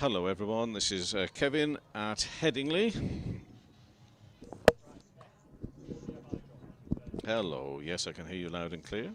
Hello everyone, this is Kevin at Headingley. Hello, yes I can hear you loud and clear.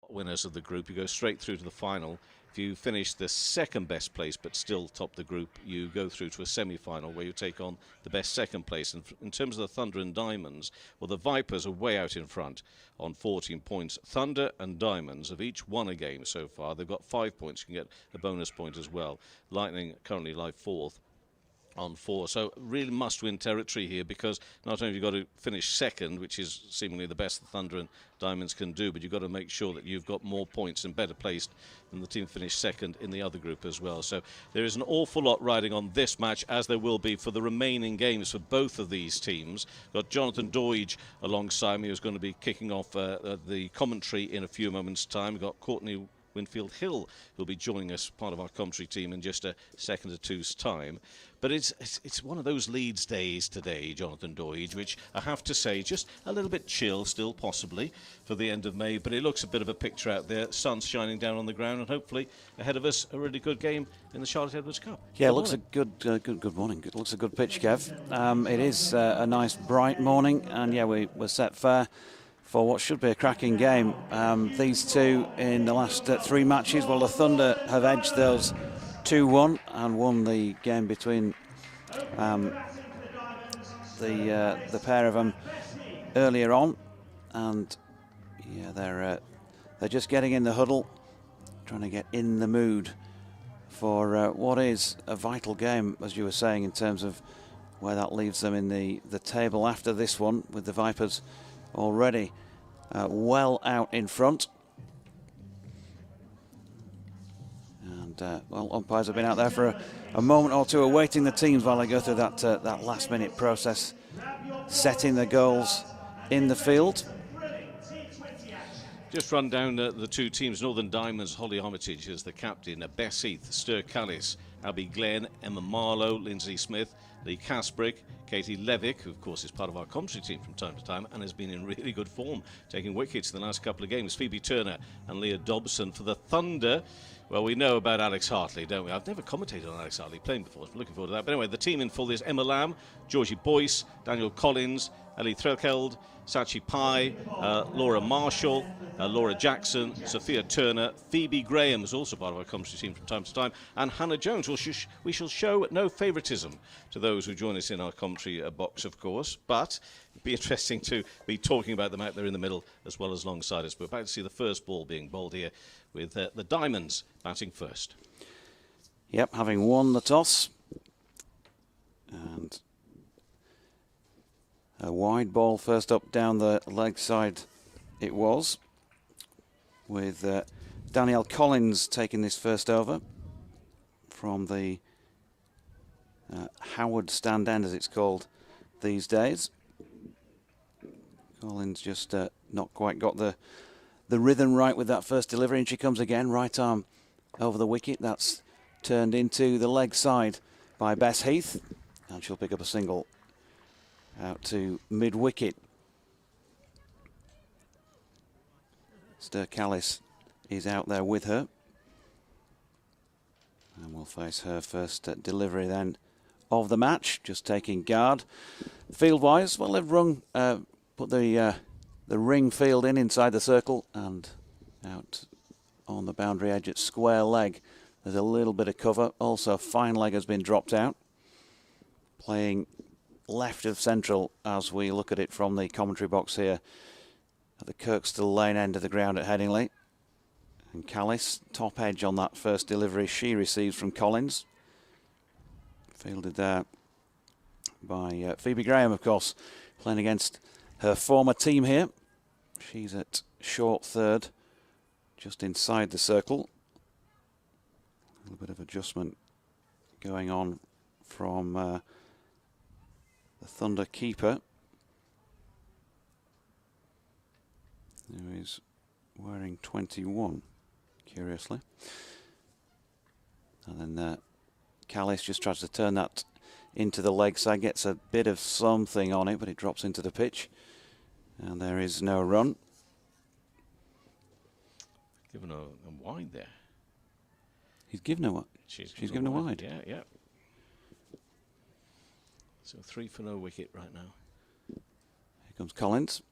Winners of the group, you go straight through to the final. If you finish the second best place but still top the group, you go through to a semi-final where you take on the best second place. And in terms of the Thunder and Diamonds, well, the Vipers are way out in front on 14 points. Thunder and Diamonds have each won a game so far. They've got 5 points. You can get a bonus point as well. Lightning currently lie fourth on 4. So really must-win territory here, because not only have you got to finish second, which is seemingly the best the Thunder and Diamonds can do, but you've got to make sure that you've got more points and better placed than the team finished second in the other group as well. So there is an awful lot riding on this match, as there will be for the remaining games for both of these teams. Got Jonathan Doidge alongside me, who's going to be kicking off the commentary in a few moments' time. We've got Courtney Winfield Hill, who'll be joining us, part of our commentary team, in just a second or two's time. But it's one of those Leeds days today, Jonathan Doidge, which I have to say, just a little bit chill still, possibly, for the end of May. But it looks a bit of a picture out there. Sun's shining down on the ground, and hopefully ahead of us a really good game in the Charlotte Edwards Cup. Yeah, it looks a good morning. It looks a good pitch, Kev. It is a nice bright morning, and yeah, we're set fair for what should be a cracking game. These two in the last 3 matches, well, the Thunder have edged those 2-1 and won the game between the pair of them earlier on, and yeah, they're just getting in the huddle, trying to get in the mood for what is a vital game, as you were saying, in terms of where that leaves them in the table after this one, with the Vipers already well out in front. And well, umpires have been out there for a moment or two, awaiting the teams while they go through that last-minute process, setting the goals in the field. Just run down the two teams. Northern Diamonds, Holly Armitage as the captain, Bess Heath, Ster Callis, Abby Glenn, Emma Marlowe, Lindsay Smith, Lee Kasbrick, Katie Levick, who of course is part of our commentary team from time to time and has been in really good form, taking wickets in the last couple of games, Phoebe Turner and Leah Dobson. For the Thunder, well, we know about Alex Hartley, don't we? I've never commentated on Alex Hartley playing before, so I'm looking forward to that. But anyway, the team in full is Emma Lamb, Georgie Boyce, Daniel Collins, Ellie Threlkeld, Sachi Pai, Laura Marshall, Laura Jackson, Sophia Turner, Phoebe Graham is also part of our commentary team from time to time, and Hannah Jones. We shall show no favouritism to those who join us in our commentary box, of course, but it'd be interesting to be talking about them out there in the middle as well as alongside us. We're about to see the first ball being bowled here with the Diamonds batting first. Yep, having won the toss. And a wide ball first up down the leg side it was, with Danielle Collins taking this first over from the Howard stand end, as it's called these days. Collins just not quite got the rhythm right with that first delivery, and she comes again, right arm over the wicket. That's turned into the leg side by Bess Heath, and she'll pick up a single out to mid-wicket. Ster Callis is out there with her, and we'll face her first delivery then of the match, just taking guard. Field-wise, well, they've put the ring field inside the circle and out on the boundary edge at square leg. There's a little bit of cover. Also, fine leg has been dropped out, playing left of central as we look at it from the commentary box here at the Kirkstall Lane end of the ground at Headingley. And Callis, top edge on that first delivery she receives from Collins. Fielded there by Phoebe Graham, of course, playing against her former team here. She's at short third, just inside the circle. A little bit of adjustment going on from the Thunder keeper, who is wearing 21, curiously. And then Callis just tries to turn that into the leg side, gets a bit of something on it, but it drops into the pitch, and there is no run. Given a wide there. He's given her what? She's given a wide. Yeah. So 3 for no wicket right now. Here comes Collins.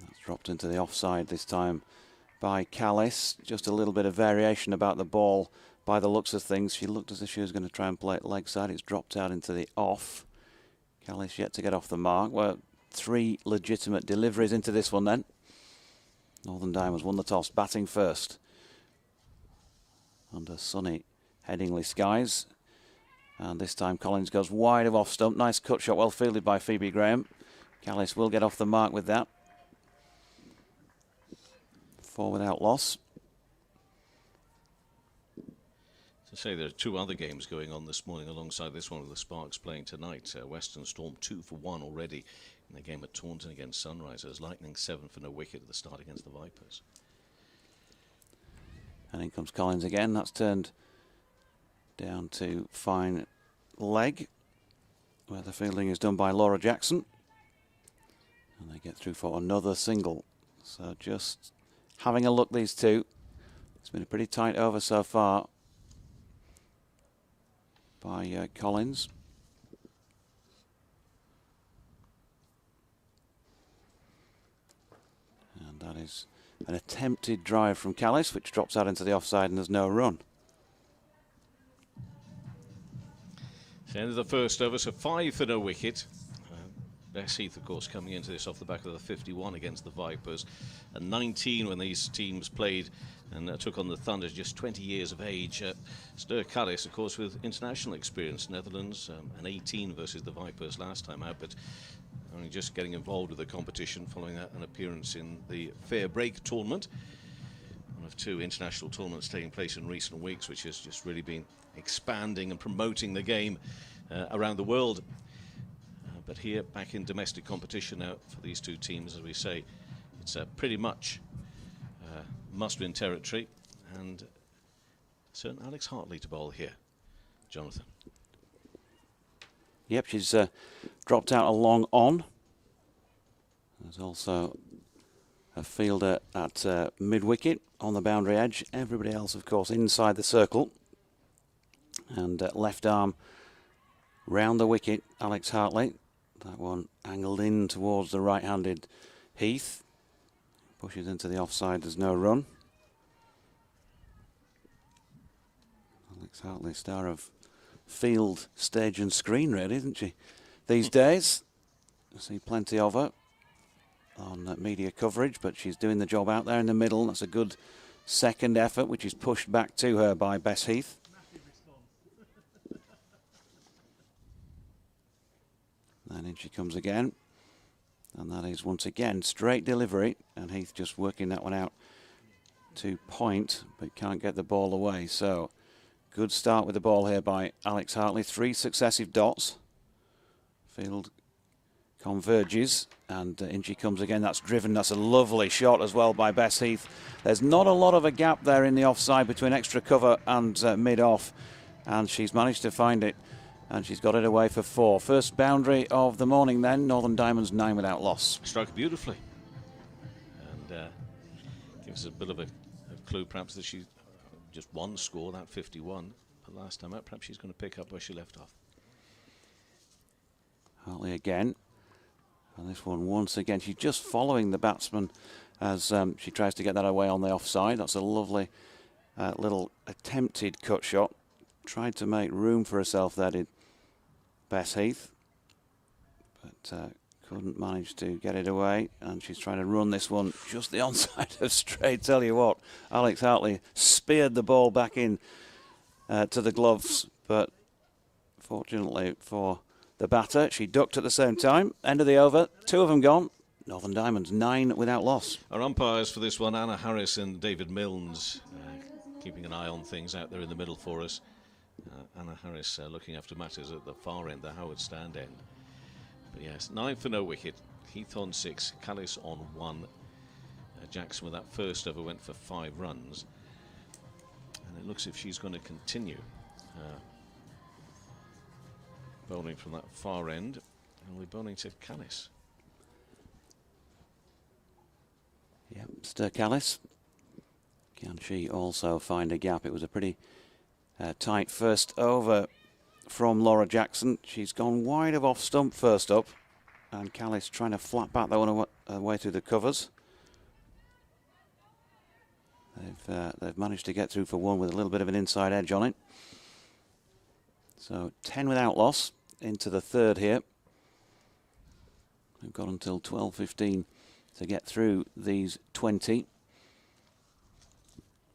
That's dropped into the offside this time by Callis. Just a little bit of variation about the ball by the looks of things. She looked as if she was going to try and play it leg side. It's dropped out into the off. Callis yet to get off the mark. Well, 3 legitimate deliveries into this one then. Northern Diamonds won the toss, batting first under sunny Headingley skies. And this time Collins goes wide of off stump. Nice cut shot, well fielded by Phoebe Graham. Callis will get off the mark with that. 4 without loss. To say there are 2 other games going on this morning alongside this one with the Sparks playing tonight. Western Storm 2 for 1 already in the game at Taunton against Sunrisers. Lightning 7 for no wicket at the start against the Vipers. And in comes Collins again. That's turned down to fine leg, where the fielding is done by Laura Jackson. And they get through for another single. So just having a look, these two. It's been a pretty tight over so far by Collins. And that is an attempted drive from Callis, which drops out into the offside and there's no run. It's the end of the first over, so 5 for no wicket. Bess Heath, of course, coming into this off the back of the 51 against the Vipers, and 19 when these teams played and took on the Thunder, just 20 years of age. Ster Callis, of course, with international experience, Netherlands, and 18 versus the Vipers last time out, but only just getting involved with the competition following an appearance in the Fair Break tournament. One of 2 international tournaments taking place in recent weeks, which has just really been expanding and promoting the game around the world. But here, back in domestic competition now for these 2 teams, as we say, it's pretty much must-win territory. And certain Alex Hartley to bowl here, Jonathan. Yep, she's dropped out a long on. There's also a fielder at mid-wicket on the boundary edge. Everybody else, of course, inside the circle. And left arm round the wicket, Alex Hartley. That one angled in towards the right-handed Heath. Pushes into the offside, there's no run. Alex Hartley, star of field, stage and screen, really, isn't she? These days, I see plenty of her on media coverage, but she's doing the job out there in the middle. That's a good second effort, which is pushed back to her by Bess Heath. And in she comes again. And that is once again straight delivery. And Heath just working that one out to point, but can't get the ball away. So good start with the ball here by Alex Hartley. 3 successive dots. Field converges. And in she comes again. That's driven. That's a lovely shot as well by Bess Heath. There's not a lot of a gap there in the offside between extra cover and mid-off. And she's managed to find it. And she's got it away for 4. First boundary of the morning then. Northern Diamonds 9 without loss. Struck beautifully. And gives us a bit of a clue perhaps that she just one score, that 51. But last time out, perhaps she's going to pick up where she left off. Hartley again. And this one once again. She's just following the batsman as she tries to get that away on the offside. That's a lovely little attempted cut shot. Tried to make room for herself there, did Bess Heath, but couldn't manage to get it away, and she's trying to run this one just the onside of straight. Tell you what, Alex Hartley speared the ball back in to the gloves, but fortunately for the batter, she ducked at the same time. End of the over, 2 of them gone. Northern Diamonds 9 without loss. Our umpires for this one, Anna Harris and David Milnes, keeping an eye on things out there in the middle for us. Anna Harris looking after matters at the far end, the Howard Stand end. But yes, 9 for no wicket. Heath on 6, Callis on 1. Jackson with that first over went for 5 runs. And it looks as if she's going to continue bowling from that far end. And we're bowling to Callis. Yep, Ster Callis. Can she also find a gap? It was a pretty tight first over from Laura Jackson. She's gone wide of off stump first up, and Callis trying to flat back that one away through the covers. They've managed to get through for 1 with a little bit of an inside edge on it. So 10 without loss into the 3rd here. We've got until 12:15 to get through these 20.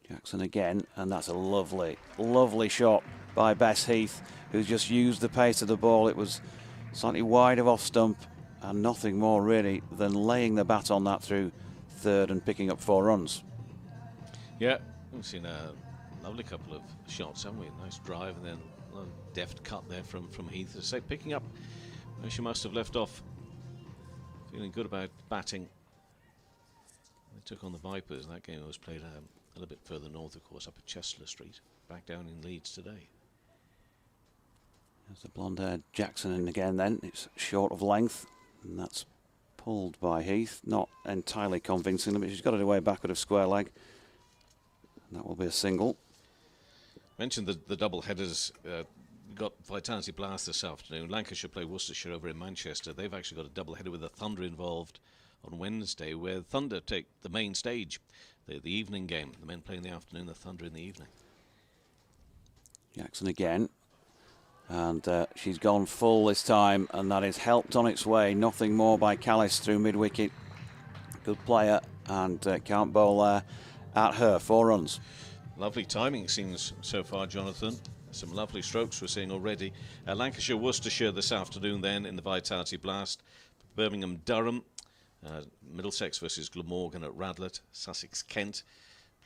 Jackson again, and that's a lovely, lovely shot by Bess Heath, who's just used the pace of the ball. It was slightly wide of off stump, and nothing more really than laying the bat on that through third and picking up 4 runs. Yeah, we've seen a lovely couple of shots, haven't we? Nice drive and then a deft cut there from Heath. As I say, picking up where she must have left off. Feeling good about batting. They took on the Vipers, and that game was played a little bit further north, of course, up at Chestler Street. Back down in Leeds today. There's the blonde-haired Jackson in again then. It's short of length, and that's pulled by Heath. Not entirely convincing, but she's got it away backward of square leg. And that will be a single. Mentioned the double headers. We've got Vitality Blast this afternoon. Lancashire play Worcestershire over in Manchester. They've actually got a double header with the Thunder involved on Wednesday, where Thunder take the main stage, the evening game. The men play in the afternoon, the Thunder in the evening. Jackson again, and she's gone full this time, and that is helped on its way. Nothing more by Callis through mid-wicket. Good player, and can't bowl at her. 4 runs. Lovely timing, it seems, so far, Jonathan. Some lovely strokes we're seeing already. Lancashire Worcestershire this afternoon then in the Vitality Blast. Birmingham Durham. Middlesex versus Glamorgan at Radlett. Sussex Kent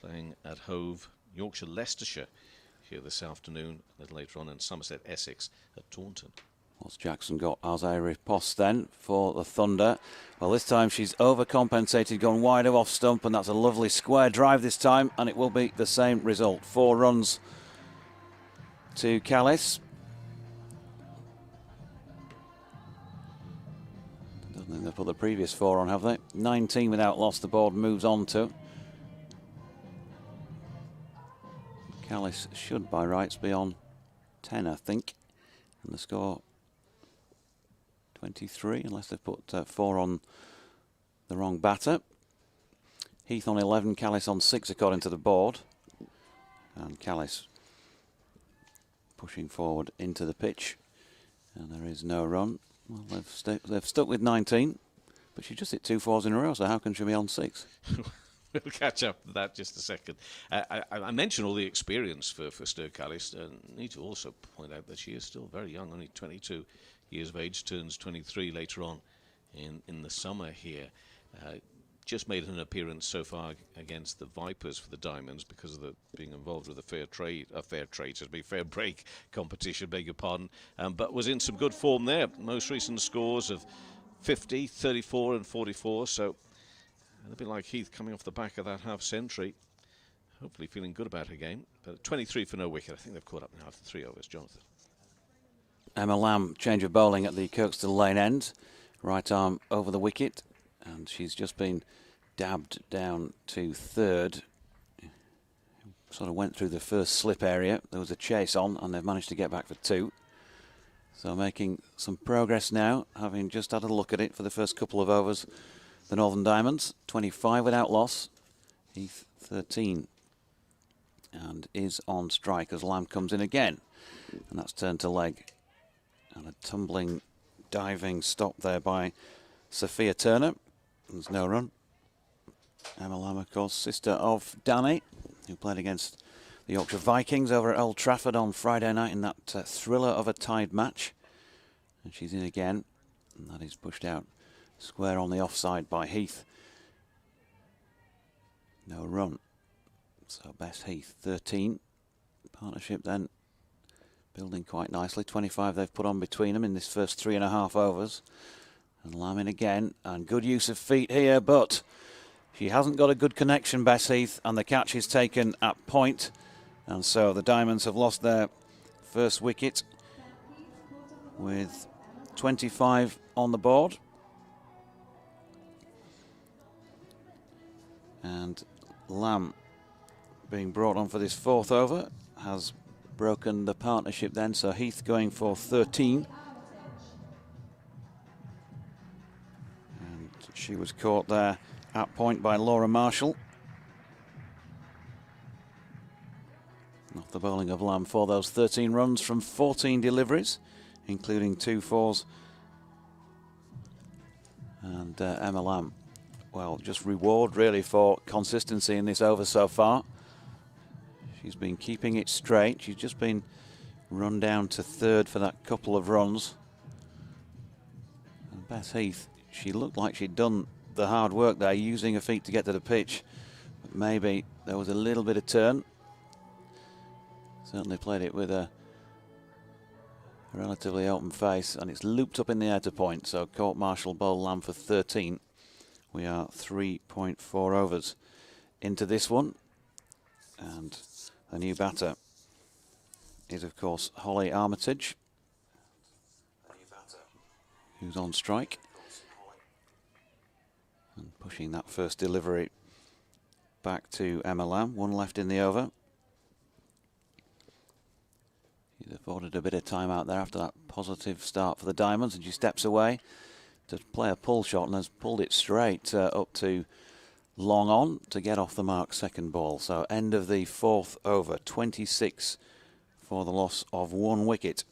playing at Hove. Yorkshire Leicestershire here this afternoon, a little later on, and Somerset Essex at Taunton. What's Jackson got as a riposte then for the Thunder? Well, this time she's overcompensated, gone wide of off stump, and that's a lovely square drive this time, and it will be the same result. 4 runs to Callis. I don't think they've put the previous 4 on, have they? 19 without loss, the board moves on to. Callis should by rights be on 10, I think, and the score 23, unless they've put 4 on the wrong batter. Heath on 11, Callis on 6 according to the board, and Callis pushing forward into the pitch, and there is no run. Well, they've stuck with 19, but she just hit 2 4s in a row, so how can she be on 6? We'll catch up to that just a second. I mentioned all the experience for Ster Callis. I need to also point out that she is still very young, only 22 years of age, turns 23 later on in the summer here. Just made an appearance so far against the Vipers for the Diamonds because of being involved with a fair break competition, beg your pardon, but was in some good form there. Most recent scores of 50, 34 and 44, so a bit like Heath coming off the back of that half century. Hopefully feeling good about her game. But 23 for no wicket. I think they've caught up now after 3 overs, Jonathan. Emma Lamb, change of bowling at the Kirkstall Lane end. Right arm over the wicket. And she's just been dabbed down to third. Sort of went through the first slip area. There was a chase on, and they've managed to get back for 2. So making some progress now, having just had a look at it for the first couple of overs. The Northern Diamonds, 25 without loss. Heath, 13. And is on strike as Lamb comes in again. And that's turned to leg. And a tumbling, diving stop there by Sophia Turner. There's no run. Emma Lamb, of course, sister of Danny, who played against the Yorkshire Vikings over at Old Trafford on Friday night in that thriller of a tied match. And she's in again. And that is pushed out square on the offside by Heath. No run. So Bess Heath, 13. Partnership then building quite nicely. 25 they've put on between them in this first 3.5 overs. And Lamb in again. And good use of feet here, but she hasn't got a good connection, Bess Heath, and the catch is taken at point. And so the Diamonds have lost their first wicket with 25 on the board. And Lamb, being brought on for this 4th over, has broken the partnership then. So Heath going for 13. And she was caught there at point by Laura Marshall. Off the bowling of Lamb for those 13 runs from 14 deliveries, including 2 4s. And Emma Lamb, well, just reward really for consistency in this over so far. She's been keeping it straight. She's just been run down to third for that couple of runs. And Beth Heath, she looked like she'd done the hard work there, using her feet to get to the pitch. But maybe there was a little bit of turn. Certainly played it with a relatively open face, and it's looped up in the air to point. So Court Marshall bowl lamb for 13. We are 3.4 overs into this one. And the new batter is, of course, Holly Armitage, who's on strike. And pushing that first delivery back to Emma Lamb. One left in the over. She's afforded a bit of time out there after that positive start for the Diamonds, and she steps away to play a pull shot and has pulled it straight up to long on to get off the mark second ball. So end of the fourth over, 26 for the loss of 1 wicket.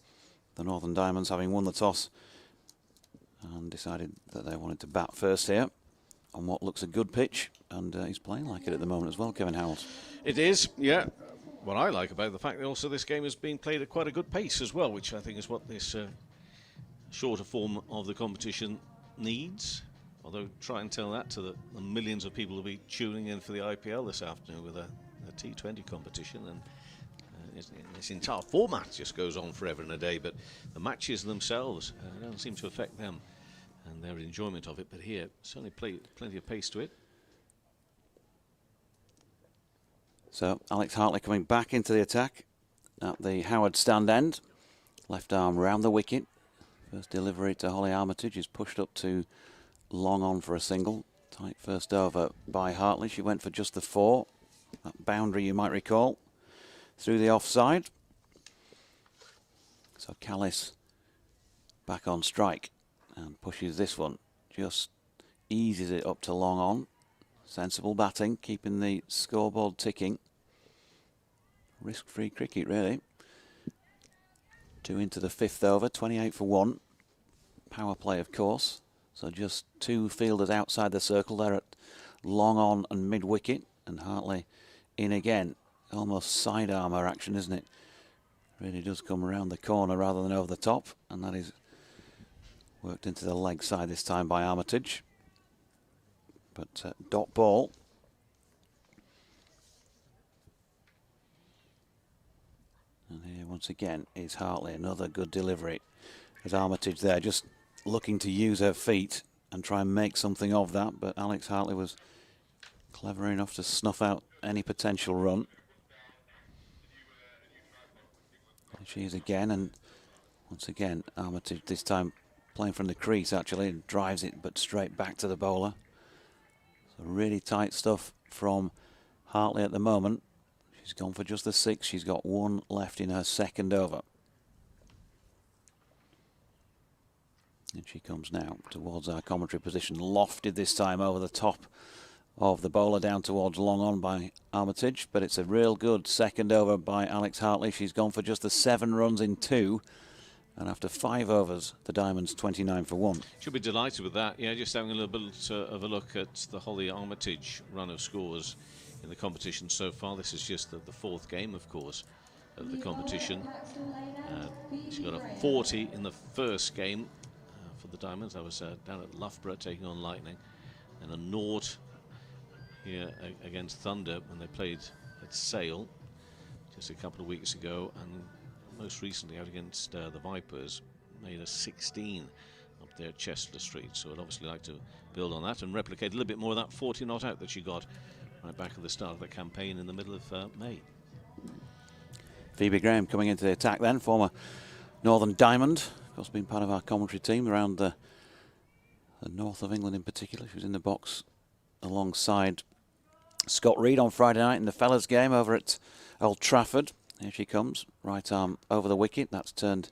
The Northern Diamonds having won the toss and decided that they wanted to bat first here on what looks a good pitch, and he's playing like it at the moment as well, Kevin Howells. It is, yeah. What I like about the fact that also this game is being played at quite a good pace as well, which I think is what this shorter form of the competition needs. Although try and tell that to the millions of people who will be tuning in for the IPL this afternoon with a T20 competition, and this entire format just goes on forever and a day, but the matches themselves don't seem to affect them and their enjoyment of it. But here, certainly plenty of pace to it. So Alex Hartley coming back into the attack at the Howard stand end. Left arm round the wicket. First delivery to Holly Armitage is pushed up to long on for a single. Tight first over by Hartley. She went for just the 4. That boundary, you might recall, through the offside. So Callis back on strike and pushes this one. Just eases it up to long on. Sensible batting, keeping the scoreboard ticking. Risk-free cricket, really. 2 into the 5th over, 28 for 1. Power play, of course. So just 2 fielders outside the circle there at long on and mid-wicket. And Hartley in again. Almost side armour action, isn't it? Really does come around the corner rather than over the top. And that is worked into the leg side this time by Armitage. But dot ball. And here once again is Hartley. Another good delivery. There's Armitage there just looking to use her feet and try and make something of that. But Alex Hartley was clever enough to snuff out any potential run. And she is again, and once again Armitage this time playing from the crease actually, and drives it but straight back to the bowler. So really tight stuff from Hartley at the moment. She's gone for just the 6. She's got 1 left in her second over. And she comes now towards our commentary position. Lofted this time over the top of the bowler down towards long on by Armitage. But it's a real good second over by Alex Hartley. She's gone for just the 7 runs in 2. And after 5 overs, the Diamonds 29 for 1. Should be delighted with that. Yeah, just having a little bit of a look at the Holly Armitage run of scores in the competition so far. This is just the 4th game, of course, of the competition. She got a 40 in the first game for the Diamonds. That was down at Loughborough taking on Lightning. And a 0 here against Thunder when they played at Sale just a couple of weeks ago. And most recently out against the Vipers, made a 16 up there at Chester Street. So I'd obviously like to build on that and replicate a little bit more of that 40 not out that she got right back at the start of the campaign in the middle of May. Phoebe Graham coming into the attack then, former Northern Diamond. Of course, been part of our commentary team around the north of England in particular. She was in the box alongside Scott Reed on Friday night in the fellas game over at Old Trafford. Here she comes, right arm over the wicket. That's turned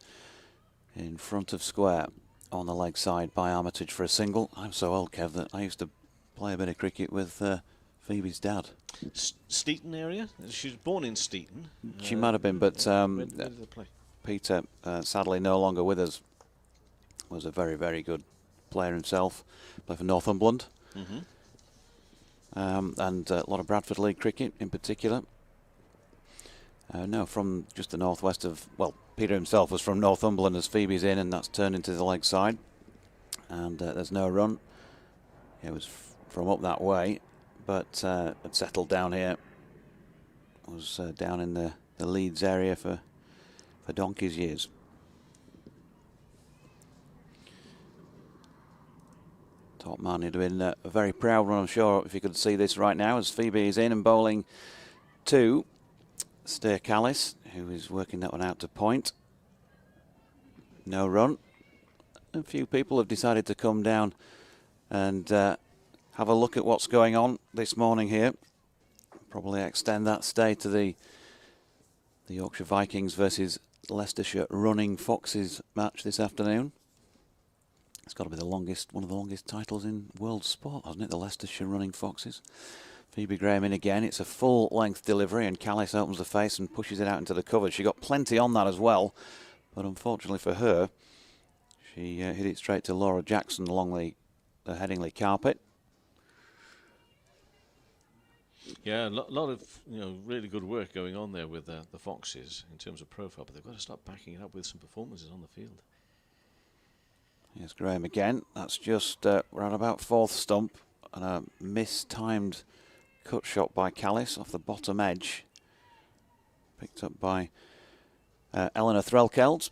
in front of square on the leg side by Armitage for a single. I'm so old, Kev, that I used to play a bit of cricket with Phoebe's dad. Steeton area? She was born in Steeton. She might have been, but where did they play? Peter, sadly no longer with us, was a very, very good player himself. Played for Northumberland. And a lot of Bradford League cricket in particular. No, from just the northwest of, well, Peter himself was from Northumberland as Phoebe's in, and that's turned into the leg side. And there's no run. It was from up that way, but had settled down here. Was down in the Leeds area for donkey's years. Top man, he'd have been a very proud one, I'm sure, if you could see this right now, as Phoebe is in and bowling to Steer Callis, who is working that one out to point. No run. A few people have decided to come down and have a look at what's going on this morning here. Probably extend that stay to the Yorkshire Vikings versus Leicestershire Running Foxes match this afternoon. It's got to be one of the longest titles in world sport, hasn't it? The Leicestershire Running Foxes. Phoebe Graham in again. It's a full-length delivery, and Callis opens the face and pushes it out into the cover. She got plenty on that as well, but unfortunately for her, she hit it straight to Laura Jackson along the Headingley carpet. Yeah, a lot of really good work going on there with the Foxes in terms of profile, but they've got to start backing it up with some performances on the field. Here's Graham again. That's just we're at about fourth stump, and a mistimed cut shot by Callis off the bottom edge, picked up by Eleanor Threlkeld,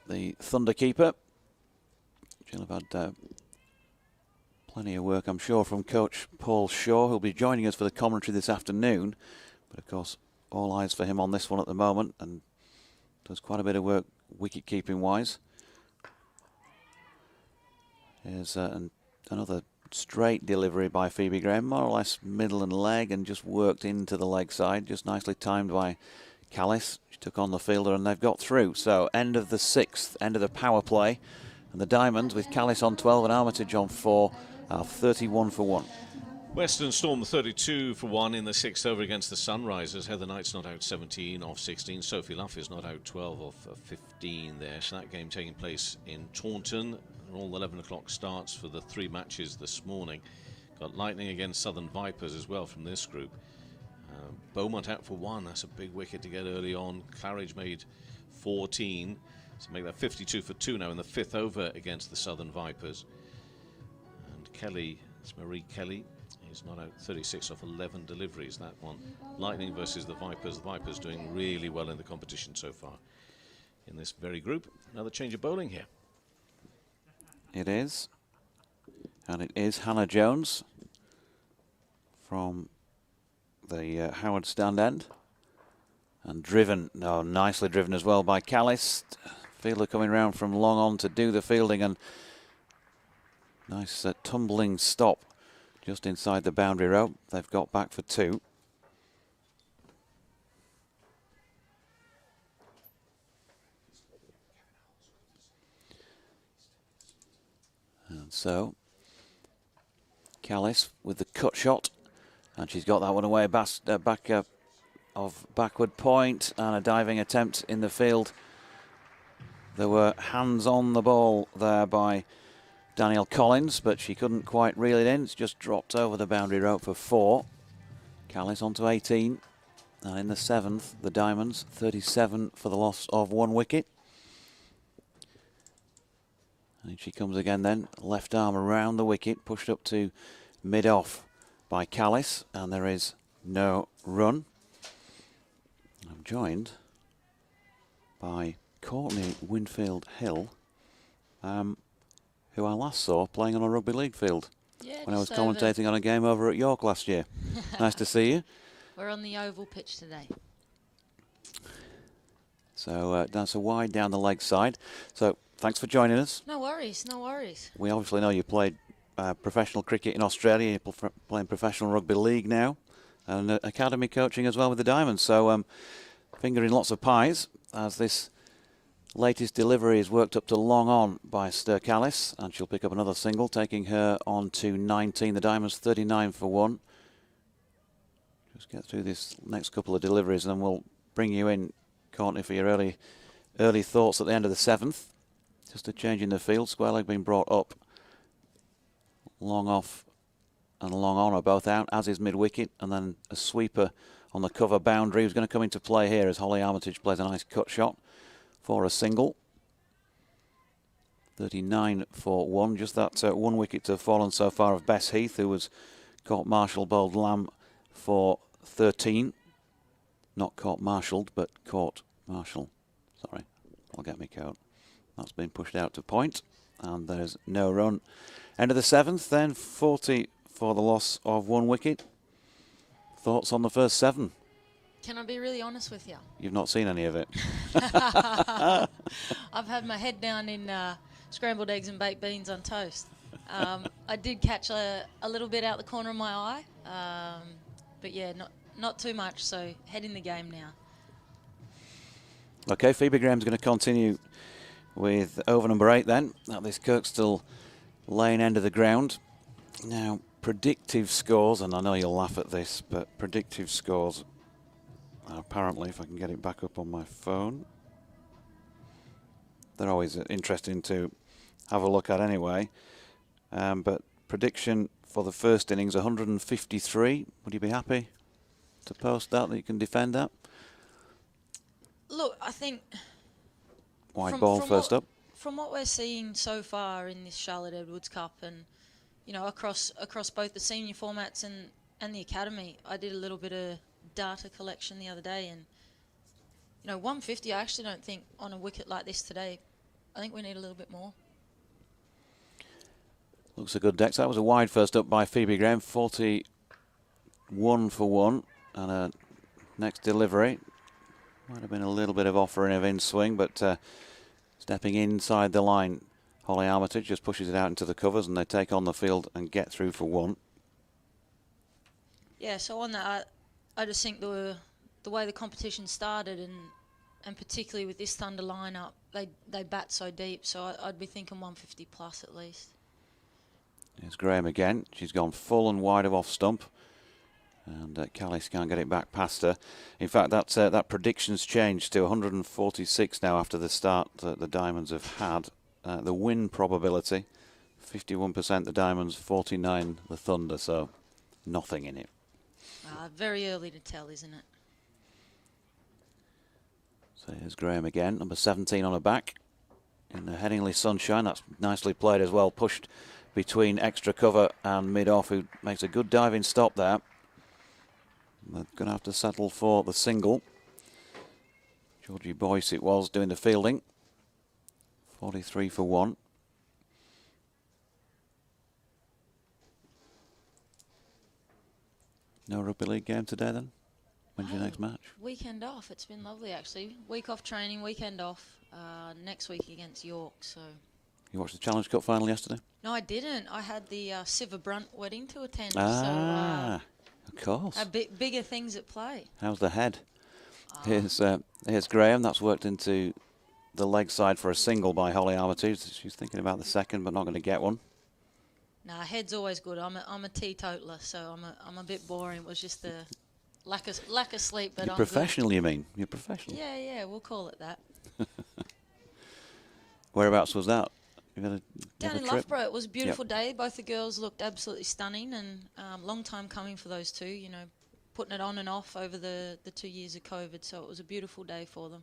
the Thunder keeper. She'll have had plenty of work, I'm sure, from coach Paul Shaw, who'll be joining us for the commentary this afternoon. But of course, all eyes for him on this one at the moment, and does quite a bit of work wicket keeping wise. Here's another straight delivery by Phoebe Graham, more or less middle and leg, and just worked into the leg side, just nicely timed by Callis. She took on the fielder and they've got through. So end of the sixth, end of the power play, and the Diamonds with Callis on 12 and Armitage on 4 are 31 for 1. Western Storm 32 for 1 in the sixth over against the Sunrisers. Heather Knight's not out 17 off 16. Sophie Luff is not out 12 off 15 there. So that game taking place in Taunton. And all 11 o'clock starts for the 3 matches this morning. Got Lightning against Southern Vipers as well from this group. Beaumont out for 1. That's a big wicket to get early on. Claridge made 14. So make that 52 for 2 now in the 5th over against the Southern Vipers. And Kelly, it's Marie Kelly. He's not out 36 off 11 deliveries, that one. Lightning versus the Vipers. The Vipers doing really well in the competition so far in this very group. Another change of bowling here. It is. And it is Hannah Jones from the Howard stand end. And driven, nicely driven as well by Callis. Fielder coming round from long on to do the fielding, and nice tumbling stop just inside the boundary rope. They've got back for 2. And so Callis with the cut shot, and she's got that one away back of backward point, and a diving attempt in the field. There were hands on the ball there by Danielle Collins, but she couldn't quite reel it in. It's just dropped over the boundary rope for 4. Callis on to 18. And in the 7th, the Diamonds, 37 for the loss of 1 wicket. And she comes again then, left arm around the wicket, pushed up to mid-off by Callis, and there is no run. I'm joined by Courtney Winfield Hill, who I last saw playing on a rugby league field when I was commentating on a game over at York last year. Nice to see you. We're on the oval pitch today. So that's a wide down the leg side. So thanks for joining us. No worries, no worries. We obviously know you played professional cricket in Australia. You're playing professional rugby league now, and academy coaching as well with the Diamonds. So fingering lots of pies as this latest delivery is worked up to long on by Steer Callis, and she'll pick up another single, taking her on to 19. The Diamonds 39 for 1. Just get through this next couple of deliveries, and then we'll bring you in, Courtney, for your early thoughts at the end of the 7th. Just a change in the field. Square leg being brought up, long off and long on are both out, as is mid-wicket, and then a sweeper on the cover boundary who's going to come into play here as Holly Armitage plays a nice cut shot for a single. 39 for 1. Just that 1 wicket to have fallen so far of Bess Heath, who was caught Marshall bowled Lamb for 13. Not caught marshalled, but caught Marshall. Sorry, I'll get me coat. That's been pushed out to point, and there's no run. End of the 7th, then 40 for the loss of 1 wicket. Thoughts on the first 7? Can I be really honest with you? You've not seen any of it. I've had my head down in scrambled eggs and baked beans on toast. I did catch a little bit out the corner of my eye, but yeah, not too much, so head in the game now. Okay, Phoebe Graham's going to continue with over number 8 then, at this Kirkstall Lane end of the ground. Now, predictive scores, and I know you'll laugh at this, but predictive scores, apparently, if I can get it back up on my phone, they're always interesting to have a look at anyway. But prediction for the first innings, 153. Would you be happy to post that you can defend that? Look, I think... Wide ball first up. From what we're seeing so far in this Charlotte Edwards Cup and, you know, across both the senior formats and the academy, I did a little bit of data collection the other day, and, you know, 150 I actually don't think on a wicket like this today. I think we need a little bit more. Looks a good deck. So that was a wide first up by Phoebe Graham, 41 for 1, and a next delivery. Might have been a little bit of offering of in swing, but stepping inside the line, Holly Armitage just pushes it out into the covers, and they take on the field and get through for 1. Yeah, so on that, I just think the way the competition started, and particularly with this Thunder lineup, they bat so deep, so I'd be thinking 150 plus at least. Here's Graham again. She's gone full and wide of off stump, and Callis can't get it back past her. In fact, that prediction's changed to 146 now after the start that the Diamonds have had. The win probability, 51% the Diamonds, 49 the Thunder, so nothing in it. Very early to tell, isn't it? So here's Graham again, number 17 on her back in the Headingley sunshine. That's nicely played as well, pushed between extra cover and mid-off, who makes a good diving stop there. They're going to have to settle for the single. Georgie Boyce it was doing the fielding. 43 for 1. No rugby league game today then? When's your next match? Weekend off. It's been lovely actually. Week off training, weekend off. Next week against York. So. You watched the Challenge Cup final yesterday? No, I didn't. I had the Siva Brunt wedding to attend. Ah, of course. Bigger things at play. How's the head? Here's Graham. That's worked into the leg side for a single by Holly Armitage. She's thinking about the second, but not going to get one. Nah, head's always good. I'm a teetotaler, so I'm a bit boring. It was just the lack of sleep. But You're I'm professional, good. you mean? You're professional. Yeah, we'll call it that. Whereabouts was that? Down in Loughborough. It was a beautiful day. Both the girls looked absolutely stunning, and long time coming for those two. You know, putting it on and off over the 2 years of COVID. So it was a beautiful day for them.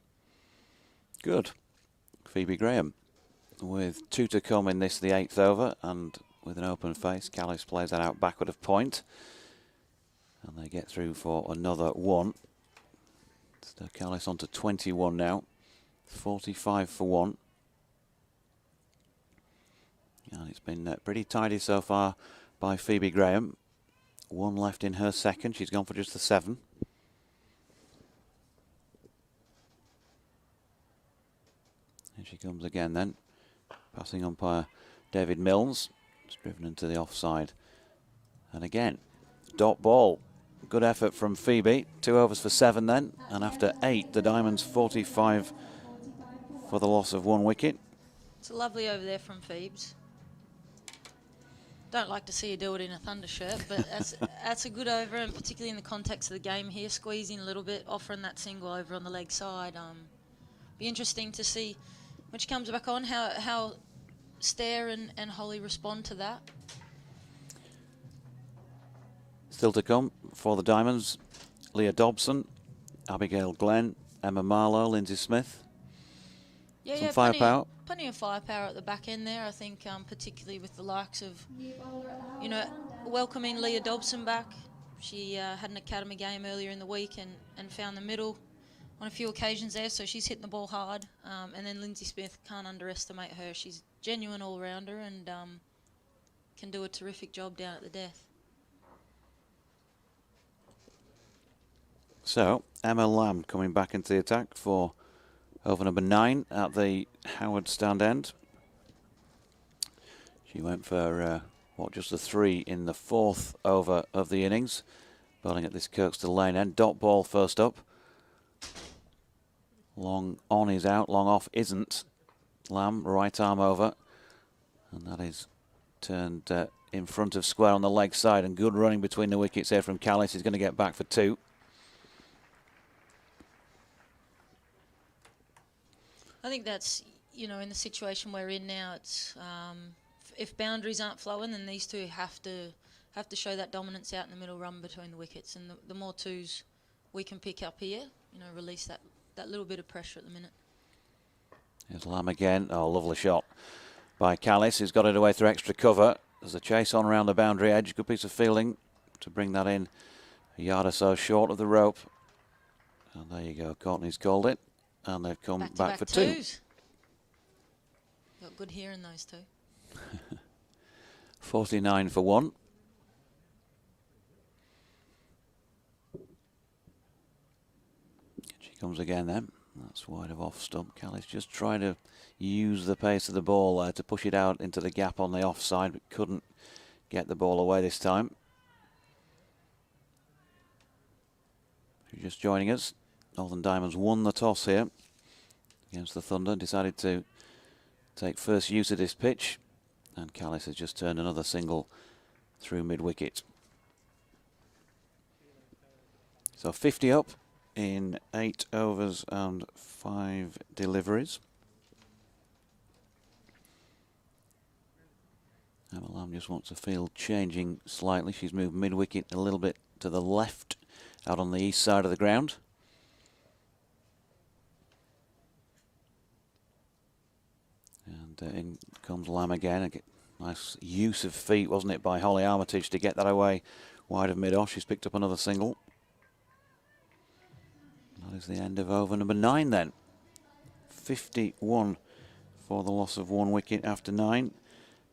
Good. Phoebe Graham with 2 to come in this, the 8th over, and with an open face, Callis plays that out backward of point, and they get through for another 1. So Callis on to 21 now, 45 for 1. And it's been pretty tidy so far by Phoebe Graham. 1 left in her second. She's gone for just the 7. Here she comes again then. Passing umpire David Milnes. It's driven into the offside. And again, dot ball. Good effort from Phoebe. 2 overs for 7 then. And after 8, the Diamonds 45 for the loss of 1 wicket. It's a lovely over there from Phoebes. Don't like to see her do it in a Thunder shirt, but that's a good over, and particularly in the context of the game here, squeezing a little bit, offering that single over on the leg side. Be interesting to see when she comes back on how Stair and Holly respond to that. Still to come for the Diamonds, Leah Dobson, Abigail Glenn, Emma Marlowe, Lindsay Smith. Yeah, Some yeah, firepower. plenty of firepower at the back end there. I think, particularly with the likes of, you know, welcoming Leah Dobson back. She had an academy game earlier in the week and found the middle on a few occasions there, so she's hitting the ball hard. And then Lindsay Smith, can't underestimate her. She's a genuine all-rounder and can do a terrific job down at the death. So, Emma Lamb coming back into the attack for over number 9 at the Howard stand end. She went for, just a 3 in the 4th over of the innings. Bowling at this Kirkstall Lane end. Dot ball first up. Long on is out, long off isn't. Lamb, right arm over. And that is turned in front of square on the leg side. And good running between the wickets here from Callis. He's going to get back for 2. I think that's, you know, in the situation we're in now, it's if boundaries aren't flowing, then these two have to show that dominance out in the middle run between the wickets. And the more twos we can pick up here, you know, release that little bit of pressure at the minute. Here's Lamb again. Oh, lovely shot by Callis. He's got it away through extra cover. There's a chase on around the boundary edge. Good piece of fielding to bring that in a yard or so short of the rope. And there you go. Courtney's called it. And they've come back for 2. Twos. Got good hearing those two. 49 for 1. She comes again then. That's wide of off stump. Callis just trying to use the pace of the ball to push it out into the gap on the offside, but couldn't get the ball away this time. If you're just joining us, Northern Diamonds won the toss here against the Thunder, decided to take first use of this pitch, and Callis has just turned another single through mid-wicket. So 50 up in 8 overs and 5 deliveries. Emma Lamb just wants the field changing slightly. She's moved mid-wicket a little bit to the left, out on the east side of the ground. And in comes Lamb again. A nice use of feet, wasn't it, by Holly Armitage to get that away wide of mid-off. She's picked up another single. That is the end of over number 9 then. 51 for the loss of 1 wicket after 9.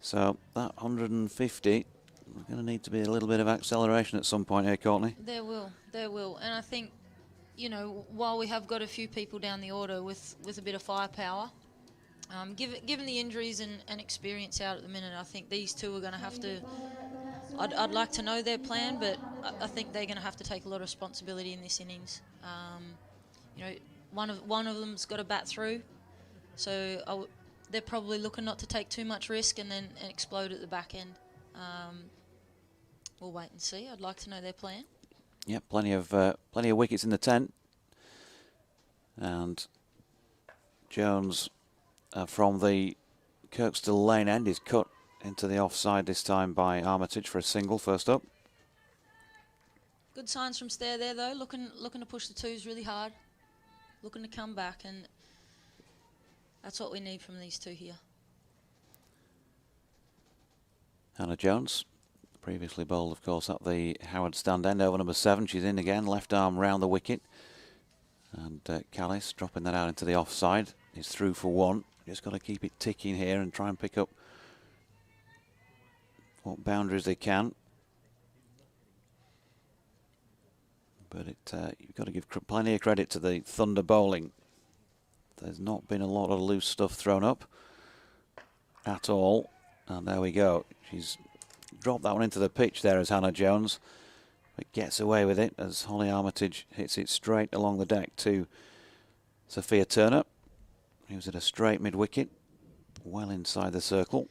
So that 150, we're going to need to be a little bit of acceleration at some point here, Courtney. There will. And I think, you know, while we have got a few people down the order with a bit of firepower, given the injuries and experience out at the minute, I think these two are going to have to, I'd like to know their plan, but I think they're going to have to take a lot of responsibility in this innings. You know, one of them's got to bat through, so they're probably looking not to take too much risk and then explode at the back end. We'll wait and see. I'd like to know their plan. Yeah, plenty of wickets in the tent, and Jones from the Kirkstall Lane end is cut into the offside this time by Armitage for a single first up. Good signs from Stair there though, looking to push the twos really hard, looking to come back, and that's what we need from these two here. Hannah Jones, previously bowled of course at the Howard stand end, over number 7. She's in again, left arm round the wicket, and Callis dropping that out into the offside is through for 1. Just got to keep it ticking here and try and pick up what boundaries they can. But you've got to give plenty of credit to the Thunder bowling. There's not been a lot of loose stuff thrown up at all. And there we go. She's dropped that one into the pitch there as Hannah Jones, but gets away with it as Holly Armitage hits it straight along the deck to Sophia Turner. He was at a straight mid-wicket, well inside the circle.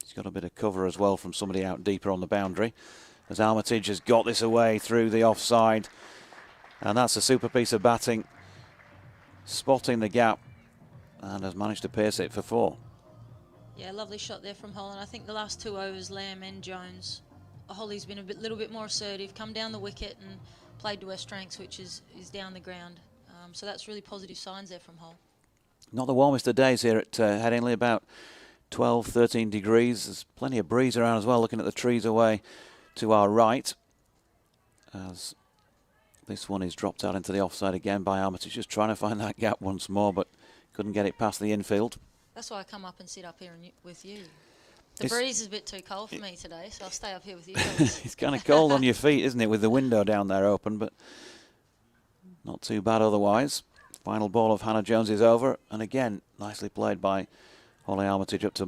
He's got a bit of cover as well from somebody out deeper on the boundary, as Armitage has got this away through the offside. And that's a super piece of batting, spotting the gap, and has managed to pierce it for 4. Yeah, lovely shot there from Holland. I think the last 2 overs, Lamb and Jones Holly's been little bit more assertive, come down the wicket and played to her strengths, which is down the ground. So that's really positive signs there from Hull. Not the warmest of days here at Headingley, about 12, 13 degrees. There's plenty of breeze around as well, looking at the trees away to our right. As this one is dropped out into the offside again by Armitage, just trying to find that gap once more, but couldn't get it past the infield. That's why I come up and sit up here with you. The breeze is a bit too cold for me today, so I'll stay up here with you guys. It's kind of cold on your feet, isn't it, with the window down there open, but not too bad otherwise. Final ball of Hannah Jones is over, and again, nicely played by Holly Armitage up to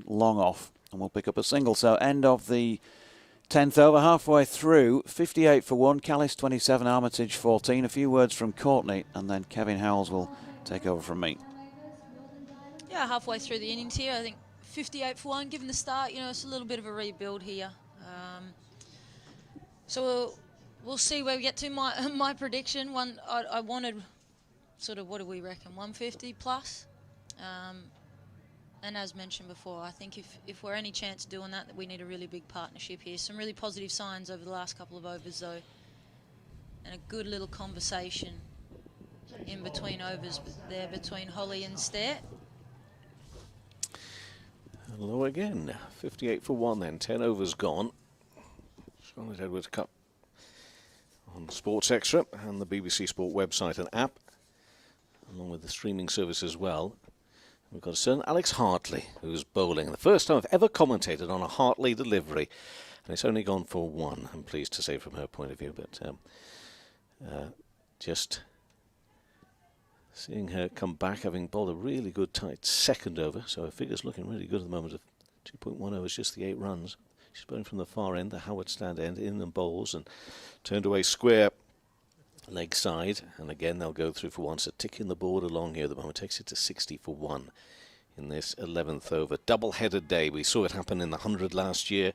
long off, and we'll pick up a single. So end of the 10th over, halfway through, 58 for 1, Callis 27, Armitage 14. A few words from Courtney, and then Kevin Howells will take over from me. Yeah, halfway through the innings here, I think 58 for 1, given the start, it's a little bit of a rebuild here. So we'll see where we get to. My prediction, I wanted sort of, what do we reckon, 150 plus? And as mentioned before, I think if we're any chance of doing that, we need a really big partnership here. Some really positive signs over the last couple of overs, though, and a good little conversation in between overs there between Holly and Stair. Hello again. 58 for 1 then. 10 overs gone. Charlotte Edwards Cup on Sports Extra and the BBC Sport website and app, along with the streaming service as well. We've got a certain Alex Hartley who's bowling. The first time I've ever commentated on a Hartley delivery, and it's only gone for 1, I'm pleased to say, from her point of view. But just seeing her come back, having bowled a really good tight second over, so her figure's looking really good at the moment. Of 2.1 overs, just the 8 runs. She's bowling from the far end, the Howard stand end, in and bowls, and turned away square leg side, and again they'll go through for 1. So ticking the board along here at the moment takes it to 60 for 1 in this 11th over. Double-headed day. We saw it happen in the 100 last year,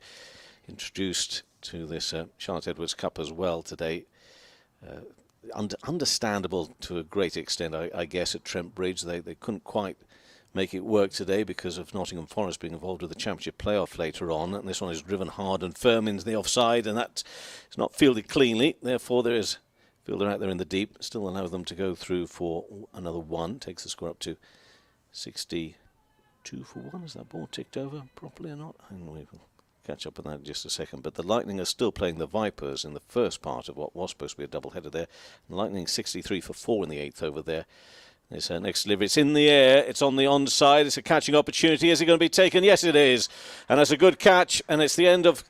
introduced to this Charlotte Edwards Cup as well today. Understandable to a great extent, I guess, at Trent Bridge. They couldn't quite make it work today because of Nottingham Forest being involved with the Championship playoff later on, and this one is driven hard and firm into the offside, and that's not fielded cleanly. Therefore there is fielder out there in the deep, still allow them to go through for another 1. Takes the score up to 62 for 1. Is that ball ticked over properly or not? And we will catch up on that in just a second. But the Lightning are still playing the Vipers in the first part of what was supposed to be a double-header there. And Lightning 63 for 4 in the 8th over there. This next delivery, it's in the air, it's on the onside, it's a catching opportunity. Is it going to be taken? Yes, it is. And that's a good catch, and it's the end of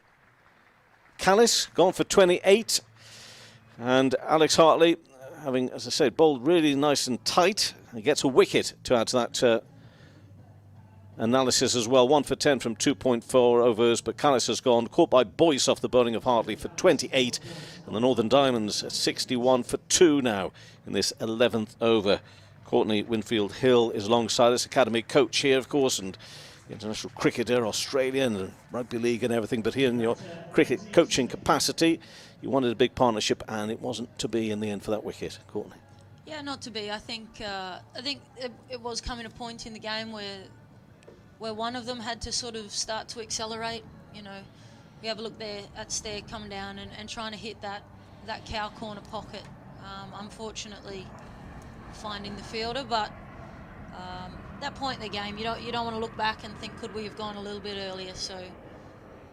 Callis, gone for 28. And Alex Hartley, having, as I said, bowled really nice and tight, he gets a wicket to add to that analysis as well. 1 for 10 from 2.4 overs, but Callis has gone, caught by Boyce off the bowling of Hartley for 28. And the Northern Diamonds at 61 for 2 now in this 11th over. Courtney Winfield Hill is alongside us, academy coach here, of course, and international cricketer, Australian, and rugby league and everything. But here in your cricket coaching capacity, you wanted a big partnership, and it wasn't to be in the end for that wicket, Courtney. Yeah, not to be. I think it was coming a point in the game where one of them had to sort of start to accelerate. We have a look there at Stair coming down and trying to hit that cow corner pocket. Unfortunately, finding the fielder, but that point in the game, you don't want to look back and think, could we have gone a little bit earlier? So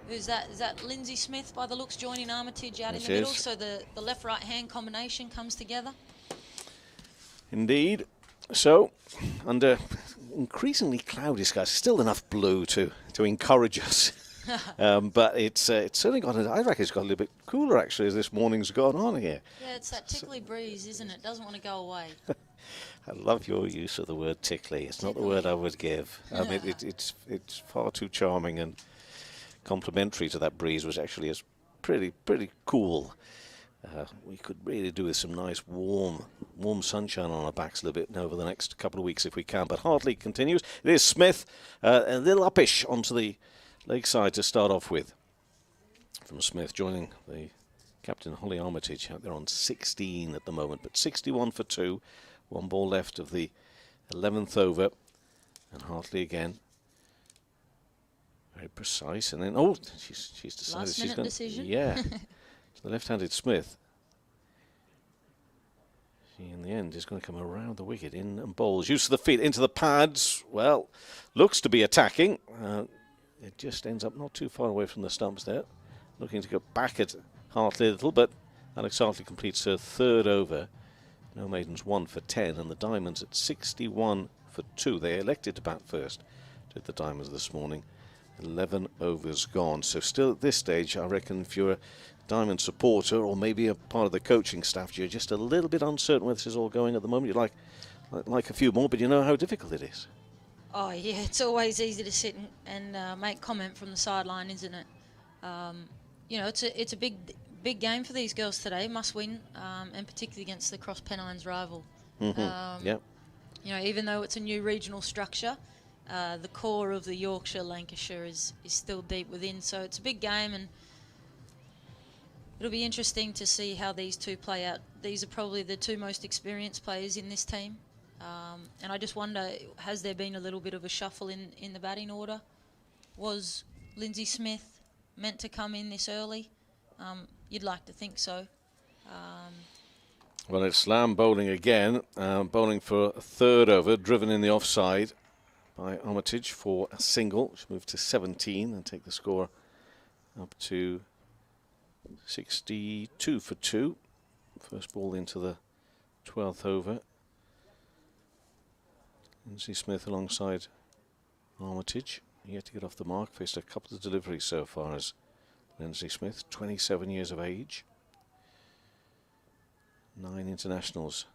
who's that? Is that Lindsay Smith by the looks joining Armitage out in the middle? So the left-right hand combination comes together. Indeed. So under increasingly cloudy skies, still enough blue to encourage us. But it's certainly I reckon it's got a little bit cooler actually as this morning's gone on here. Yeah, it's that tickly breeze, isn't it? Doesn't want to go away. I love your use of the word tickly. It's not the word I would give. I mean, it's far too charming and complimentary to that breeze, which actually is pretty cool. We could really do with some nice warm sunshine on our backs a little bit over the next couple of weeks if we can. But Hartley continues. It is Smith, a little uppish onto the leg side to start off with. From Smith joining the captain Holly Armitage out there on 16 at the moment, but 61 for 2. 1 ball left of the 11th over, and Hartley again Very precise, and then she's decided Last she's minute going. decision. Yeah, to the left-handed Smith. She in the end is going to come around the wicket, in and bowls. Use of the feet into the pads. Well, looks to be attacking. It just ends up not too far away from the stumps there. Looking to go back at Hartley a little, but Alex Hartley completes her third over. No Maidens 1 for 10, and the Diamonds at 61 for 2. They elected to bat first, did the Diamonds this morning. 11 overs gone. So still at this stage, I reckon if you're a Diamond supporter or maybe a part of the coaching staff, you're just a little bit uncertain where this is all going at the moment. You'd like a few more, but you know how difficult it is. Oh yeah, it's always easy to sit and make comment from the sideline, isn't it? You know, it's a big game for these girls today, must win, and particularly against the Cross Pennines rival. Yeah. You know, even though it's a new regional structure, the core of the Yorkshire, Lancashire is still deep within. So it's a big game, and it'll be interesting to see how these two play out. These are probably the two most experienced players in this team. And I just wonder, has there been a little bit of a shuffle in the batting order? Was Lindsay Smith meant to come in this early? You'd like to think so. Well, it's Lamb bowling again, bowling for a third over, driven in the offside by Armitage for a single. She'll move to 17 and take the score up to 62 for 2. First ball into the 12th over. Lindsay Smith alongside Armitage. Yet to get off the mark. Faced a couple of deliveries so far as Lindsay Smith, 27 years of age. 9 internationals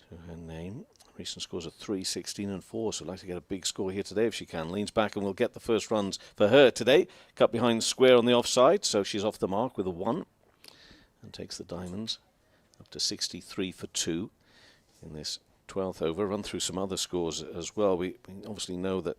to her name. Recent scores are 3, 16 and 4, so I'd like to get a big score here today if she can. Leans back and will get the first runs for her today. Cut behind square on the offside, so she's off the mark with a 1. And takes the Diamonds up to 63 for 2 in this 12th over. Run through some other scores as well. We obviously know that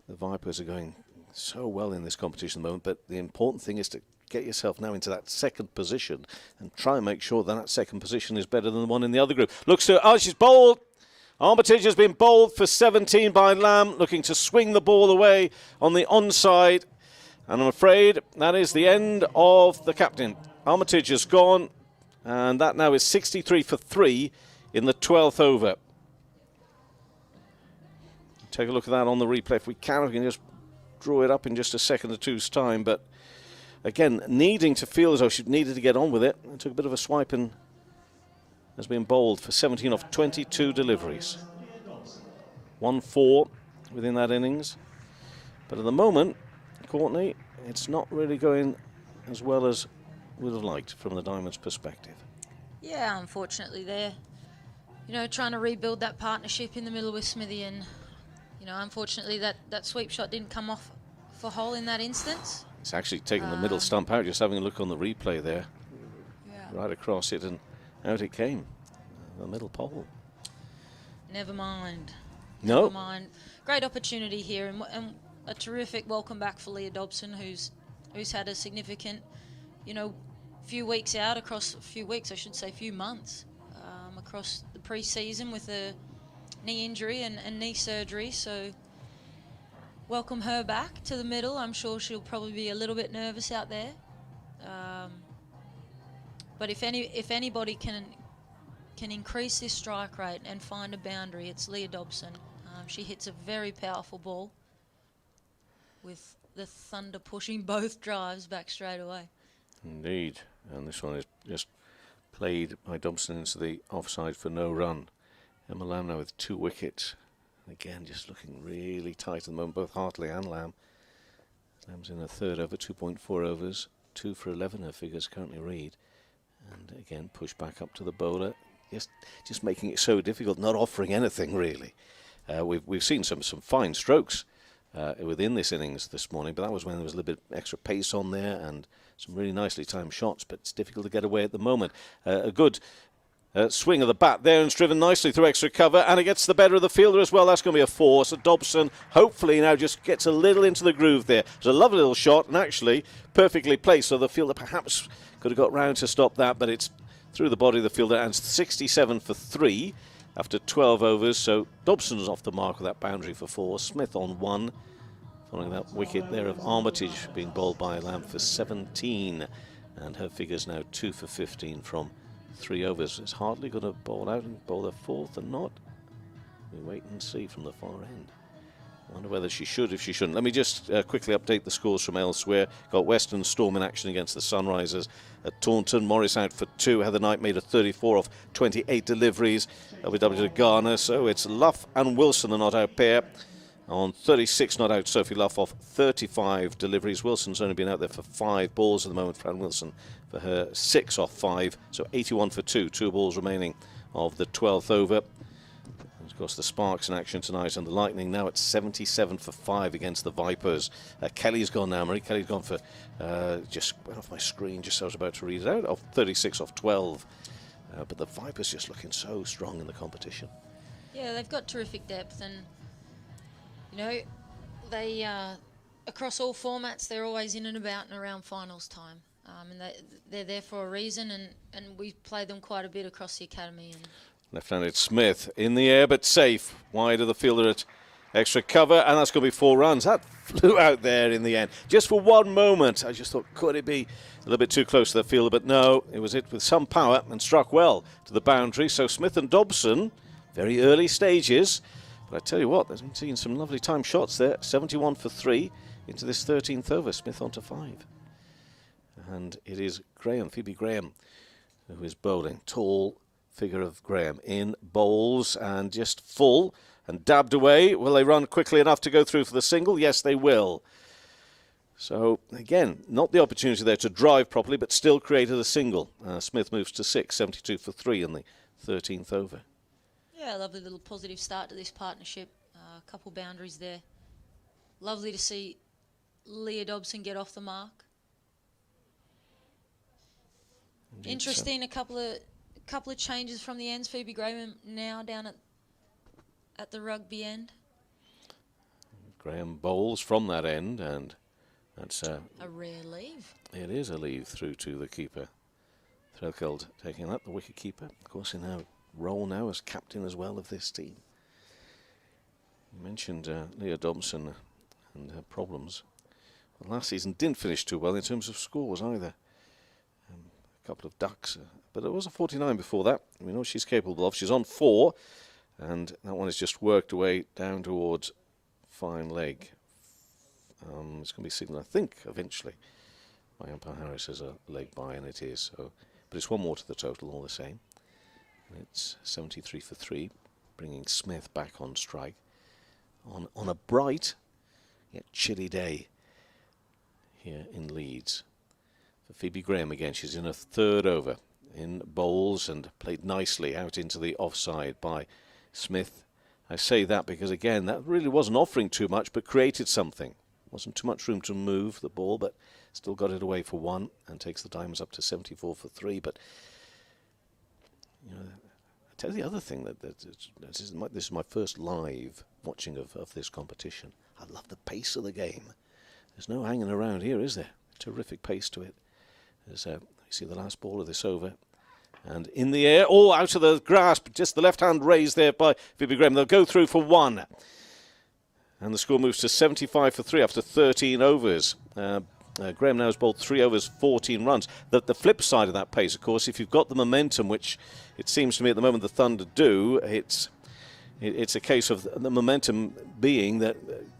the Vipers are going so well in this competition at the moment, but the important thing is to get yourself now into that second position and try and make sure that second position is better than the one in the other group. Looks to, she's bowled. Armitage has been bowled for 17 by Lamb, looking to swing the ball away on the onside. And I'm afraid that is the end of the captain. Armitage has gone, and that now is 63 for 3 in the 12th over. Take a look at that on the replay if we can. We can just draw it up in just a second or two's time. But again, needing to feel as though she needed to get on with it. It took a bit of a swipe and has been bowled for 17 off 22 deliveries. 1-4 within that innings. But at the moment, Courtney, it's not really going as well as we'd have liked from the Diamonds' perspective. Yeah, unfortunately they're, you know, trying to rebuild that partnership in the middle with Smithy, and, you know, unfortunately that sweep shot didn't come off for hole in that instance. It's actually taken the middle stump out, just having a look on the replay there. Yeah. Right across it, and out it came. The middle pole. Never mind. No. Never mind. Great opportunity here, and a terrific welcome back for Leah Dobson, who's had a significant, you know, few weeks out, across a few weeks, I should say, few months, across the pre-season with a knee injury and knee surgery. So welcome her back to the middle. I'm sure she'll probably be a little bit nervous out there. But if anybody can increase this strike rate and find a boundary, it's Leah Dobson. She hits a very powerful ball with the Thunder pushing both drives back straight away. Indeed. And this one is just played by Dobson into the offside for no run. Emma Lamb now with 2 wickets. And again, just looking really tight at the moment, both Hartley and Lamb. Lamb's in a third over, 2.4 overs, 2 for 11 her figures currently read. And again, push back up to the bowler. Just making it so difficult, not offering anything really. We've seen some fine strokes within this innings this morning, but that was when there was a little bit extra pace on there and some really nicely timed shots, but it's difficult to get away at the moment. A good swing of the bat there, and it's driven nicely through extra cover, and it gets the better of the fielder as well. That's going to be a 4. So Dobson hopefully now just gets a little into the groove there. It's a lovely little shot and actually perfectly placed, so the fielder perhaps could have got round to stop that, but it's through the body of the fielder, and 67 for 3. after 12 overs. So Dobson's off the mark with that boundary for 4. Smith on 1. Following that wicket there of Armitage being bowled by Lamb for 17. And her figures now 2 for 15 from 3 overs. Is Hartley going to bowl out and bowl a 4th or not? We wait and see from the far end. I wonder whether she should, if she shouldn't. Let me just quickly update the scores from elsewhere. Got Western Storm in action against the Sunrisers at Taunton. Morris out for 2. Heather Knight made a 34 off 28 deliveries. LBW to Garner. So it's Luff and Wilson, the not out pair. On 36 not out, Sophie Luff off 35 deliveries. Wilson's only been out there for 5 balls at the moment. Fran Wilson for her 6 off 5. So 81 for 2. 2 balls remaining of the 12th over. Of course, the Sparks in action tonight, and the Lightning now at 77 for 5 against the Vipers. Kelly's gone now, Marie. Kelly's gone for, just went off my screen, just as I was about to read it out, of 36 off 12. But the Vipers just looking so strong in the competition. Yeah, they've got terrific depth, and, you know, they, across all formats, they're always in and about and around finals time. And they're there for a reason, and we play them quite a bit across the academy. And Left-handed Smith in the air but safe. Wide of the fielder at extra cover, and that's going to be 4 runs. That flew out there in the end. Just for one moment, I just thought, could it be a little bit too close to the fielder? But no, it was it with some power and struck well to the boundary. So Smith and Dobson, very early stages. But I tell you what, there's been seen some lovely time shots there. 71 for 3 into this 13th over. Smith on to 5. And it is Graham, Phoebe Graham, who is bowling. Tall figure of Graham in bowls and just full and dabbed away. Will they run quickly enough to go through for the single? Yes, they will. So again, not the opportunity there to drive properly, but still created a single. Smith moves to 6, 72 for 3 in the 13th over. yeah, a lovely little positive start to this partnership. A couple boundaries there. Lovely to see Leah Dobson get off the mark. Indeed, Interesting, a couple of changes from the ends. Phoebe Graham now down at the rugby end. Graham bowls from that end, and that's A rare leave. it is a leave through to the keeper. Threlkeld taking that, the wicket keeper, of course, in her role now as captain as well of this team. You mentioned Leah Dobson and her problems. Well, last season didn't finish too well in terms of scores either. A couple of ducks, but there was a 49 before that. We know she's capable of. She's on 4, and that one has just worked away down towards fine leg. It's going to be signalled, I think, eventually by umpire Harris as a leg by, and it is. So, but it's 1 more to the total all the same. And it's 73 for 3, bringing Smith back on strike on a bright yet chilly day here in Leeds. For Phoebe Graham again, she's in a 3rd over in bowls and played nicely out into the offside by Smith. I say that because, again, that really wasn't offering too much, but created something. Wasn't too much room to move the ball, but still got it away for 1 and takes the Diamonds up to 74 for 3. But, you know, I tell you the other thing, this is my first live watching of this competition. I love the pace of the game. There's no hanging around here, is there? Terrific pace to it. There's you see the last ball of this over. And in the air, out of the grasp, just the left hand raised there by Phoebe Graham. They'll go through for 1. And the score moves to 75 for 3 after 13 overs. Graham now has bowled 3 overs, 14 runs. The flip side of that pace, of course, if you've got the momentum, which it seems to me at the moment the Thunder do, it's a case of the momentum being that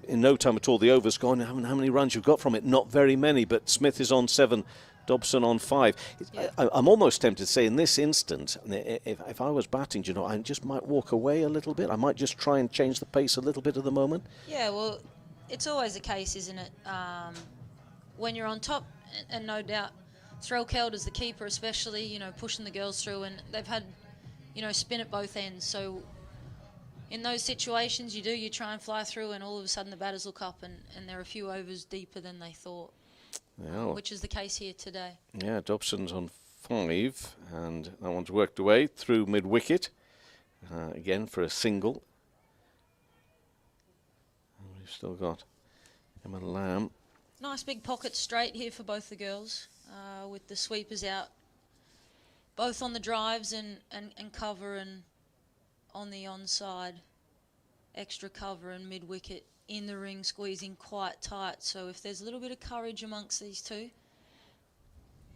in no time at all the over's gone. How many runs you've got from it? Not very many, but Smith is on 7. Dobson on 5. Yeah. I'm almost tempted to say in this instance, if I was batting, you know, I just might walk away a little bit. I might just try and change the pace a little bit at the moment. Yeah, well, it's always the case, isn't it? When you're on top, and no doubt, Threlkeld as the keeper especially, you know, pushing the girls through, and they've had, you know, spin at both ends. So in those situations, you try and fly through, and all of a sudden the batters look up, and they're a few overs deeper than they thought. Yeah. Which is the case here today. Yeah, Dobson's on 5, and that one's worked away through mid-wicket. Again for a single. And we've still got Emma Lamb. Nice big pocket straight here for both the girls, with the sweepers out, both on the drives and cover and on the onside, extra cover and mid-wicket in the ring, squeezing quite tight. So if there's a little bit of courage amongst these two,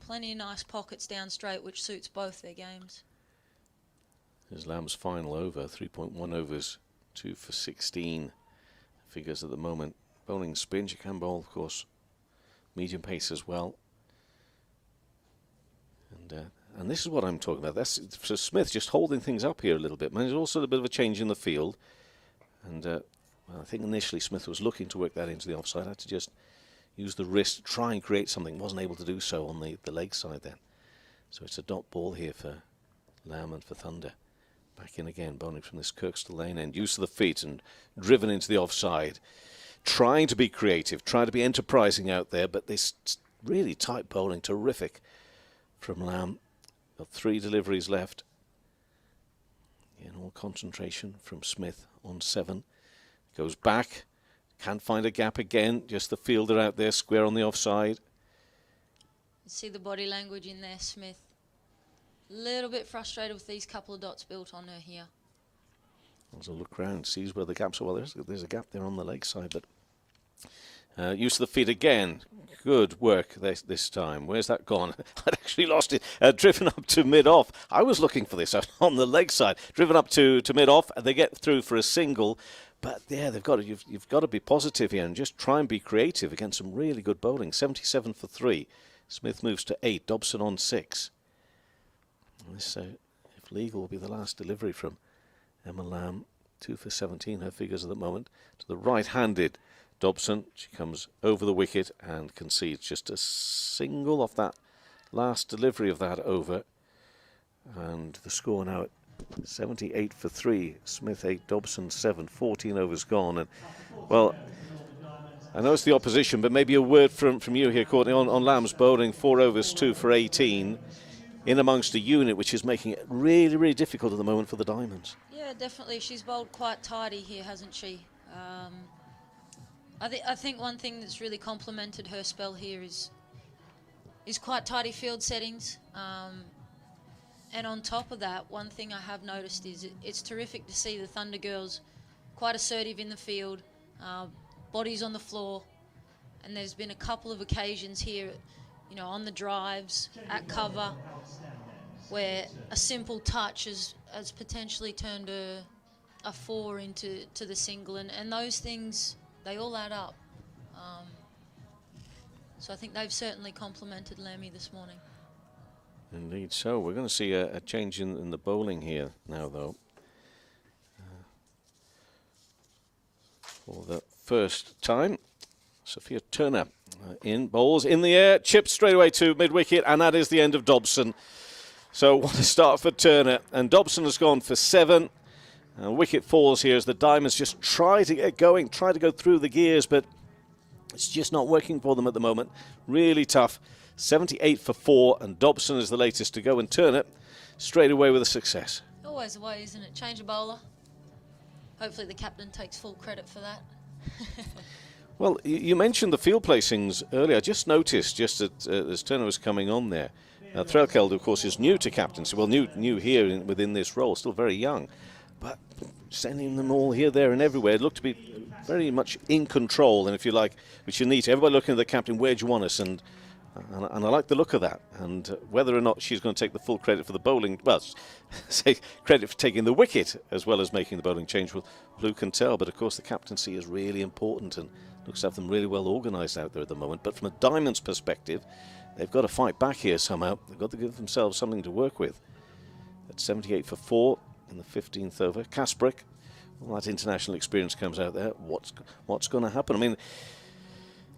plenty of nice pockets down straight, which suits both their games. Here's Lamb's final over, 3.1 overs, 2 for 16 figures at the moment. Bowling spin, she can bowl, of course, medium pace as well. And this is what I'm talking about. That's for Smith, just holding things up here a little bit. There's also a bit of a change in the field. And well, I think initially Smith was looking to work that into the offside. Had to just use the wrist, try and create something. Wasn't able to do so on the leg side then. So it's a dot ball here for Lamb and for Thunder. Back in again, bowling from this Kirkstall Lane end. Use of the feet and driven into the offside. Trying to be creative, trying to be enterprising out there, but this really tight bowling, terrific from Lamb. Got 3 deliveries left. In all concentration from Smith on 7. Goes back, can't find a gap again, just the fielder out there, square on the offside. See the body language in there, Smith. Little bit frustrated with these couple of dots built on her here. As a look round, sees where the gaps are. Well, there's a gap there on the leg side, but use of the feet again. Good work this time. Where's that gone? I'd actually lost it. Driven up to mid-off. I was looking for this on the leg side. Driven up to mid-off. They get through for a single. But yeah, you've got to be positive here and just try and be creative against some really good bowling. 77 for 3. Smith moves to 8. Dobson on 6. And this, if legal, will be the last delivery from Emma Lamb. 2 for 17, her figures at the moment. To the right-handed Dobson. She comes over the wicket and concedes just a single off that last delivery of that over. And the score now at 78 for 3. Smith 8, Dobson 7. 14 overs gone. And well, I know it's the opposition, but maybe a word from you here, Courtney, on Lamb's bowling. 4 overs, 2 for 18. In amongst a unit which is making it really, really difficult at the moment for the Diamonds. Yeah, definitely. She's bowled quite tidy here, hasn't she? I think one thing that's really complemented her spell here is quite tidy field settings. And on top of that, one thing I have noticed is it's terrific to see the Thunder girls quite assertive in the field, bodies on the floor. And there's been a couple of occasions here, you know, on the drives, at cover, where a simple touch has potentially turned a 4 into the single, and those things, they all add up. So I think they've certainly complimented Lammy this morning. Indeed so. We're going to see a change in the bowling here now, though. For the first time, Sophia Turner in, bowls in the air, chips straight away to mid-wicket, and that is the end of Dobson. So what a start for Turner. And Dobson has gone for 7. Wicket falls here as the Diamonds just try to get going, try to go through the gears, but it's just not working for them at the moment. Really tough. 78 for 4, and Dobson is the latest to go, and Turner straight away with a success. Always the way, isn't it? Change a bowler. Hopefully the captain takes full credit for that. Well, you mentioned the field placings earlier. I just noticed, just as Turner was coming on there, Threlkeld, of course, is new to captaincy. Well, new here within this role, still very young. But sending them all here, there and everywhere, it looked to be very much in control. And if you like, which you need to, everybody looking at the captain, where do you want us? And I like the look of that. And whether or not she's going to take the full credit for the bowling, well, say credit for taking the wicket as well as making the bowling change, well, who can tell? But of course, the captaincy is really important and looks to have them really well organised out there at the moment. But from a Diamonds perspective, they've got to fight back here somehow. They've got to give themselves something to work with. At 78 for 4 in the 15th over, Kasprick, well, that international experience comes out there. What's going to happen? I mean,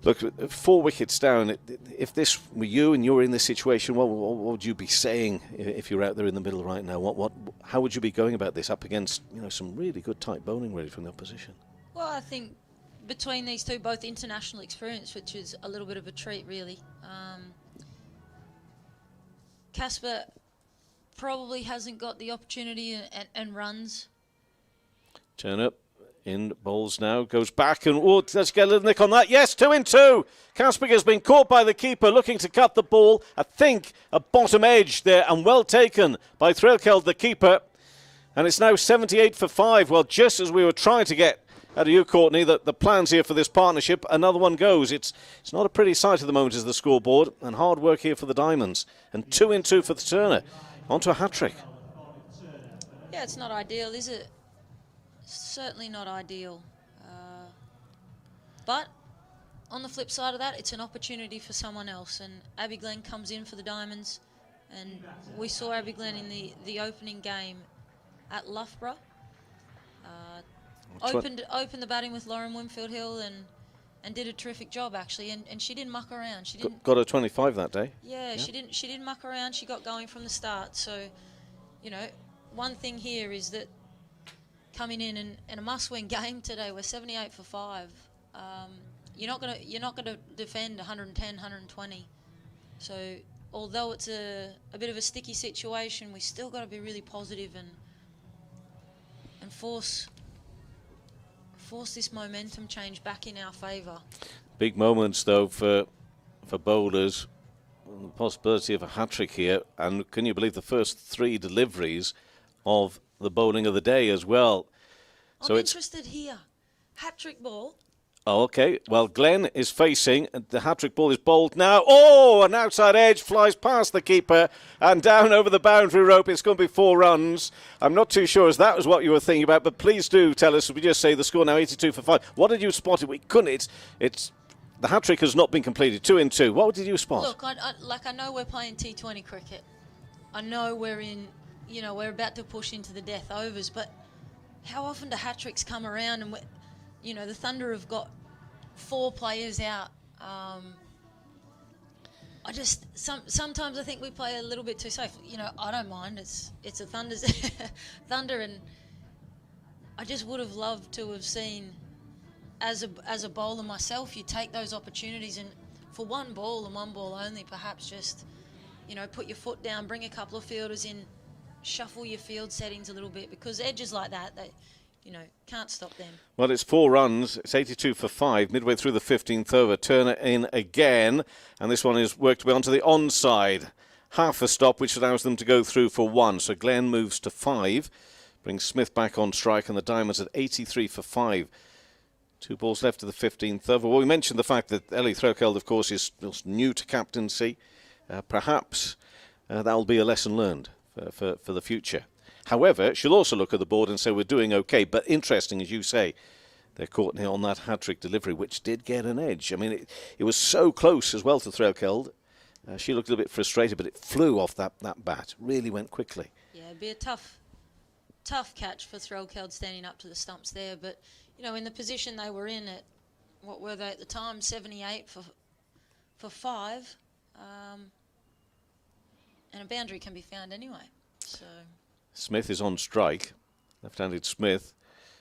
look, 4 wickets down. If this were you and you're in this situation, what would you be saying if you're out there in the middle right now? How would you be going about this up against, you know, some really good tight bowling really from the opposition? Well, I think between these two, both international experience, which is a little bit of a treat, really. Casper probably hasn't got the opportunity and runs. Turner in bowls now, goes back and let's get a little nick on that. Yes, 2 in 2. Kasprick has been caught by the keeper looking to cut the ball. I think a bottom edge there and well taken by Threlkeld, the keeper. And it's now 78 for 5. Well, just as we were trying to get out of you, Courtney, the plans here for this partnership, another one goes. It's not a pretty sight at the moment, is the scoreboard, and hard work here for the Diamonds. And 2 in 2 for the Turner. Onto a hat-trick. Yeah, it's not ideal, is it? Certainly not ideal. But on the flip side of that, it's an opportunity for someone else. And Abby Glenn comes in for the Diamonds. And we saw Abby Glenn in the opening game at Loughborough. Opened the batting with Lauren Winfield Hill and did a terrific job, actually. And she didn't muck around. She didn't got a 25 that day. Yeah, she didn't muck around. She got going from the start. So, you know, one thing here is that coming in a must-win game today, we're 78 for 5. You're not gonna defend 110, 120. So, although it's a bit of a sticky situation, we still got to be really positive and force this momentum change back in our favour. Big moments though for bowlers. The possibility of a hat-trick here, and can you believe the first 3 deliveries of the bowling of the day as well? I'm interested here. Hat-trick ball. Oh, okay. Well, Glenn is facing. The hat-trick ball is bowled now. Oh, an outside edge flies past the keeper and down over the boundary rope. It's going to be 4 runs. I'm not too sure as that was what you were thinking about, but please do tell us. We just say the score now 82 for 5. What did you spot? We couldn't. It's the hat-trick has not been completed. 2 in 2. What did you spot? Look, I know we're playing T20 cricket. I know we're about to push into the death overs, but how often do hat-tricks come around? And the Thunder have got 4 players out. Sometimes I think we play a little bit too safe. I don't mind. It's a Thunder's Thunder, and I just would have loved to have seen, as a bowler myself, you take those opportunities and for one ball and one ball only, perhaps just put your foot down, bring a couple of fielders in, shuffle your field settings a little bit, because edges like that, can't stop them. Well, it's 4 runs. It's 82 for 5. Midway through the 15th over. Turner in again. And this one is worked away onto the onside. Half a stop, which allows them to go through for 1. So Glenn moves to 5. Brings Smith back on strike. And the Diamonds at 83 for 5. 2 balls left of the 15th over. Well, we mentioned the fact that Ellie Threlkeld, of course, is new to captaincy. Perhaps that'll be a lesson learned for the future. However, she'll also look at the board and say we're doing okay. But interesting, as you say, they're caught here on that hat-trick delivery, which did get an edge. I mean, it was so close as well to Threlkeld. She looked a little bit frustrated, but it flew off that bat. Really went quickly. Yeah, it'd be a tough catch for Threlkeld standing up to the stumps there. But, in the position they were in at, what were they at the time, 78 for 5. And a boundary can be found anyway. So Smith is on strike. Left-handed Smith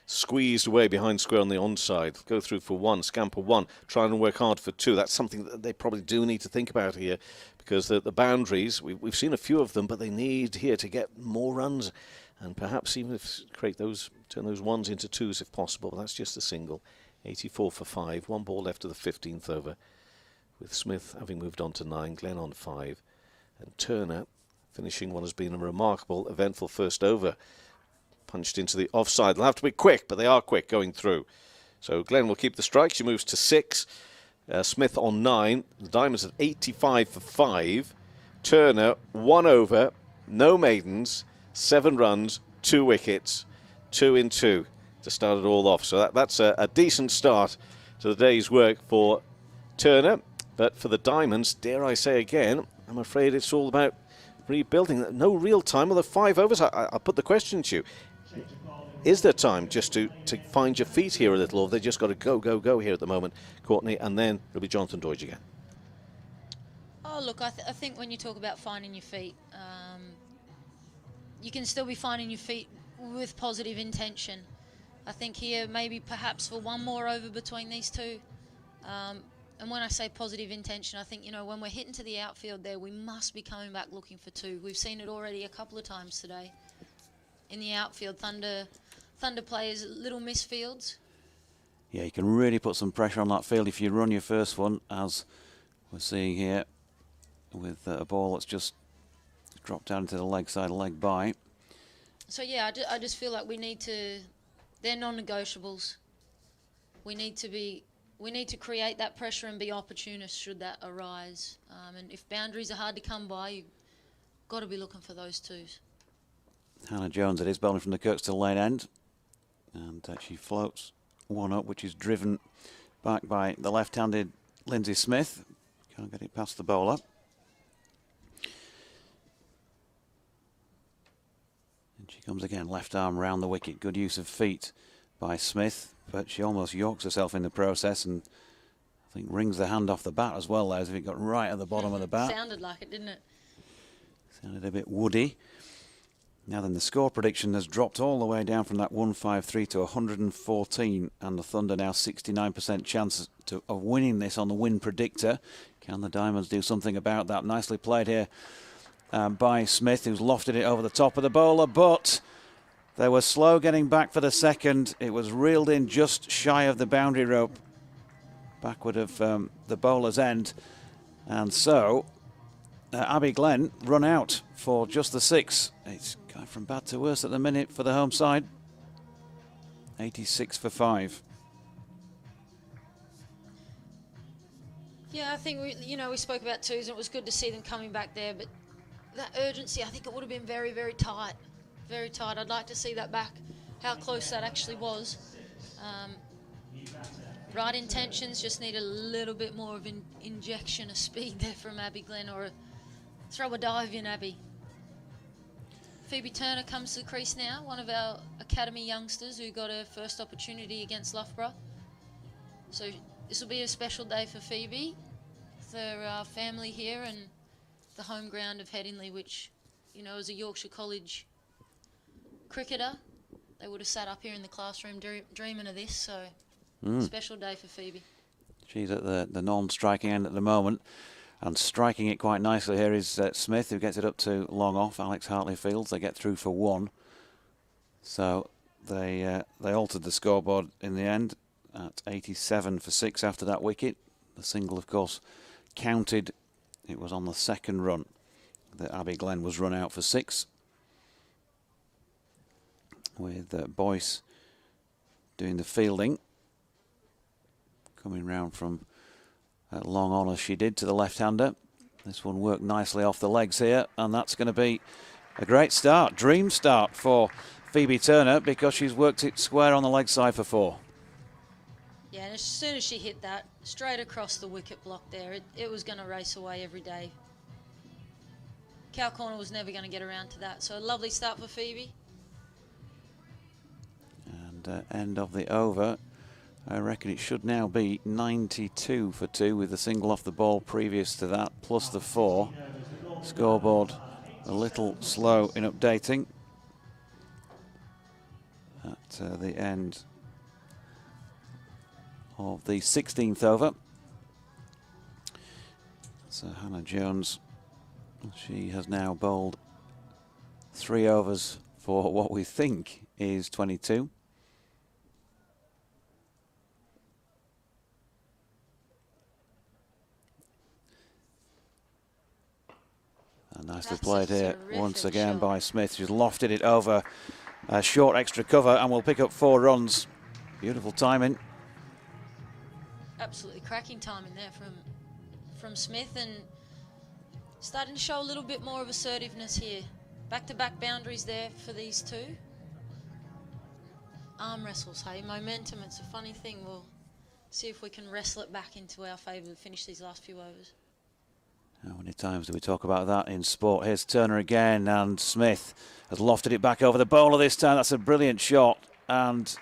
squeezed away behind square on the onside. Go through for 1, scamper 1, try and work hard for 2. That's something that they probably do need to think about here, because the boundaries, we've seen a few of them, but they need here to get more runs and perhaps even turn those 1s into 2s if possible. But that's just a single. 84 for 5. 1 ball left of the 15th over, with Smith having moved on to 9, Glenn on 5, and Turner finishing what has been a remarkable, eventful first over. Punched into the offside. They'll have to be quick, but they are quick going through. So Glenn will keep the strike. She moves to 6. Smith on 9. The Diamonds at 85 for 5. Turner 1 over, no maidens, 7 runs, 2 wickets, 2 in 2 to start it all off. So that's a decent start to the day's work for Turner. But for the Diamonds, dare I say again, I'm afraid it's all about rebuilding. No real time. Well, the 5 overs, I'll put the question to you. Is there time just to find your feet here a little, or have they just got to go here at the moment, Courtney, and then it'll be Jonathan Doidge again? Oh, look, I think when you talk about finding your feet, you can still be finding your feet with positive intention. I think here maybe perhaps for 1 more over between these 2. And when I say positive intention, I think, when we're hitting to the outfield there, we must be coming back looking for 2. We've seen it already a couple of times today. In the outfield, Thunder players, little misfields. Yeah, you can really put some pressure on that field if you run your first one, as we're seeing here, with a ball that's just dropped down to the leg side, leg by. So yeah, I just feel like we need to. They're non-negotiables. We need to create that pressure and be opportunists should that arise. And if boundaries are hard to come by, you've got to be looking for those twos. Hannah Jones, it is bowling from the Kirkstall lane end. And she floats one up, which is driven back by the left-handed Lindsay Smith. Can't get it past the bowler. And she comes again, left arm round the wicket. Good use of feet by Smith, but she almost yorks herself in the process and I think rings the hand off the bat as well there, as if it got right at the bottom of the bat. Sounded like it, didn't it? Sounded a bit woody. Now then, the score prediction has dropped all the way down from that 153 to 114, and the Thunder now 69% chance of winning this on the win predictor. Can the Diamonds do something about that? Nicely played here by Smith, who's lofted it over the top of the bowler, but they were slow getting back for the second. It was reeled in just shy of the boundary rope, backward of the bowler's end, and so Abby Glenn run out for just the 6. It's going from bad to worse at the minute for the home side. 86 for 5. Yeah, I think we spoke about twos, and it was good to see them coming back there. But that urgency, I think it would have been very, very tight, very tight. I'd like to see that back, how close that actually was. Right intentions, just need a little bit more of an injection of speed there from Abby Glenn, or throw a dive in, Abby. Phoebe Turner comes to the crease now, one of our academy youngsters who got her first opportunity against Loughborough. So this will be a special day for Phoebe, her family here, and the home ground of Headingley, which, as a Yorkshire College cricketer, they would have sat up here in the classroom dreaming of this. So special day for Phoebe. She's at the non-striking end at the moment. And striking it quite nicely here is Smith, who gets it up to long off. Alex Hartley fields. They get through for 1. So they altered the scoreboard in the end at 87 for 6 after that wicket. The single, of course, counted. It was on the second run that Abby Glenn was run out for 6. With Boyce doing the fielding. Coming round from long on as she did to the left-hander. This one worked nicely off the legs here, and that's going to be a great start, dream start for Phoebe Turner, because she's worked it square on the leg side for 4. Yeah, and as soon as she hit that, straight across the wicket block there, it was going to race away every day. Cow Corner was never going to get around to that, so a lovely start for Phoebe. And end of the over. I reckon it should now be 92 for 2 with the single off the ball previous to that, plus the 4. Scoreboard a little slow in updating at the end of the 16th over. So Hannah Jones, she has now bowled 3 overs for what we think is 22. Nicely played here once again by Smith. She's lofted it over a short extra cover and will pick up 4 runs. Beautiful timing. Absolutely cracking timing there from Smith, and starting to show a little bit more of assertiveness here. Back-to-back boundaries there for these two. Arm wrestles, hey, momentum, it's a funny thing. We'll see if we can wrestle it back into our favour to finish these last few overs. How many times do we talk about that in sport? Here's Turner again, and Smith has lofted it back over the bowler this time. That's a brilliant shot. And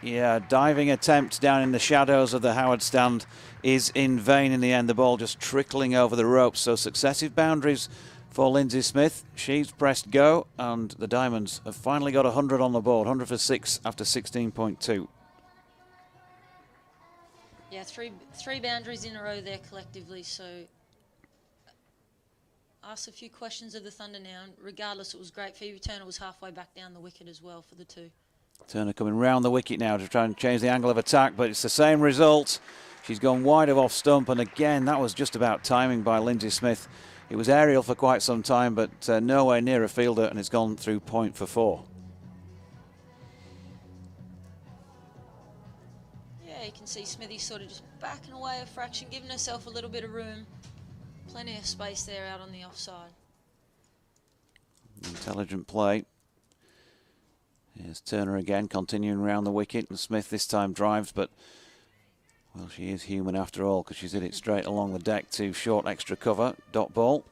yeah, diving attempt down in the shadows of the Howard stand is in vain in the end. The ball just trickling over the ropes. So successive boundaries for Lindsay Smith. She's pressed go, and the Diamonds have finally got 100 on the board. 100 for 6 after 16.2. Yeah, three boundaries in a row there collectively. So ask a few questions of the Thunder now, and regardless, it was great. Phoebe Turner was halfway back down the wicket as well for the 2. Turner coming round the wicket now to try and change the angle of attack, but it's the same result. She's gone wide of off stump, and again, that was just about timing by Lindsay Smith. It was aerial for quite some time, but nowhere near a fielder, and it's gone through point for 4. see Smithy sort of just backing away a fraction, giving herself a little bit of room. Plenty of space there out on the offside. Intelligent play. Here's Turner again, continuing around the wicket, and Smith this time drives, but, well, she is human after all, because she's hit it straight along the deck to short extra cover, dot ball.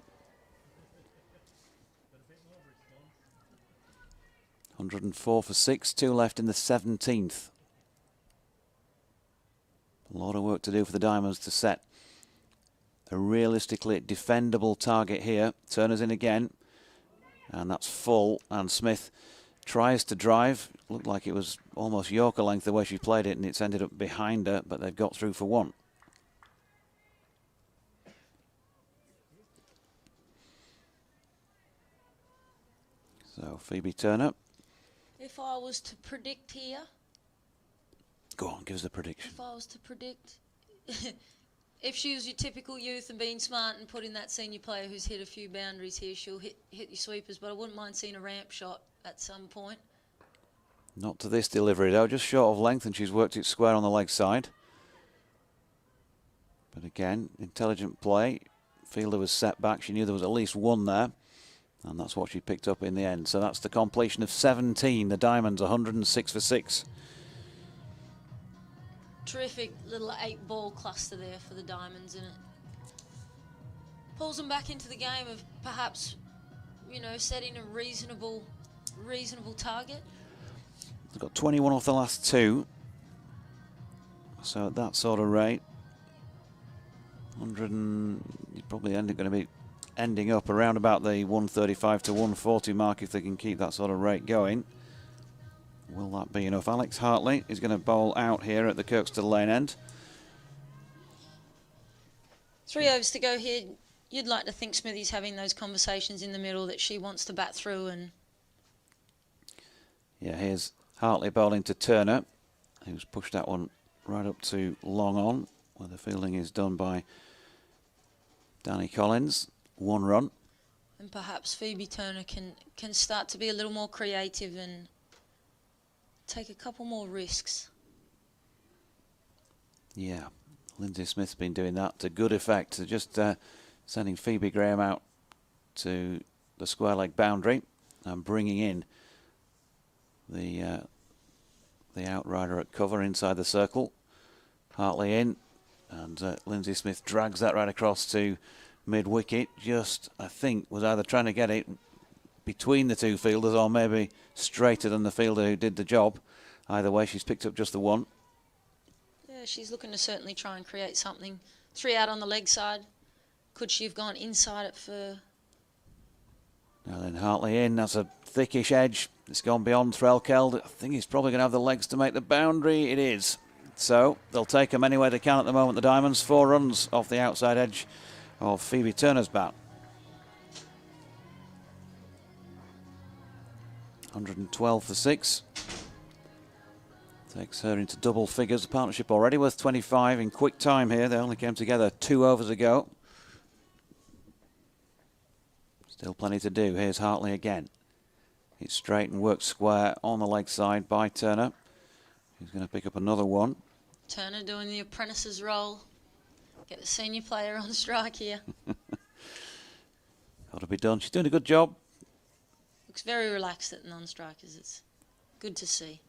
104 for 6, 2 left in the 17th. A lot of work to do for the Diamonds to set a realistically defendable target here. Turner's in again, and that's full, and Smith tries to drive. Looked like it was almost Yorker length the way she played it, and it's ended up behind her, but they've got through for one. So Phoebe Turner. If I was to predict here, Go on, give us the prediction. if I was to predict, if she was your typical youth and being smart and putting that senior player who's hit a few boundaries here, she'll hit your sweepers, but I wouldn't mind seeing a ramp shot at some point. Not to this delivery though, just short of length, and she's worked it square on the leg side. But again, intelligent play. Fielder was set back. She knew there was at least one there, and that's what she picked up in the end. So that's the completion of 17. The Diamonds 106 for 6. Terrific little 8-ball cluster there for the Diamonds, and it pulls them back into the game of perhaps, you know, setting a reasonable target. They've got 21 off the last 2. So at that sort of rate, 100 and you're probably going to be ending up around about the 135 to 140 mark if they can keep that sort of rate going. Will that be enough? Alex Hartley is going to bowl out here at the Kirkstall Lane end. 3 overs to go here. You'd like to think Smithy's having those conversations in the middle that she wants to bat through, and yeah, here's Hartley bowling to Turner, who's pushed that one right up to long on, where the fielding is done by Danny Collins. 1 run. and perhaps Phoebe Turner can start to be a little more creative and take a couple more risks. Yeah, Lindsay Smith's been doing that to good effect. Just sending Phoebe Graham out to the square leg boundary and bringing in the outrider at cover inside the circle. Hartley in, and Lindsay Smith drags that right across to mid-wicket. Just, I think, was either trying to get it between the two fielders or maybe straighter than the fielder who did the job. Either way, she's picked up just the one. Yeah, she's looking to certainly try and create something. 3 out on the leg side. Could she have gone inside it for... Now then Hartley in, that's a thickish edge. It's gone beyond Threlkeld. I think he's probably going to have the legs to make the boundary. It is. So they'll take them any way they can at the moment, the Diamonds. 4 runs off the outside edge of Phoebe Turner's bat. 112 for 6. Takes her into double figures. The partnership already worth 25 in quick time here. They only came together 2 overs ago. Still plenty to do. Here's Hartley again. It's straight and worked square on the leg side by Turner. He's going to pick up another one. Turner doing the apprentice's role. Get the senior player on strike here. Got to be done. She's doing a good job. Looks very relaxed at the non-strikers. It's good to see.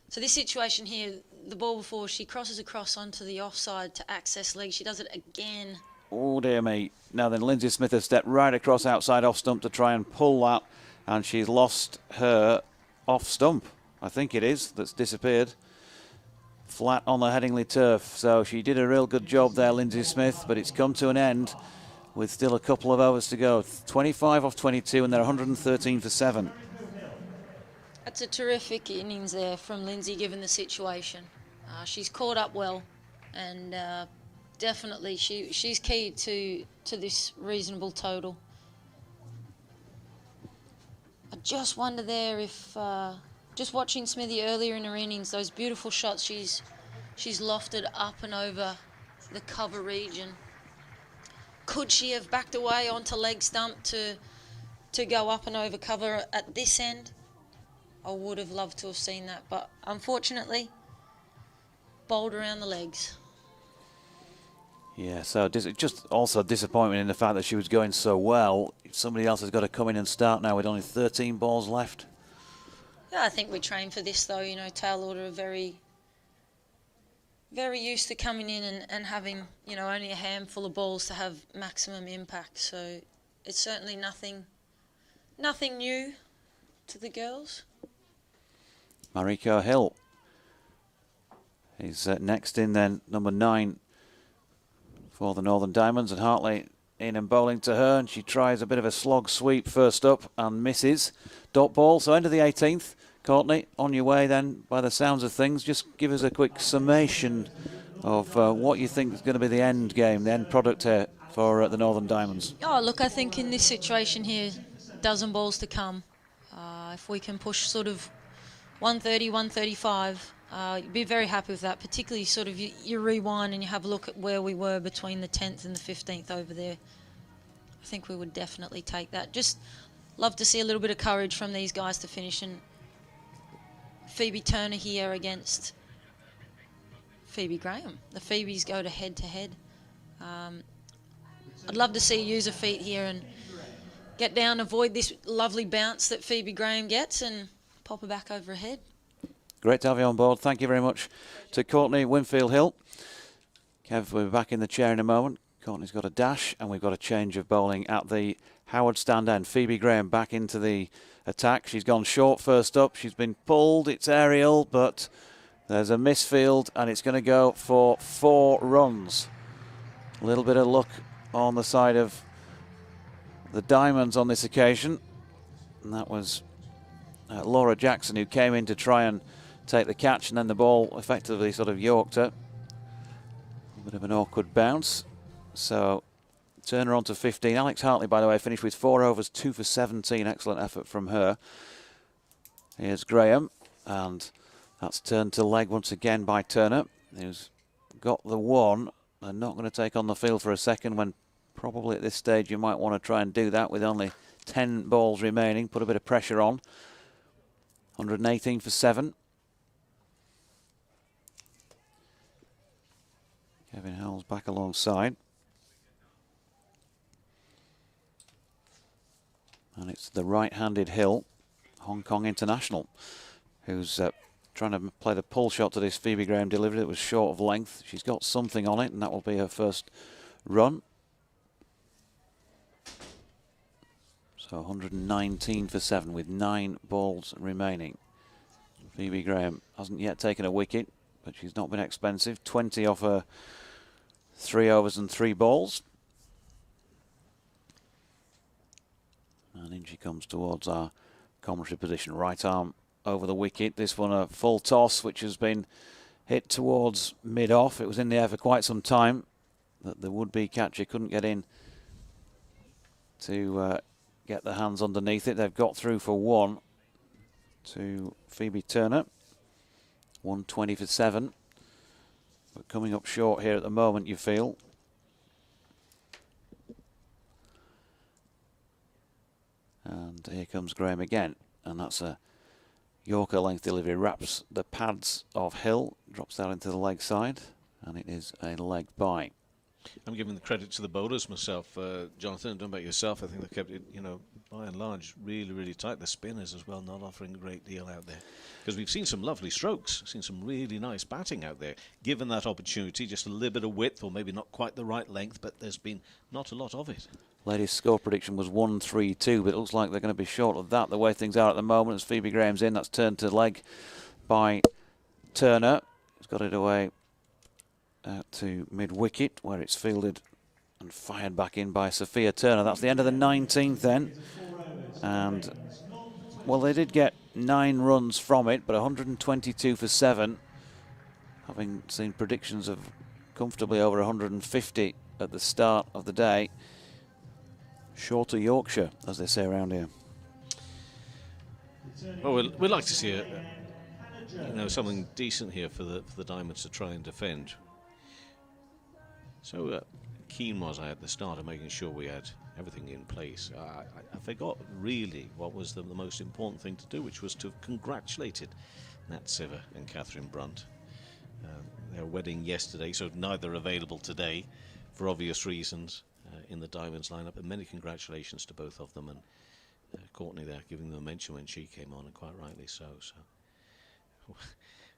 So this situation here, the ball before she crosses across onto the offside to access leg. She does it again. Oh dear me. Now then, Lindsay Smith has stepped right across outside off stump to try and pull that, and she's lost her off stump. I think it is, that's disappeared. Flat on the Headingley turf. So she did a real good job there, Lindsay Smith, but it's come to an end with still a couple of overs to go. 25 off 22, and they're 113 for 7. That's a terrific innings there from Lindsay, given the situation. She's caught up well, and definitely she's key to this reasonable total. I just wonder there if, just watching Smithy earlier in her innings, those beautiful shots she's lofted up and over the cover region. Could she have backed away onto leg stump to go up and over cover at this end? I would have loved to have seen that, but unfortunately, bowled around the legs. Yeah, so just also disappointment in the fact that she was going so well. Somebody else has got to come in and start now with only 13 balls left. Yeah, I think we train for this though. You know, tail order are very used to coming in and having, you know, only a handful of balls to have maximum impact. So it's certainly nothing new to the girls. Mariko Hill is next in then, number 9 for the Northern Diamonds, and Hartley in and bowling to her, and she tries a bit of a slog sweep first up and misses. Dot ball, so end of the 18th. Courtney, on your way then, by the sounds of things. Just give us a quick summation of what you think is going to be the end game, the end product here for the Northern Diamonds. Oh, look, I think in this situation here, dozen balls to come. If we can push sort of 130, 135, you'd be very happy with that, particularly sort of you rewind and you have a look at where we were between the 10th and the 15th over there. I think we would definitely take that. Just love to see a little bit of courage from these guys to finish, and Phoebe Turner here against Phoebe Graham. The Phoebes go to head. I'd love to see her use her feet here and get down, avoid this lovely bounce that Phoebe Graham gets, and pop her back over her head. Great to have you on board. Thank you very much to Courtney Winfield Hill. Kev, we'll be back in the chair in a moment. Courtney's got a dash, and we've got a change of bowling at the Howard stand end. Phoebe Graham back into the attack. She's gone short first up. She's been pulled. It's aerial, but there's a misfield, and it's going to go for 4 runs. A little bit of luck on the side of the Diamonds on this occasion, and that was Laura Jackson, who came in to try and take the catch, and then the ball effectively sort of yorked her. A bit of an awkward bounce. So Turner on to 15. Alex Hartley, by the way, finished with 4 overs, 2 for 17. Excellent effort from her. Here's Graham, and that's turned to leg once again by Turner, who's got the 1 and not going to take on the field for a second, when probably at this stage you might want to try and do that with only 10 balls remaining, put a bit of pressure on. 118 for 7. Kevin Howell's back alongside. And it's the right-handed Hill, Hong Kong international, who's trying to play the pull shot to this Phoebe Graham delivery that was short of length. She's got something on it, and that will be her first run. So 119 for 7 with 9 balls remaining. Phoebe Graham hasn't yet taken a wicket, but she's not been expensive. 20 off her 3 overs and 3 balls. And in she comes towards our commentary position. Right arm over the wicket. This one a full toss, which has been hit towards mid-off. It was in the air for quite some time, but the would-be catcher couldn't get in to get the hands underneath it. They've got through for 1 to Phoebe Turner. 120 for 7. But coming up short here at the moment, you feel. And here comes Graham again. And that's a Yorker length delivery. Wraps the pads of Hill. Drops that into the leg side. And it is a leg bye. I'm giving the credit to the bowlers myself, Jonathan. And don't about yourself. I think they kept it, you know, by and large, really, really tight. The spinners as well, not offering a great deal out there. Because we've seen some lovely strokes, seen some really nice batting out there. Given that opportunity, just a little bit of width, or maybe not quite the right length, but there's been not a lot of it. Latest score prediction was 132, but it looks like they're going to be short of that the way things are at the moment. As Phoebe Graham's in, that's turned to leg by Turner. He's got it away out to mid-wicket, where it's fielded and fired back in by Sophia Turner. That's the end of the 19th then. And, well, they did get 9 runs from it, but 122 for 7. Having seen predictions of comfortably over 150 at the start of the day. Shorter Yorkshire, as they say around here. Well, we'd like to see something decent here for the Diamonds to try and defend. So keen was I at the start of making sure we had everything in place. I forgot really what was the most important thing to do, which was to have congratulated Nat Siver and Catherine Brunt. their wedding yesterday, so neither available today for obvious reasons in the Diamonds lineup. And many congratulations to both of them, and Courtney there giving them a mention when she came on, and quite rightly so. So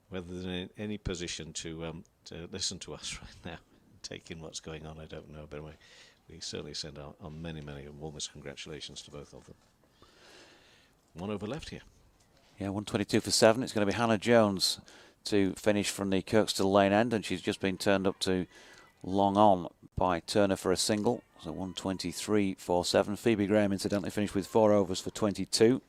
whether they're in any position to listen to us right now, take in what's going on, I don't know. But anyway, we certainly send our many warmest congratulations to both of them. One over left here. Yeah, 122 for 7. It's going to be Hannah Jones to finish from the Kirkstall Lane end, and she's just been turned up to long on by Turner for a single. So 123 for 7. Phoebe Graham incidentally finished with 4 overs for 22.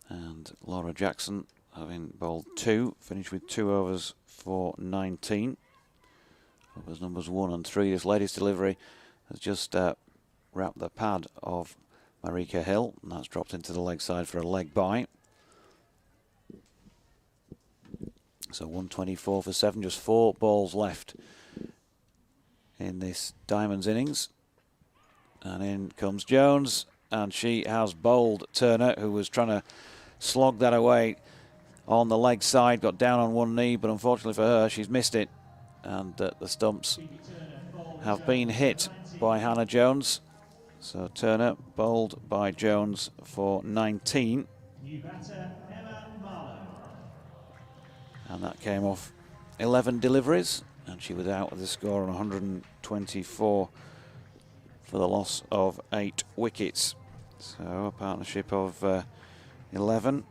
And Laura Jackson, having bowled 2, finished with 2 overs for 19. Overs numbers 1 and 3. This latest delivery has just wrapped the pad of Marika Hill, and that's dropped into the leg side for a leg bye. So 124 for 7, just 4 balls left in this Diamonds innings. And in comes Jones, and she has bowled Turner, who was trying to slog that away on the leg side, got down on one knee, but unfortunately for her, she's missed it. And the stumps have been hit by Hannah Jones. So Turner bowled by Jones for 19. And that came off 11 deliveries, and she was out with a score on 124 for the loss of 8 wickets. So a partnership of 11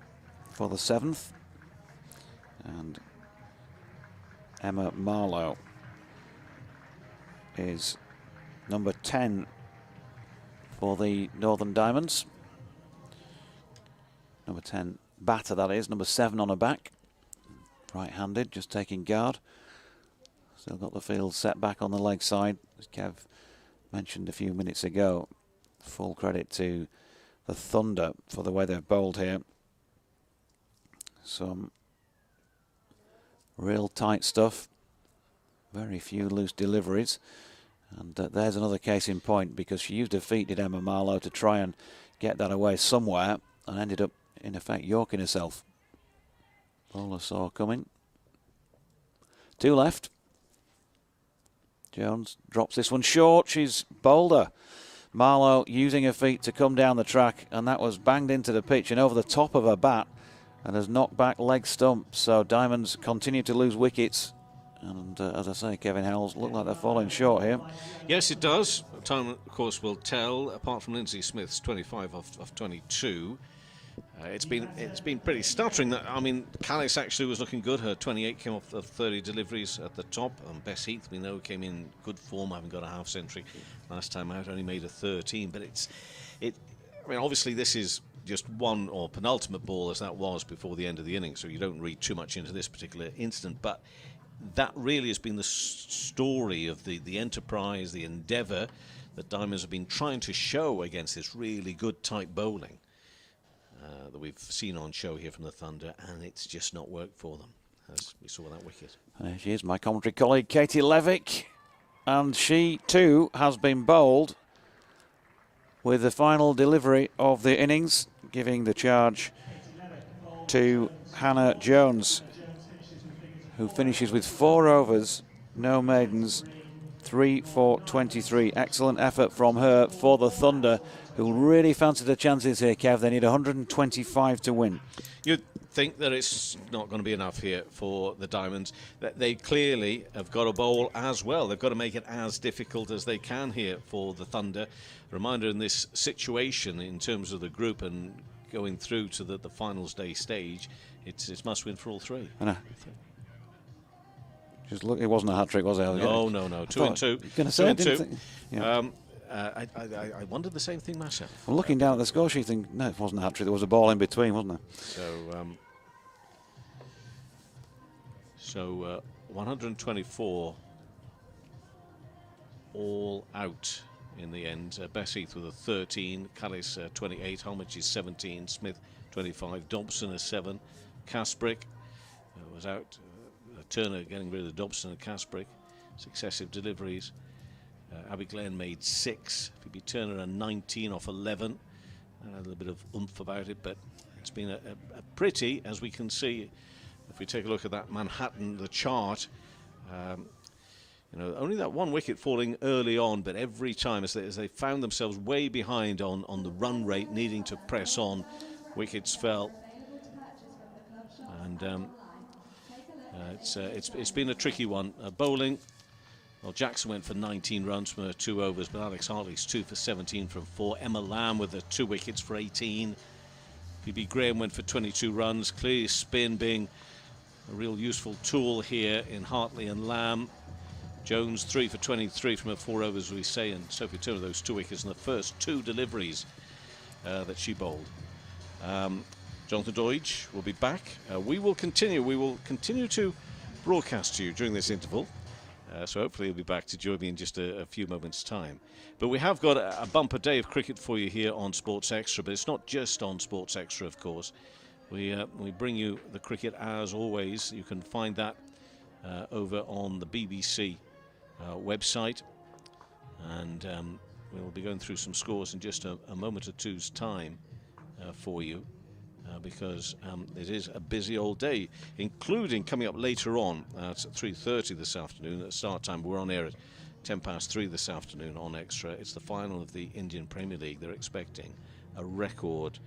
for the 7th. And Emma Marlowe is number 10 for the Northern Diamonds. Number 10 batter, that is. Number 7 on her back. Right-handed, just taking guard. Still got the field set back on the leg side, as Kev mentioned a few minutes ago. Full credit to the Thunder for the way they've bowled here. Some real tight stuff. Very few loose deliveries. And there's another case in point, because she used her feet, did Emma Marlowe, to try and get that away somewhere, and ended up, in effect, yorking herself. Bowler saw coming. 2 left. Jones drops this one short. She's bowled her. Marlowe using her feet to come down the track, and that was banged into the pitch and over the top of her bat, and has knocked back leg stump. So Diamonds continue to lose wickets. And as I say, Kevin Howells look like they're falling short here. Yes, it does. Time, of course, will tell. Apart from Lindsay Smith's 25 of 22, it's been pretty stuttering. I mean, Callis actually was looking good. Her 28 came off of 30 deliveries at the top. And Bess Heath, we know, came in good form, having got a half century last time out. Only made a 13, but I mean, obviously this is just one or penultimate ball, as that was before the end of the innings. So you don't read too much into this particular incident, but that really has been the story of the enterprise, the endeavour that Diamonds have been trying to show against this really good type bowling that we've seen on show here from the Thunder, and it's just not worked for them, as we saw that wicket. There she is, my commentary colleague Katie Levick, and she too has been bowled with the final delivery of the innings, giving the charge to Hannah Jones, who finishes with 4 overs, no maidens, 3 for 23. Excellent effort from her for the Thunder, who really fancy the chances here, Kev. They need 125 to win. You'd think that it's not going to be enough here for the Diamonds. That they clearly have got to bowl as well. They've got to make it as difficult as they can here for the Thunder. Reminder, in this situation, in terms of the group and going through to the finals day stage, it's must win for all 3. I know. Just look, it wasn't a hat trick, was it? No. 2 and 2. Going to say 2 and 2. Yeah. I wondered the same thing myself. Well, looking down at the score sheet, think no, it wasn't a hat trick. There was a ball in between, wasn't there? So 124 all out in the end. Bess Heath with a 13, Callis 28, Homage is 17, Smith 25, Dobson is 7, Casbrick was out. Turner getting rid of Dobson and Casbrick. Successive deliveries. Abby Glenn made 6. Phoebe Turner a 19 off 11. A little bit of oomph about it, but It's been a pretty, as we can see, if we take a look at that Manhattan, the chart. Only that one wicket falling early on, but every time as they found themselves way behind on the run rate, needing to press on, wickets fell. And it's been a tricky one. Bowling, well, Jackson went for 19 runs from 2 overs, but Alex Hartley's 2 for 17 from 4. Emma Lamb with the 2 wickets for 18. Phoebe Graham went for 22 runs. Clearly spin being a real useful tool here in Hartley and Lamb. Jones 3 for 23 from her 4 overs, as we say, and Sophie Turner those 2 wickets in the first 2 deliveries that she bowled. Jonathan Doidge will be back. We will continue to broadcast to you during this interval. So hopefully he'll be back to join me in just a few moments' time. But we have got a bumper day of cricket for you here on Sports Extra, but it's not just on Sports Extra, of course. We bring you the cricket as always. You can find that over on the BBC website. And we'll be going through some scores in just a moment or two's time for you. Because it is a busy old day, including coming up later on at 3:30 this afternoon at start time. We're on air at 3:10 this afternoon on Extra. It's the final of the Indian Premier League. They're expecting a record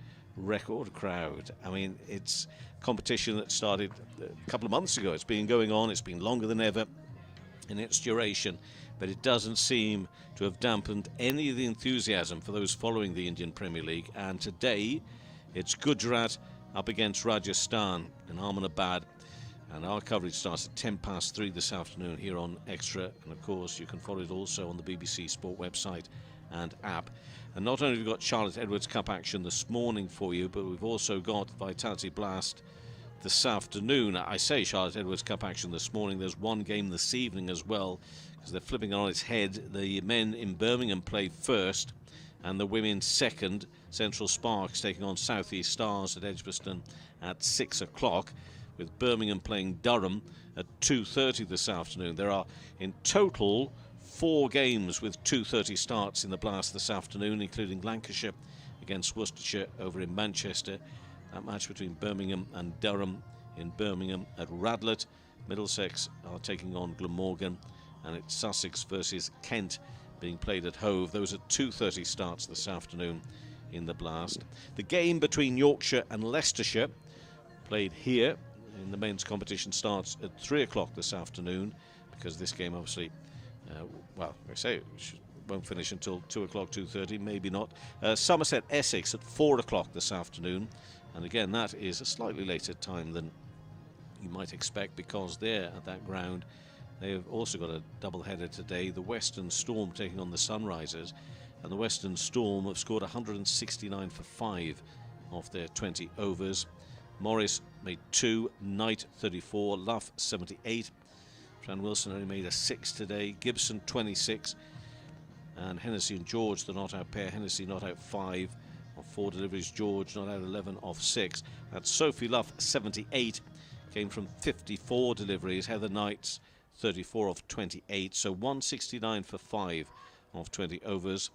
crowd. I mean, it's competition that started a couple of months ago. It's been going on. It's been longer than ever in its duration, but it doesn't seem to have dampened any of the enthusiasm for those following the Indian Premier League. And today, it's Gujarat up against Rajasthan in Ahmedabad, and our coverage starts at 3:10 this afternoon here on Extra, and of course you can follow it also on the BBC Sport website and app. And not only have we got Charlotte Edwards Cup action this morning for you, but we've also got Vitality Blast this afternoon. I say Charlotte Edwards Cup action this morning. There's one game this evening as well, because they're flipping it on its head. The men in Birmingham play first, and the women second. Central Sparks taking on South East Stars at Edgbaston at 6 o'clock, with Birmingham playing Durham at 2:30 this afternoon. There are in total 4 games with 2:30 starts in the Blast this afternoon, including Lancashire against Worcestershire over in Manchester. That match between Birmingham and Durham in Birmingham at Radlett. Middlesex are taking on Glamorgan, and it's Sussex versus Kent being played at Hove. Those are 2:30 starts this afternoon in the Blast. The game between Yorkshire and Leicestershire, played here in the men's competition, starts at 3 o'clock this afternoon, because this game obviously, well, I say it won't finish until 2 o'clock, 2:30, maybe not. Somerset Essex at 4 o'clock this afternoon, and again that is a slightly later time than you might expect, because they're at that ground. They have also got a double-header today. The Western Storm taking on the Sunrisers, and the Western Storm have scored 169 for 5 off their 20 overs. Morris made 2, Knight 34, Luff 78. Fran Wilson only made a 6 today. Gibson 26, and Hennessy and George, the not-out pair. Hennessy not out 5 off 4 deliveries. George not out 11 off 6. That's Sophie Luff 78, came from 54 deliveries. Heather Knight's 34 off 28, so 169 for 5 off 20 overs.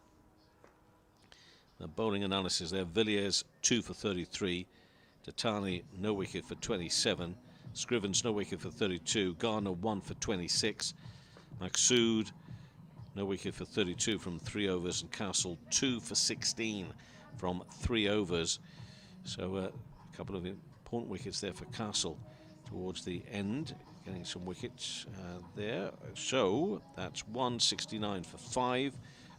The bowling analysis there: Villiers 2 for 33, Tatani no wicket for 27, Scrivens no wicket for 32, Garner 1 for 26, Maqsood no wicket for 32 from 3 overs, and Castle 2 for 16 from 3 overs. So a couple of important wickets there for Castle towards the end, getting some wickets there. So that's 169 for 5.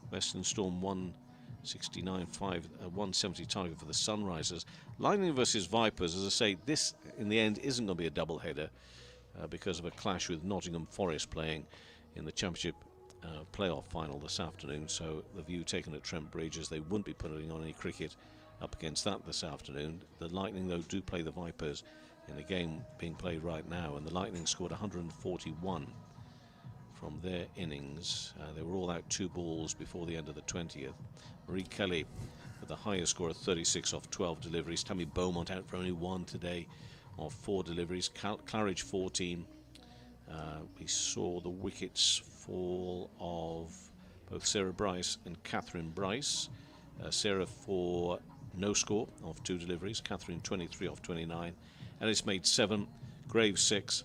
Western Storm 169 5, 170 target for the Sunrisers. Lightning versus Vipers, as I say, this in the end isn't going to be a double header because of a clash with Nottingham Forest playing in the Championship playoff final this afternoon. So the view taken at Trent Bridge is they wouldn't be putting on any cricket up against that this afternoon. The Lightning, though, do play the Vipers in the game being played right now, and the Lightning scored 141 from their innings. They were all out 2 balls before the end of the 20th. Marie Kelly with the highest score of 36 off 12 deliveries. Tammy Beaumont out for only 1 today off 4 deliveries. Claridge 14. We saw the wickets fall of both Sarah Bryce and Catherine Bryce. Sarah for no score off 2 deliveries. Catherine 23 off 29. Ellis made 7. Graves 6.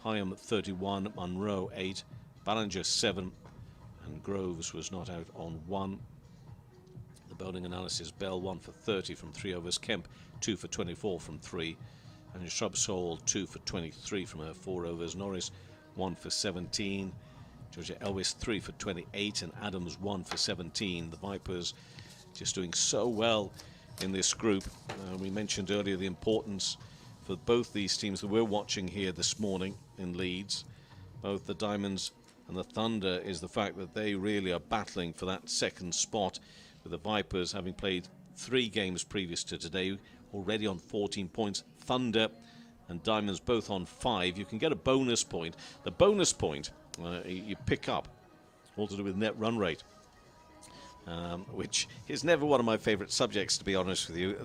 Hyam 31. Munro 8. Ballinger 7. And Groves was not out on 1. The bowling analysis: Bell 1 for 30 from 3 overs. Kemp 2 for 24 from 3. And Shrubsole 2 for 23 from her 4 overs. Norris 1 for 17. Georgia Elwes 3 for 28. And Adams 1 for 17. The Vipers just doing so well in this group. We mentioned earlier the importance for both these teams that we're watching here this morning in Leeds, both the Diamonds and the Thunder, is the fact that they really are battling for that second spot, with the Vipers having played 3 games previous to today, already on 14 points. Thunder and Diamonds both on 5. You can get a bonus point. The bonus point you pick up, all to do with net run rate, which is never one of my favourite subjects, to be honest with you.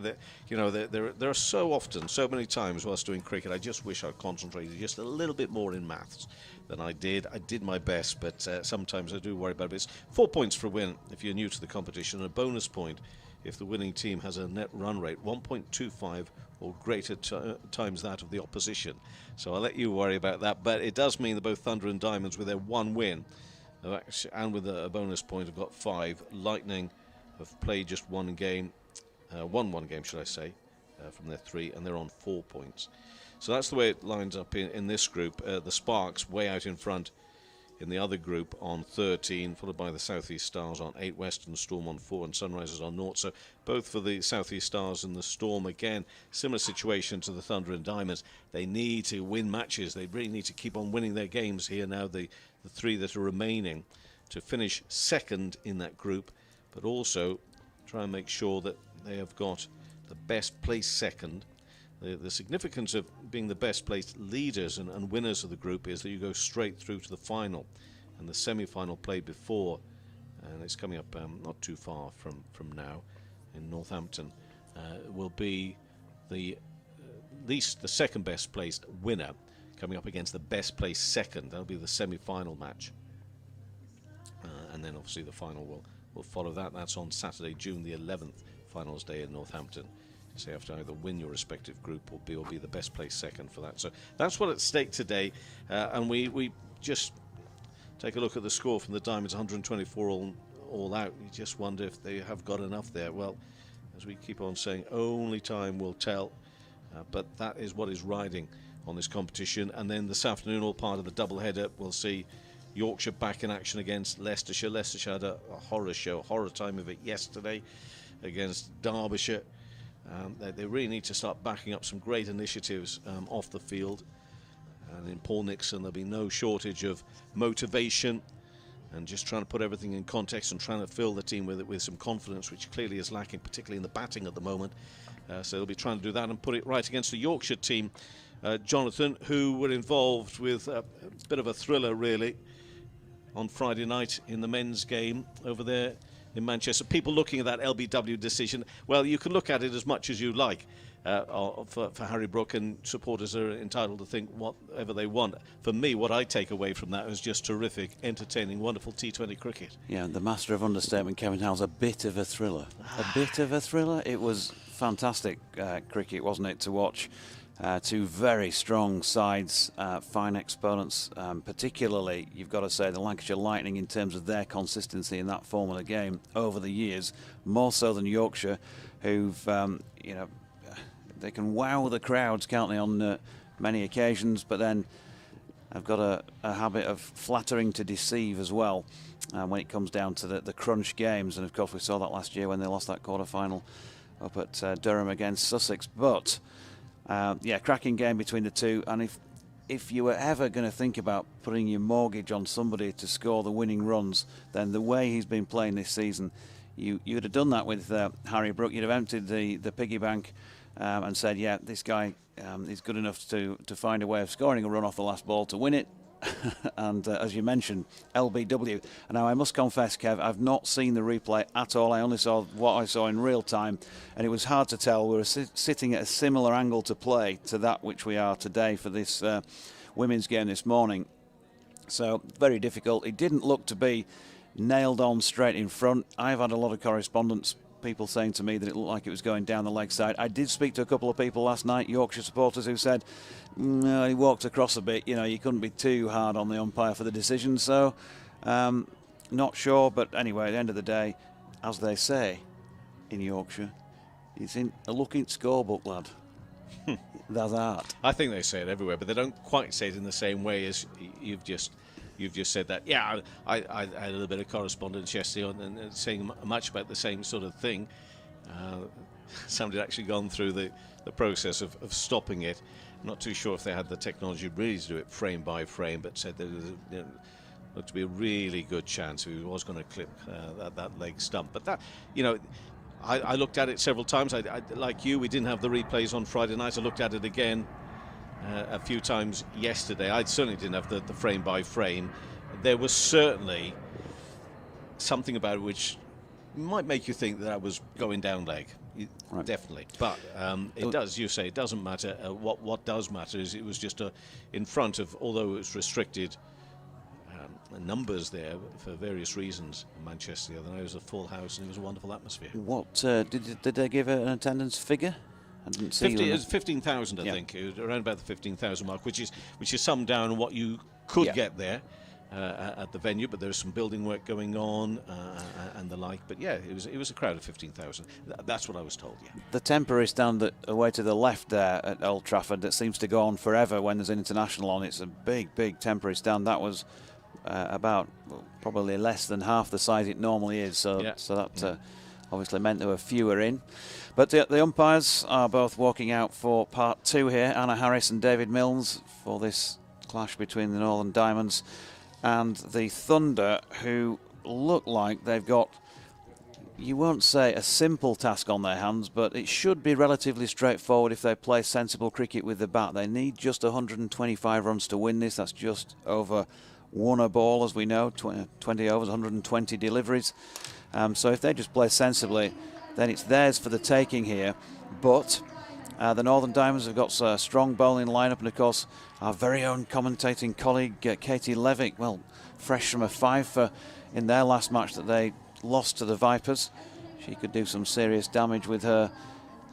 There are so often, so many times whilst doing cricket, I just wish I'd concentrated just a little bit more in maths than I did. I did my best, but sometimes I do worry about it. It's 4 points for a win if you're new to the competition, and a bonus point if the winning team has a net run rate 1.25 or greater times that of the opposition. So I'll let you worry about that, but it does mean that both Thunder and Diamonds, with their 1 win, and with a bonus point, have got 5. Lightning have played just 1 game, won 1 game, should I say, from their 3, and they're on 4 points. So that's the way it lines up in this group. The Sparks way out in front in the other group on 13, followed by the South East Stars on 8, Western Storm on 4, and Sunrisers on 0. So both for the South East Stars and the Storm, again, similar situation to the Thunder and Diamonds. They need to win matches. They really need to keep on winning their games here now, the 3 that are remaining, to finish second in that group, but also try and make sure that they have got the best placed second. The significance of being the best placed leaders and winners of the group is that you go straight through to the final, and the semi-final played before, and it's coming up not too far from now in Northampton, will be the least the second best placed winner coming up against the best placed second. That'll be the semi-final match, and then obviously the final will follow that. That's on Saturday, June the 11th, finals day in Northampton. So you have to either win your respective group or be the best placed second for that. So that's what's at stake today, and we just take a look at the score from the Diamonds: 124 all out. You just wonder if they have got enough there. Well, as we keep on saying, only time will tell, but that is what is riding on this competition. And then this afternoon, all part of the doubleheader, we'll see Yorkshire back in action against Leicestershire. Leicestershire had a horror show, horror time of it yesterday against Derbyshire. They really need to start backing up some great initiatives off the field. And in Paul Nixon, there'll be no shortage of motivation and just trying to put everything in context and trying to fill the team with some confidence, which clearly is lacking, particularly in the batting at the moment. So they'll be trying to do that and put it right against the Yorkshire team, Jonathan, who were involved with a bit of a thriller, really, on Friday night in the men's game over there in Manchester. People looking at that LBW decision, well, you can look at it as much as you like for Harry Brook, and supporters are entitled to think whatever they want. For me, what I take away from that is just terrific, entertaining, wonderful T20 cricket. Yeah, the master of understatement, Kevin Howell's a bit of a thriller. A bit of a thriller. It was fantastic cricket, wasn't it, to watch? 2 very strong sides, fine exponents, particularly, you've got to say, the Lancashire Lightning in terms of their consistency in that form of the game over the years, more so than Yorkshire, who've, they can wow the crowds, can't they, on many occasions, but then have got a habit of flattering to deceive as well when it comes down to the crunch games. And of course we saw that last year when they lost that quarter-final up at Durham against Sussex. But yeah, cracking game between the two, and if you were ever going to think about putting your mortgage on somebody to score the winning runs, then the way he's been playing this season, you'd have done that with Harry Brook. You'd have emptied the piggy bank and said, yeah, this guy is good enough to find a way of scoring a run off the last ball to win it. And as you mentioned, LBW. Now I must confess, Kev, I've not seen the replay at all. I only saw what I saw in real time, and it was hard to tell. We were sitting at a similar angle to play to that which we are today for this women's game this morning. So very difficult. It didn't look to be nailed on straight in front. I've had a lot of correspondence people saying to me that it looked like it was going down the leg side. I did speak to a couple of people last night, Yorkshire supporters, who said, no, he walked across a bit. You know, you couldn't be too hard on the umpire for the decision. So, not sure. But anyway, at the end of the day, as they say in Yorkshire, it's in a looking scorebook, lad. That's art. I think they say it everywhere, but they don't quite say it in the same way as you've just said that. Yeah, I had a little bit of correspondence yesterday and saying much about the same sort of thing. Somebody had actually gone through the process of stopping it. I'm not too sure if they had the technology really to do it frame by frame, but said there was looked to be a really good chance if he was going to clip that leg stump. But that, you know, I looked at it several times. I like you, we didn't have the replays on Friday night. I looked at it again a few times yesterday. I certainly didn't have the frame by frame. There was certainly something about it which might make you think that I was going down leg. Right. Definitely, but it does. You say it doesn't matter. What does matter is it was just in front of, although it was restricted numbers there for various reasons. In Manchester the other night, it was a full house and it was a wonderful atmosphere. What did they give an attendance figure? I didn't see. It was 15,000, I think. It was around about the 15,000 mark, which is some down on what you could get there. At the venue, but there's some building work going on and the like. But yeah, it was a crowd of 15,000. That's what I was told. Yeah. The temporary stand away to the left there at Old Trafford that seems to go on forever when there's an international on. It's a big temporary stand. That was about probably less than half the size it normally is. So that obviously meant there were fewer in. But the umpires are both walking out for part two here. Anna Harris and David Milnes for this clash between the Northern Diamonds and the Thunder, who look like they've got, you won't say a simple task on their hands, but it should be relatively straightforward if they play sensible cricket with the bat. They need just 125 runs to win this. That's just over one a ball, as we know, 20 overs, 120 deliveries. So if they just play sensibly, then it's theirs for the taking here. But the Northern Diamonds have got a strong bowling lineup, and of course our very own commentating colleague Katie Levick, well, fresh from a five in their last match that they lost to the Vipers. She could do some serious damage with her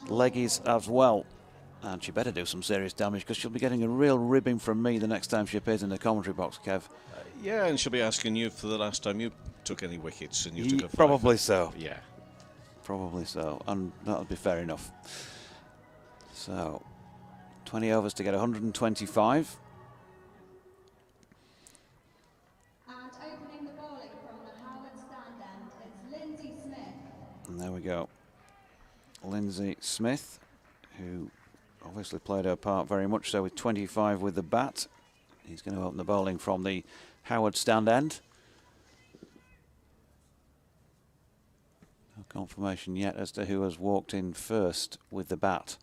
leggies as well, and she better do some serious damage because she'll be getting a real ribbing from me the next time she appears in the commentary box, Kev. Yeah, and she'll be asking you for the last time you took any wickets, and you took a five. Probably so. Yeah, probably so, and that'll be fair enough. So 20 overs to get 125. And opening the bowling from the Howard stand end, it's Lindsay Smith. And there we go. Lindsay Smith, who obviously played her part very much so with 25 with the bat. He's going to open the bowling from the Howard stand end. No confirmation yet as to who has walked in first with the bat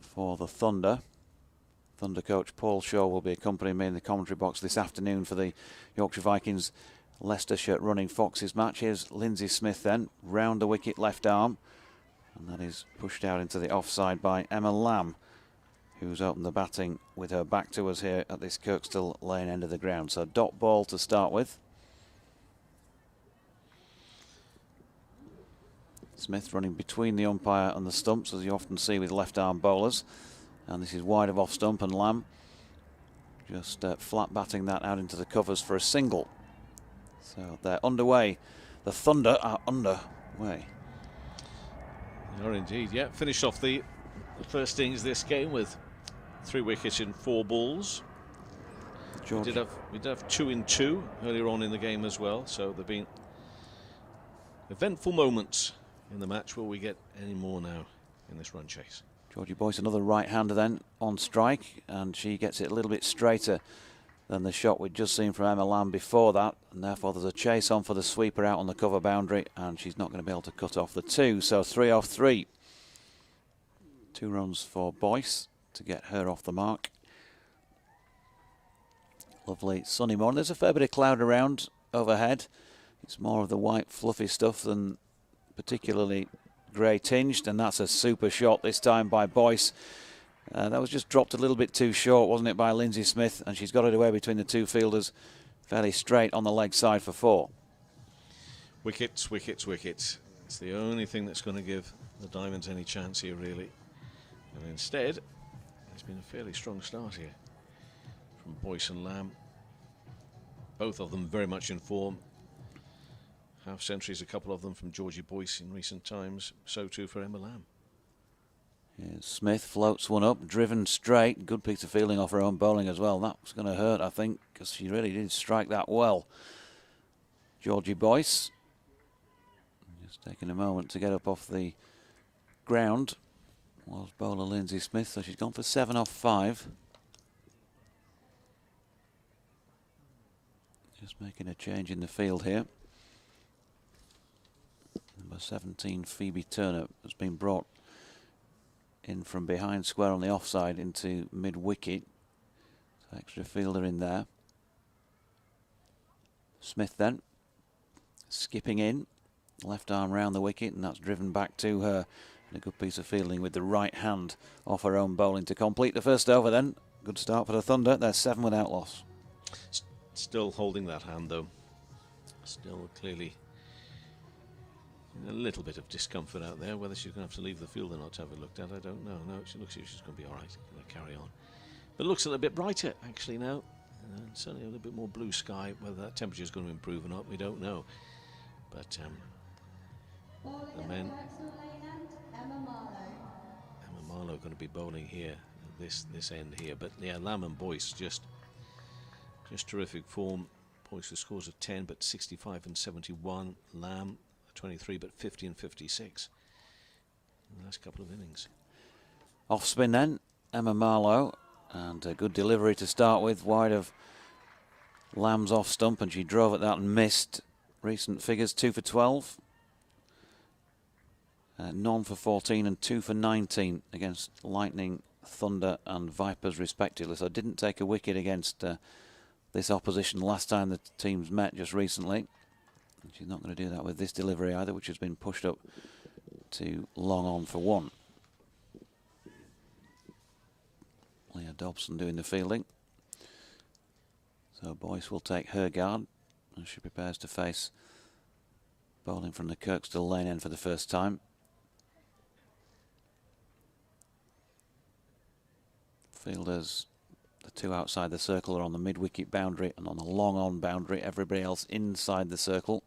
for the Thunder. Thunder coach Paul Shaw will be accompanying me in the commentary box this afternoon for the Yorkshire Vikings Leicestershire Running Foxes match. Here's Lindsay Smith then, round the wicket left arm, and that is pushed out into the offside by Emma Lamb, who's opened the batting with her back to us here at this Kirkstall Lane end of the ground. So dot ball to start with. Smith running between the umpire and the stumps, as you often see with left-arm bowlers. And this is wide of off-stump, and Lamb just flat batting that out into the covers for a single. So they're underway. The Thunder are underway. They are indeed, yeah. Finished off the first innings of this game with 3 wickets in 4 balls. We did have 2 in 2 earlier on in the game as well, so there have been eventful moments in the match. Will we get any more now in this run chase? Georgie Boyce, another right-hander then on strike, and she gets it a little bit straighter than the shot we'd just seen from Emma Lamb before that, and therefore there's a chase on for the sweeper out on the cover boundary, and she's not going to be able to cut off the 2, so 3 off 3. 2 runs for Boyce to get her off the mark. Lovely sunny morning. There's a fair bit of cloud around overhead. It's more of the white fluffy stuff than particularly grey tinged, and that's a super shot this time by Boyce. That was just dropped a little bit too short, wasn't it, by Lindsay Smith, and she's got it away between the 2 fielders fairly straight on the leg side for 4. Wickets, wickets, wickets. It's the only thing that's going to give the Diamonds any chance here, really. And instead, it's been a fairly strong start here from Boyce and Lamb. Both of them very much in form. Half centuries, a couple of them from Georgie Boyce in recent times. So too for Emma Lamb. Here's Smith floats one up, driven straight. Good piece of fielding off her own bowling as well. That was going to hurt, I think, because she really did strike that well. Georgie Boyce just taking a moment to get up off the ground was bowler Lindsay Smith, so she's gone for 7 off 5. Just making a change in the field here. Number 17, Phoebe Turner, has been brought in from behind square on the offside into mid-wicket. So extra fielder in there. Smith then, skipping in, left arm round the wicket, and that's driven back to her. And a good piece of fielding with the right hand off her own bowling to complete the first over then. Good start for the Thunder. They're 7 without loss. Still holding that hand though. Still clearly a little bit of discomfort out there. Whether she's going to have to leave the field or not to have it looked at, I don't know. No, she looks like she's going to be all right. Going to carry on. But it looks a little bit brighter actually now. Certainly a little bit more blue sky. Whether that temperature is going to improve or not, we don't know. But the men, Emma Marlowe going to be bowling here, this end here. But yeah, Lamb and Boyce just terrific form. Boyce with scores of 10, but 65 and 71. Lamb 23, but 50 and 56 in the last couple of innings. Off spin then, Emma Marlowe, and a good delivery to start with, wide of Lamb's off stump, and she drove at that and missed. Recent figures: 2 for 12, none for 14, and 2 for 19 against Lightning, Thunder, and Vipers respectively. So didn't take a wicket against this opposition last time the teams met just recently. And she's not going to do that with this delivery either, which has been pushed up to long on for 1. Leah Dobson doing the fielding. So Boyce will take her guard as she prepares to face bowling from the Kirkstall lane end for the first time. Fielders, the 2 outside the circle, are on the mid-wicket boundary and on the long-on boundary. Everybody else inside the circle.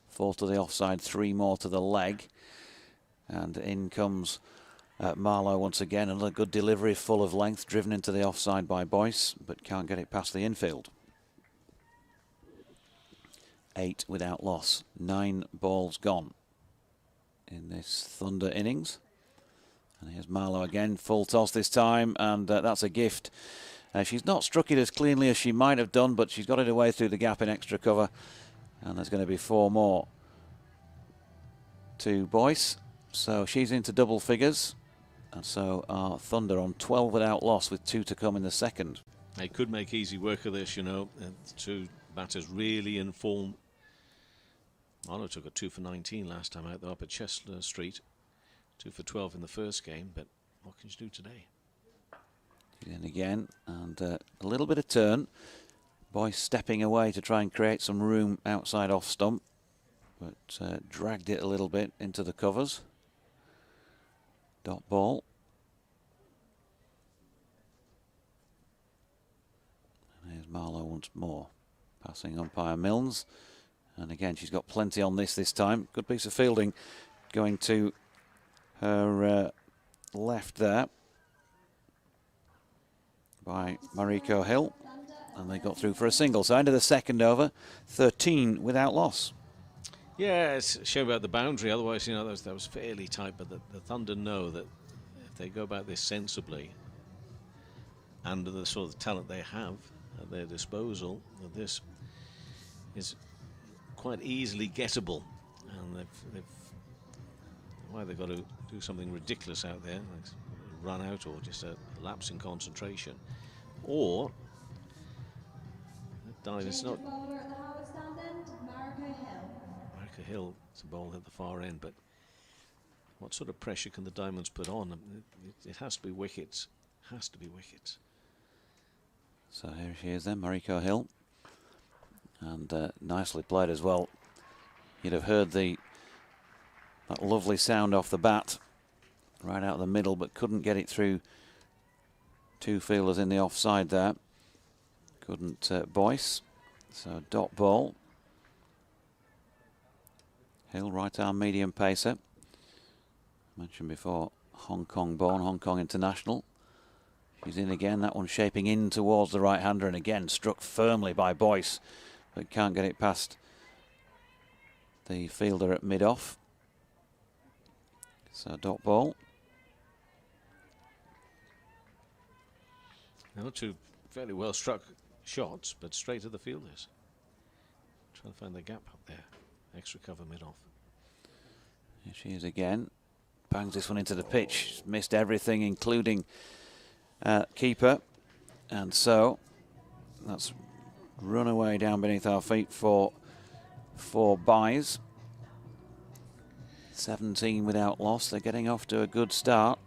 4 to the offside, 3 more to the leg. And in comes Marlowe once again. Another good delivery, full of length, driven into the offside by Boyce, but can't get it past the infield. 8 without loss. 9 balls gone in this Thunder innings. And here's Marlowe again, full toss this time, and that's a gift. She's not struck it as cleanly as she might have done, but she's got it away through the gap in extra cover. And there's going to be 4 more to Boyce. So she's into double figures. And so our Thunder on 12 without loss with 2 to come in the second. They could make easy work of this, you know. The 2 batters really in form. Marlowe took a 2 for 19 last time out there up at Chestler Street. 2 for 12 in the first game, but what can she do today? In again, and a little bit of turn. Boyce stepping away to try and create some room outside off stump, but dragged it a little bit into the covers. Dot ball. And here's Marlowe once more, passing umpire Milnes. And again, she's got plenty on this time. Good piece of fielding going to her left there by Mariko Hill. And they got through for a single. So into the second over, 13 without loss. Yeah, it's a shame about the boundary. Otherwise, you know, that was fairly tight. But the Thunder know that if they go about this sensibly and the sort of talent they have at their disposal, that this is quite easily gettable. And they've got to do something ridiculous out there, like run out or just a lapse in concentration, or it's not. Marika Hill, it's a ball at the far end, but what sort of pressure can the Diamonds put on? It has to be wickets. Has to be wickets. So here she is then, Mariko Hill, and nicely played as well. You'd have heard the That lovely sound off the bat, right out of the middle, but couldn't get it through two fielders in the offside there. Couldn't Boyce. So dot ball. Hill, right arm medium pacer. Mentioned before, Hong Kong born, Hong Kong international. She's in again, that one shaping in towards the right-hander, and again struck firmly by Boyce, but can't get it past the fielder at mid-off. So dot ball. Now two fairly well struck shots, but straight to the fielders. Trying to find the gap up there. Extra cover mid-off. Here she is again. Bangs this one into the pitch. She's missed everything, including keeper. And so that's run away down beneath our feet for 4 byes. 17 without loss. They're getting off to a good start.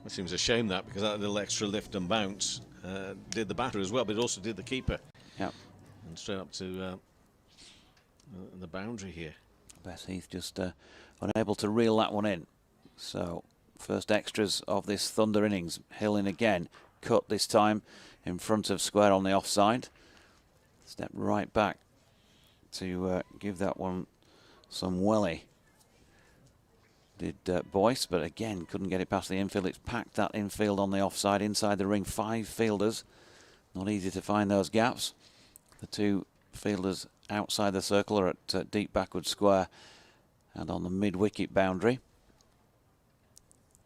It seems a shame that, because that little extra lift and bounce did the batter as well, but it also did the keeper. Yep. And straight up to the boundary here. Beth Heath just unable to reel that one in. So first extras of this Thunder innings. Hill in again. Cut this time in front of square on the offside. Step right back to give that one some welly. Did Boyce, but again couldn't get it past the infield. It's packed that infield on the offside. Inside the ring, 5 fielders. Not easy to find those gaps. The 2 fielders outside the circle are at deep backward square and on the mid-wicket boundary.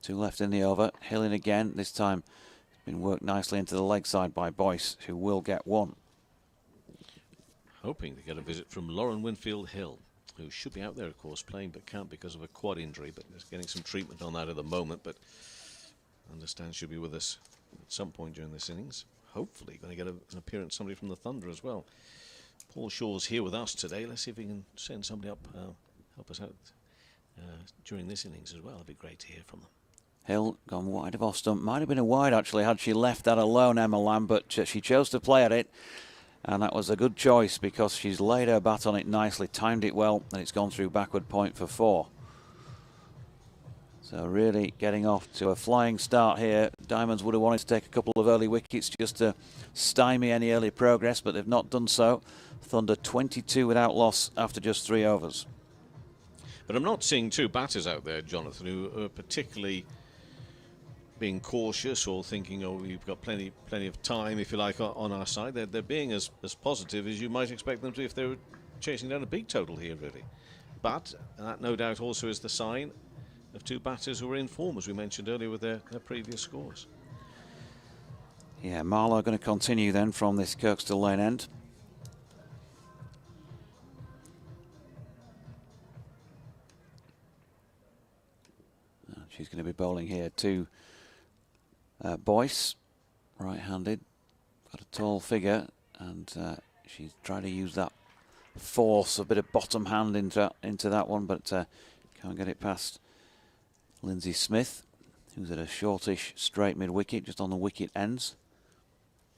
2 left in the over. Hill in again. This time been worked nicely into the leg side by Boyce, who will get 1. Hoping to get a visit from Lauren Winfield Hill, who should be out there, of course, playing, but can't because of a quad injury, but is getting some treatment on that at the moment, but I understand she'll be with us at some point during this innings. Hopefully going to get an appearance, somebody from the Thunder as well. Paul Shaw's here with us today. Let's see if we can send somebody up, help us out during this innings as well. It'd be great to hear from them. Hill gone wide of off stump. Might have been a wide, actually, had she left that alone, Emma Lamb, but she chose to play at it. And that was a good choice because she's laid her bat on it nicely, timed it well, and it's gone through backward point for 4. So really getting off to a flying start here. Diamonds would have wanted to take a couple of early wickets just to stymie any early progress, but they've not done so. Thunder 22 without loss after just 3 overs. But I'm not seeing 2 batters out there, Jonathan, who are particularly being cautious or thinking, oh, we've got plenty of time, if you like, on our side. They're being as positive as you might expect them to if they were chasing down a big total here, really. But that no doubt also is the sign of 2 batters who are in form, as we mentioned earlier, with their previous scores. Yeah, Marlowe going to continue then from this Kirkstall Lane end. She's going to be bowling here to Boyce, right-handed. Got a tall figure, and she's trying to use that force, a bit of bottom hand into that one, but can't get it past Lindsay Smith, who's at a shortish straight mid-wicket, just on the wicket ends.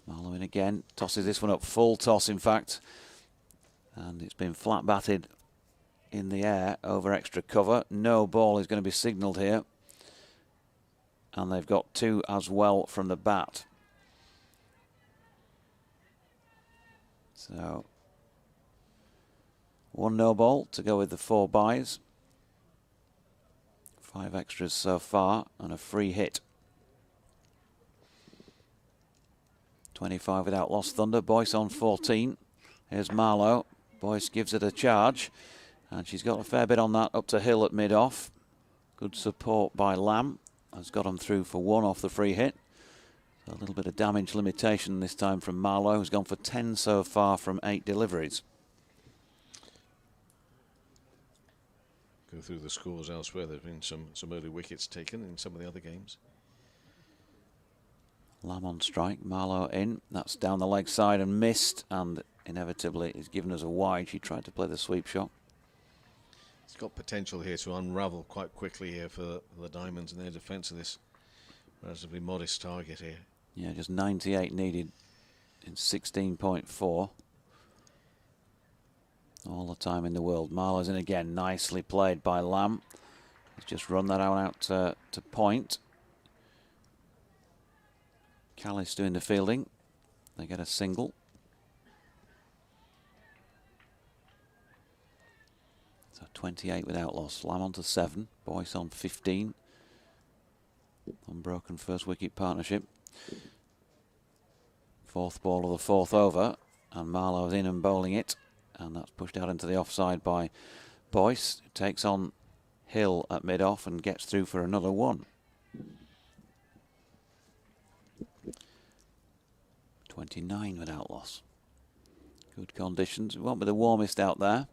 Marlowe in again, tosses this one up, full toss in fact, and it's been flat batted in the air over extra cover. No ball is going to be signalled here. And they've got 2 as well from the bat. So 1 no ball to go with the 4 byes. 5 extras so far and a free hit. 25 without loss Thunder. Boyce on 14. Here's Marlowe. Boyce gives it a charge. And she's got a fair bit on that up to Hill at mid-off. Good support by Lamb. Has got him through for 1 off the free hit. So a little bit of damage limitation this time from Marlowe, who's gone for 10 so far from 8 deliveries. Go through the scores elsewhere. There have been some early wickets taken in some of the other games. Lamb on strike, Marlowe in. That's down the leg side and missed, and inevitably is given us a wide. She tried to play the sweep shot. It's got potential here to unravel quite quickly here for the Diamonds in their defence of this relatively modest target here. Yeah, just 98 needed in 16.4. All the time in the world. Marlowe's in again. Nicely played by Lamb. He's just run that out to point. Callis doing the fielding. They get a single. So 28 without loss. Lamb on to 7. Boyce on 15. Unbroken first wicket partnership. Fourth ball of the fourth over. And Marlowe's in and bowling it. And that's pushed out into the offside by Boyce. Takes on Hill at mid-off and gets through for another one. 29 without loss. Good conditions. It won't be the warmest out there.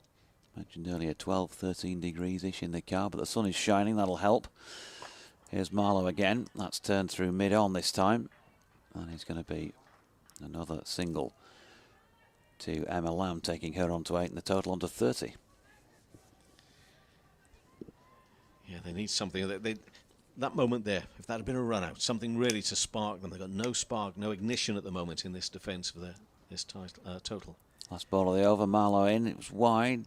Mentioned earlier 12, 13 degrees-ish in the car, but the sun is shining. That'll help. Here's Marlowe again. That's turned through mid-on this time. And it's going to be another single to Emma Lamb, taking her on to 8 and the total on to 30. Yeah, they need something. That moment there, if that had been a run out, something really to spark them. They've got no spark, no ignition at the moment in this defence for this total. Last ball of the over, Marlowe in. It was wide,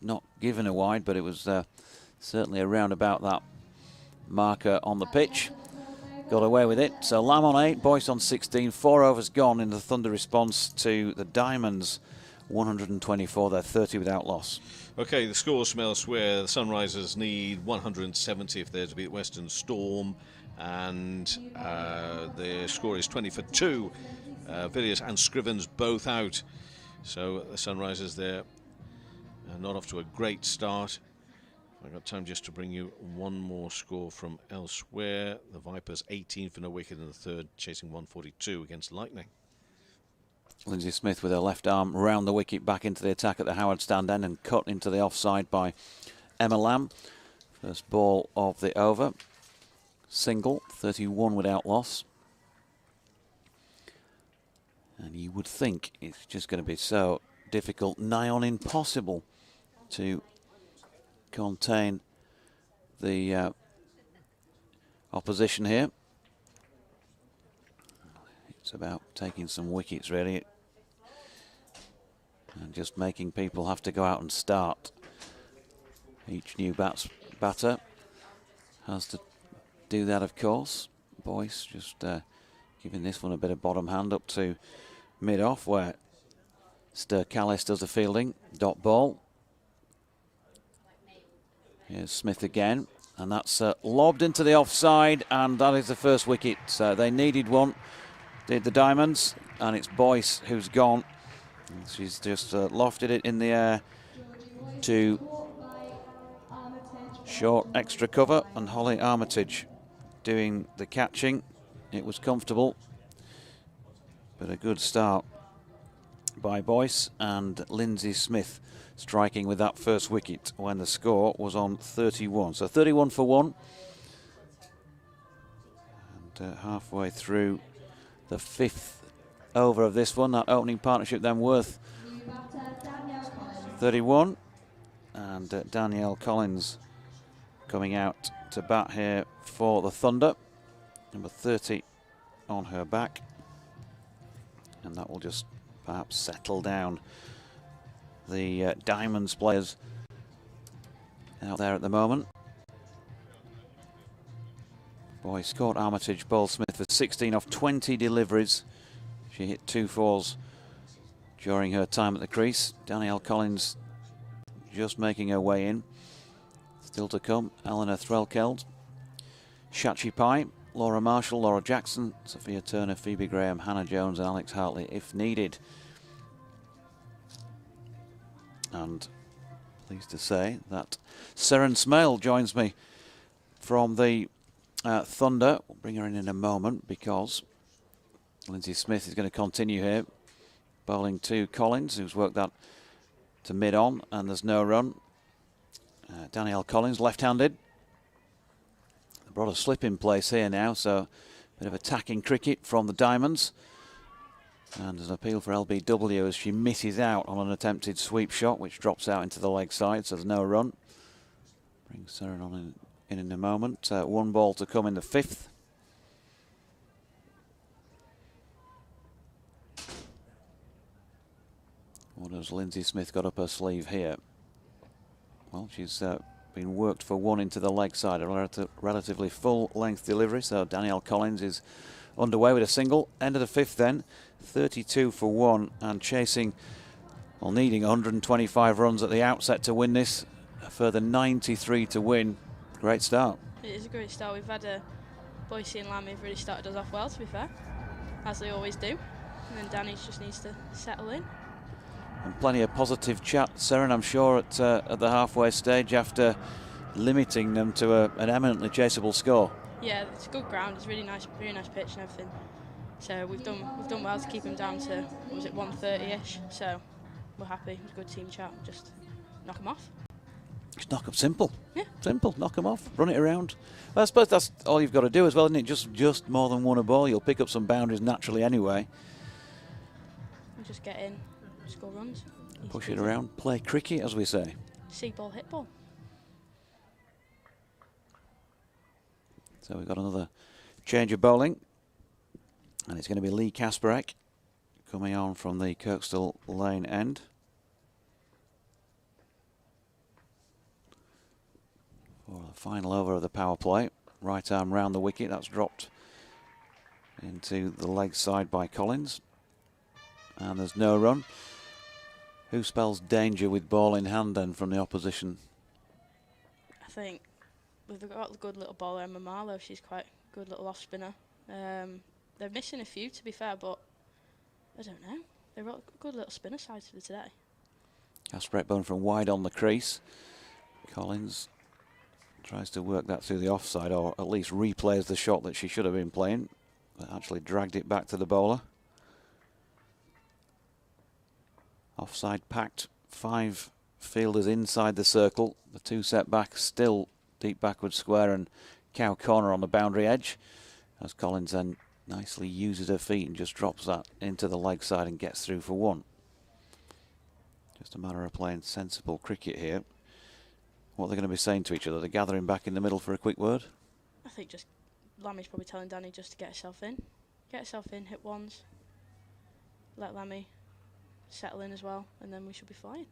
not given a wide, but it was certainly around about that marker on the pitch. Got away with it. So Lamb on 8, Boyce on 16. 4 overs gone in the Thunder response to the Diamonds. 124, they're 30 without loss. Okay, the scores from elsewhere. The Sunrisers need 170 if they're to beat Western Storm, and their score is 20 for 2. Villiers and Scrivens both out. So the Sunrisers there not off to a great start. I've got time just to bring you one more score from elsewhere. The Vipers 18 for no wicket in the third, chasing 142 against Lightning. Lindsay Smith with her left arm round the wicket, back into the attack at the Howard stand end and cut into the offside by Emma Lamb. First ball of the over. Single, 31 without loss. And you would think it's just going to be so difficult, nigh on impossible, to contain the opposition here. It's about taking some wickets, really, and just making people have to go out and start. Each new batter has to do that, of course. Boyce just giving this one a bit of bottom hand up to mid-off, where Callis does the fielding. Dot ball. Here's Smith again, and that's lobbed into the offside, and that is the first wicket. They needed one, did the Diamonds, and it's Boyce who's gone. She's just lofted it in the air to short extra cover, and Holly Armitage doing the catching. It was comfortable, but a good start by Boyce, and Lindsay Smith striking with that first wicket when the score was on 31. So 31 for 1. And halfway through the 5th over of this one, that opening partnership then worth 31. And Danielle Collins coming out to bat here for the Thunder. Number 30 on her back. And that will just perhaps settle down the Diamonds players out there at the moment. Boyce caught Armitage, bowled Smith for 16 off 20 deliveries. She hit 2 fours during her time at the crease. Danielle Collins just making her way in. Still to come, Eleanor Threlkeld, Shachi Pai, Laura Marshall, Laura Jackson, Sophia Turner, Phoebe Graham, Hannah Jones and Alex Hartley if needed. And pleased to say that Seren Smale joins me from the Thunder. We'll bring her in a moment because Lindsay Smith is going to continue here, bowling to Collins, who's worked that to mid-on, and there's no run. Danielle Collins, left-handed. Brought a slip in place here now, so a bit of attacking cricket from the Diamonds. And there's an appeal for LBW as she misses out on an attempted sweep shot, which drops out into the leg side, so there's no run. Brings Seren on in a moment. 1 ball to come in the 5th. What has Lindsay Smith got up her sleeve here? Well, she's been worked for one into the leg side, a relatively full-length delivery. So Danielle Collins is underway with a single. End of the fifth then, 32 for one, and chasing, well, needing 125 runs at the outset to win this. A further 93 to win. Great start. It is a great start. We've had Boise and Lammy have really started us off well, to be fair, as they always do. And then Danny just needs to settle in. And plenty of positive chat, Seren, I'm sure, at the halfway stage after limiting them to an eminently chaseable score. Yeah, it's a good ground. It's really nice pitch and everything. So we've done well to keep them down to, what was it, 130-ish. So we're happy. It was a good team chat. Just knock them off. Just knock them, simple. Yeah. Simple, knock them off, run it around. Well, I suppose that's all you've got to do as well, isn't it? Just more than one a ball. You'll pick up some boundaries naturally anyway. And just get in, score runs. Push it around, play cricket, as we say. See ball, hit ball. So we've got another change of bowling. And it's going to be Lee Kasparek coming on from the Kirkstall Lane end. For the final over of the power play. Right arm round the wicket. That's dropped into the leg side by Collins. And there's no run. Who spells danger with ball in hand then from the opposition? I think we've got a good little bowler, Emma Marlowe. She's quite a good little off spinner. They're missing a few, to be fair, but I don't know. They've got a good little spinner side for today. Kasparek bowling from wide on the crease. Collins tries to work that through the offside, or at least replays the shot that she should have been playing, but actually dragged it back to the bowler. Offside packed, 5 fielders inside the circle. The 2 set back still deep backward square and cow corner on the boundary edge, as Collins then nicely uses her feet and just drops that into the leg side and gets through for 1. Just a matter of playing sensible cricket here. What they're going to be saying to each other, they're gathering back in the middle for a quick word. I think just Lammy's probably telling Danny just to get herself in. Get herself in, hit ones. Let Lammy settle in as well, and then we should be fine.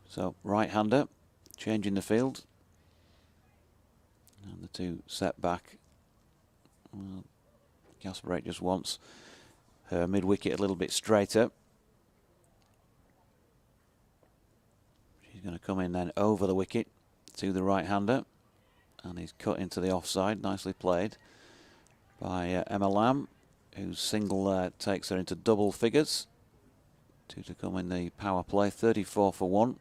So right-hander changing the field, and the 2 set back. Well, Kasparek just wants her mid-wicket a little bit straighter. She's going to come in then over the wicket to the right-hander, and he's cut into the offside. Nicely played by Emma Lamb, whose single takes her into double figures. 2 to come in the power play, 34 for 1.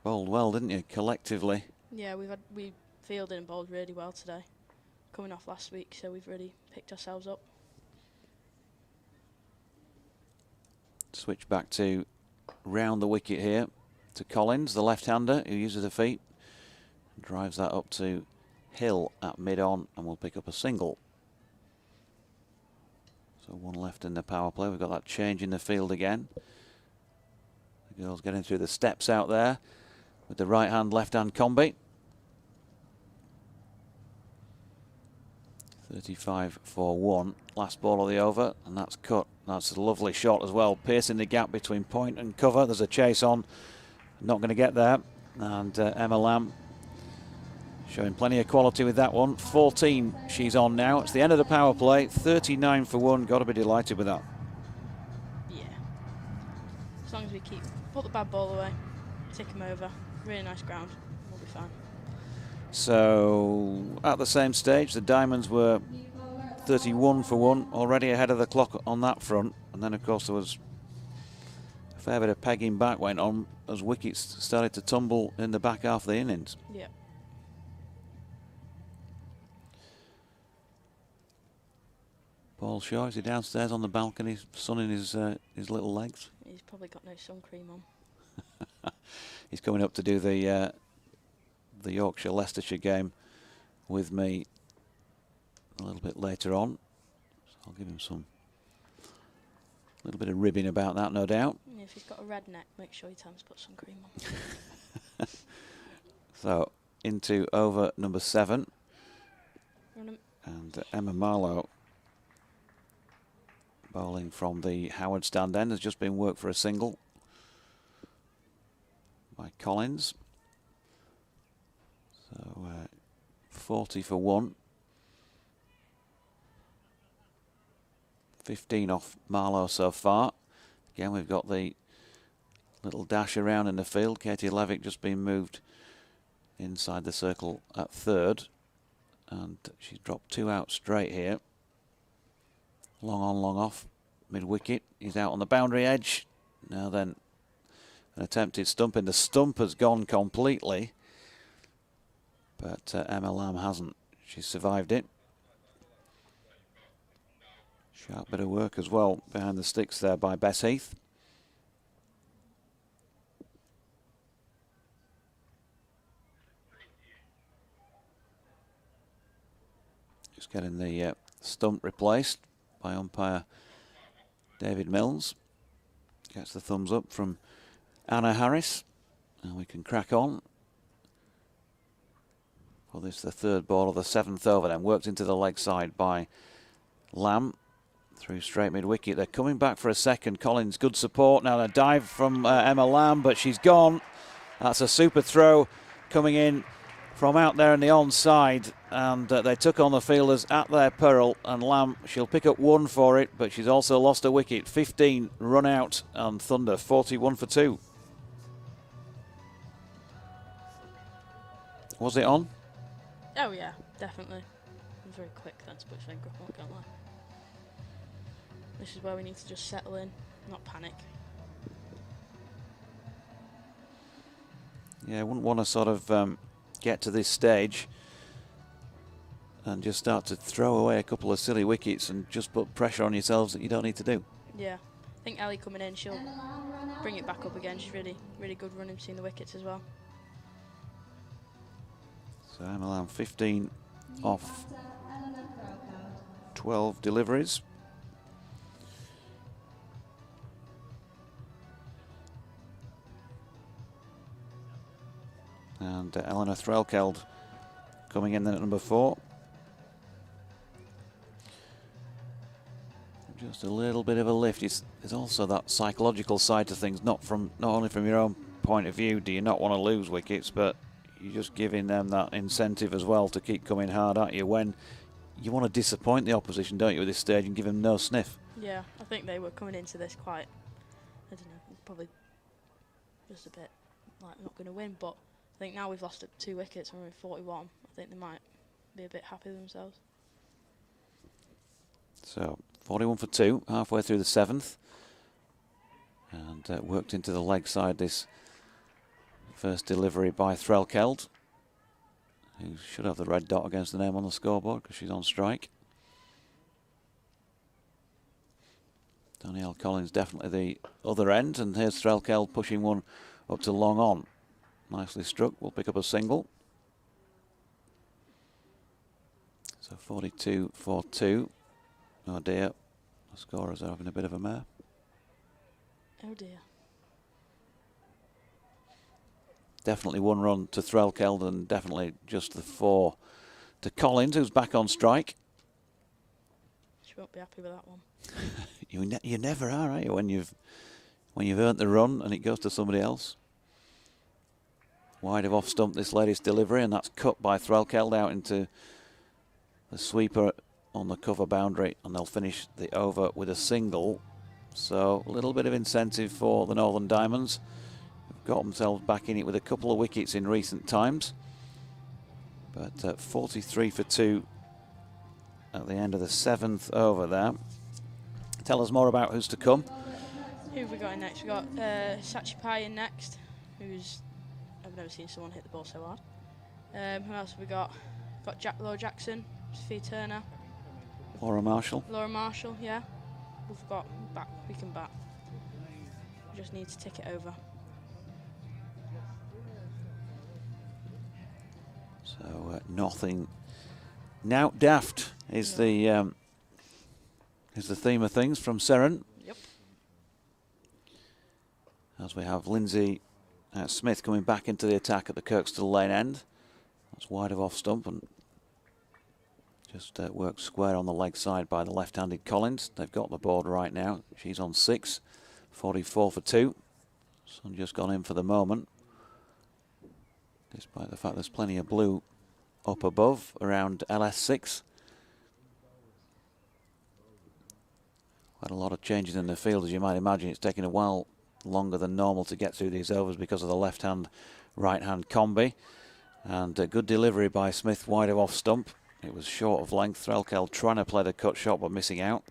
Bowled well, didn't you, collectively? Yeah, we fielded and bowled really well today. Coming off last week, so we've really picked ourselves up. Switch back to round the wicket here to Collins, the left-hander, who uses the feet. Drives that up to Hill at mid-on, and will pick up a single. So 1 left in the power play. We've got that change in the field again. The girls getting through the steps out there with the right-hand, left-hand combi. 35 for 1. Last ball of the over, and that's cut. That's a lovely shot as well, piercing the gap between point and cover. There's a chase on. Not going to get there. And Emma Lamb showing plenty of quality with that one. 14 she's on now. It's the end of the power play. 39 for 1. Got to be delighted with that. Yeah. As long as we put the bad ball away, tick him over. Really nice ground. We'll be fine. So at the same stage, the Diamonds were 31 for 1, already ahead of the clock on that front. And then, of course, there was a fair bit of pegging back went on as wickets started to tumble in the back half of the innings. Yeah. Paul Shaw, is he downstairs on the balcony sunning his little legs? He's probably got no sun cream on. He's coming up to do the Yorkshire-Leicestershire game with me a little bit later on. So I'll give him a little bit of ribbing about that, no doubt. Yeah, if he's got a red neck, make sure he tells him to put sun cream on. So into over number 7. Run him. And Emma Marlowe, bowling from the Howard stand end, has just been worked for a single by Collins. So 40 for 1. 15 off Marlowe so far. Again, we've got the little dash around in the field. Katie Levick just been moved inside the circle at third. And she's dropped 2 out straight here. Long on, long off. Mid-wicket. He's out on the boundary edge. Now then, an attempted stumping. The stump has gone completely. But Emma Lamb hasn't. She's survived it. Sharp bit of work as well behind the sticks there by Bess Heath. Just getting the stump replaced by umpire David Mills. Gets the thumbs up from Anna Harris. And we can crack on. Well, this is the third ball of the 7th over then. Worked into the leg side by Lamb. Through straight mid-wicket. They're coming back for a second. Collins, good support. Now a dive from Emma Lamb, but she's gone. That's a super throw coming in from out there in the onside. And they took on the fielders at their peril. And Lamb, she'll pick up 1 for it, but she's also lost a wicket. 15 run out on Thunder. 41 for 2. Was it on? Oh yeah, definitely. It was very quick then to put his finger up, I can't lie. This is where we need to just settle in, not panic. Yeah, I wouldn't want to sort of get to this stage and just start to throw away a couple of silly wickets and just put pressure on yourselves that you don't need to do. Yeah, I think Ellie coming in, she'll bring it back up again. She's really, really good running between the wickets as well. So Emma Lamb 15 off 12 deliveries. And Eleanor Threlkeld coming in then at number 4. Just a little bit of a lift. There's also that psychological side to things, not only from your own point of view do you not want to lose wickets, but you're just giving them that incentive as well to keep coming hard at you when you want to disappoint the opposition, don't you, at this stage, and give them no sniff. Yeah, I think they were coming into this quite, I don't know, probably just a bit like not going to win, but I think now we've lost 2 wickets and we're in 41. I think they might be a bit happy with themselves. So 41 for 2, halfway through the 7th. And worked into the leg side this first delivery by Threlkeld, who should have the red dot against the name on the scoreboard because she's on strike. Danielle Collins definitely the other end, and here's Threlkeld pushing one up to long on. Nicely struck, will pick up a single. So 42 for 2. Oh dear, the scorers are having a bit of a mare. Oh dear. Definitely 1 run to Threlkeld and definitely just the 4 to Collins, who's back on strike. She won't be happy with that one. You never are you, when you've earned the run and it goes to somebody else. Wide of off stump this latest delivery, and that's cut by Threlkeld out into the sweeper on the cover boundary, and they'll finish the over with a single. So a little bit of incentive for the Northern Diamonds. Got themselves back in it with a couple of wickets in recent times. But 43 for 2 at the end of the 7th over there. Tell us more about who's to come. Who have we got in next? We've got Sachi Pai in next, I've never seen someone hit the ball so hard. Who else have we got? Laura Jackson, Sophie Turner. Laura Marshall. Laura Marshall, yeah. We've got we can bat. We just need to tick it over. So nothing. Now daft is the theme of things from Seren. Yep. As we have Lindsay Smith coming back into the attack at the Kirkstall Lane end. That's wide of off stump and Just worked square on the leg side by the left-handed Collins. They've got the board right now. She's on 6, 44 for 2. Sun just gone in for the moment, despite the fact there's plenty of blue up above around LS6. Quite a lot of changes in the field, as you might imagine. It's taking a while longer than normal to get through these overs because of the left-hand, right-hand combi. And a good delivery by Smith, wide of off stump. It was short of length. Threlkeld trying to play the cut shot but missing out.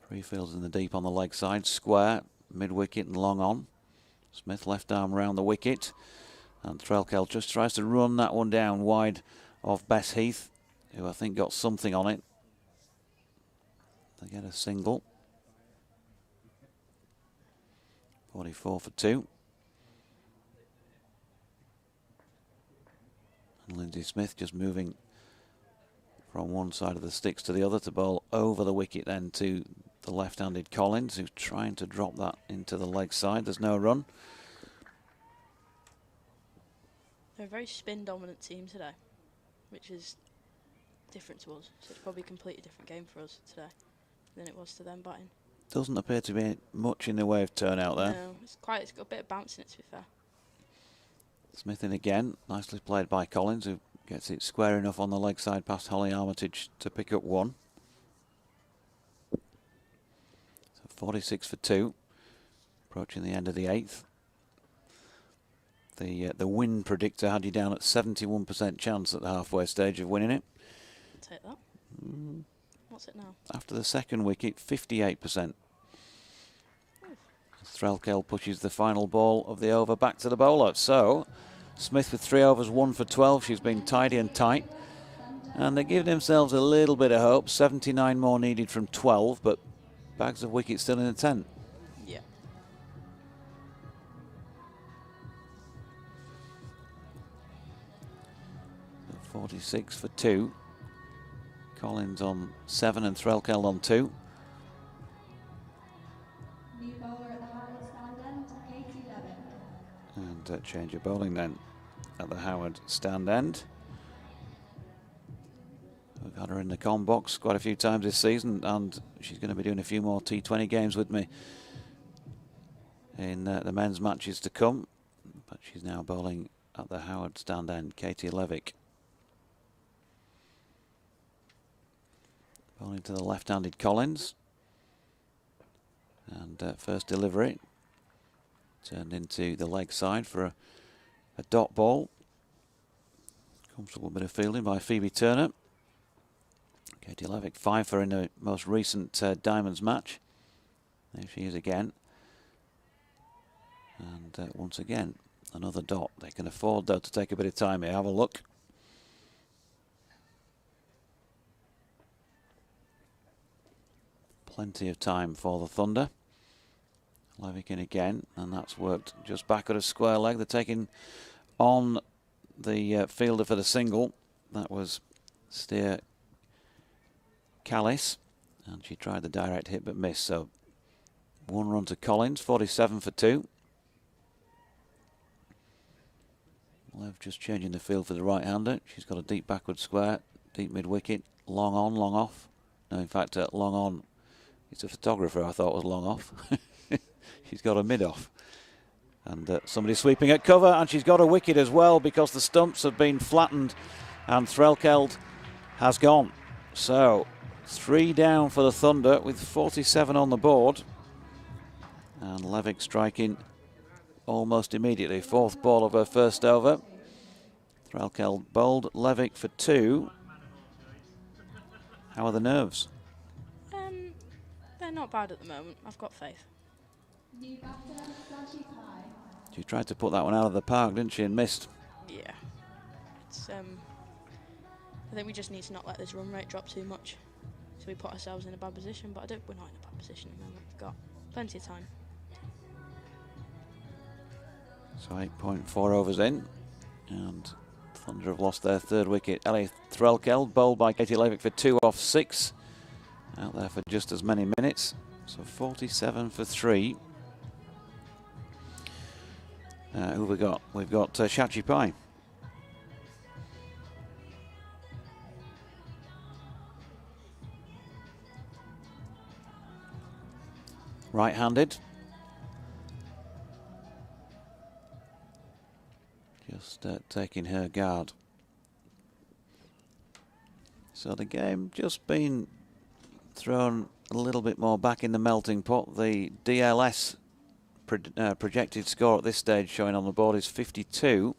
3 fields in the deep on the leg side. Square, mid-wicket and long on. Smith left arm round the wicket. And Threlkeld just tries to run that one down wide of Bess Heath, who I think got something on it. They get a single. 44 for 2. And Lindsay Smith just moving from one side of the sticks to the other to bowl over the wicket then to the left-handed Collins, who's trying to drop that into the leg side. There's no run. They're a very spin-dominant team today, which is different to us. So it's probably a completely different game for us today than it was to them batting. Doesn't appear to be much in the way of turnout there. No, it's got a bit of bounce in it, to be fair. Smith in again, nicely played by Collins, who gets it square enough on the leg side past Holly Armitage to pick up 1. So 46 for 2, approaching the end of the 8th. The win predictor had you down at 71% chance at the halfway stage of winning it. Take that. What's it now? After the second wicket, 58%. Threlkeld pushes the final ball of the over back to the bowler. So Smith with 3 overs, 1 for 12. She's been tidy and tight. And they give themselves a little bit of hope. 79 more needed from 12, but bags of wickets still in the tent. Yeah. So 46 for 2. Collins on 7 and Threlkeld on 2. New bowler at the Howard stand end, Katie Levick. And change of bowling then at the Howard stand end. We've had her in the com box quite a few times this season, and she's going to be doing a few more T20 games with me in the men's matches to come. But she's now bowling at the Howard stand end, Katie Levick. Bowling to the left-handed Collins. And first delivery turned into the leg side for a dot ball. Comfortable bit of fielding by Phoebe Turner. Katie Levick 5 for in the most recent Diamonds match. There she is again. And once again, another dot. They can afford, though, to take a bit of time here. Have a look. Plenty of time for the Thunder. Levick in again, and that's worked just back at a square leg. They're taking on the fielder for the single. That was Steer Callis, and she tried the direct hit but missed. So 1 run to Collins, 47 for 2. Lev just changing the field for the right-hander. She's got a deep backward square, deep mid-wicket, long on, long off. No, in fact, long on. It's a photographer I thought was long off. She's got a mid-off. And somebody sweeping at cover, and she's got a wicket as well because the stumps have been flattened and Threlkeld has gone. So 3 down for the Thunder with 47 on the board. And Levick striking almost immediately. 4th ball of her first over. Threlkeld bowled Levick for 2. How are the nerves? They're not bad at the moment. I've got faith. New batter, Flashy Pie. She tried to put that one out of the park, didn't she, and missed. Yeah. It's I think we just need to not let this run rate drop too much, so we put ourselves in a bad position. But we're not in a bad position at the moment. We've got plenty of time. So 8.4 overs in, and Thunder have lost their 3rd wicket. Ellie Threlkeld bowled by Katie Levick for 2 off 6. Out there for just as many minutes. So 47 for 3. Who have we got? We've got Shachi Pai. right-handed. Just taking her guard. So the game just been thrown a little bit more back in the melting pot. The DLS projected score at this stage showing on the board is 52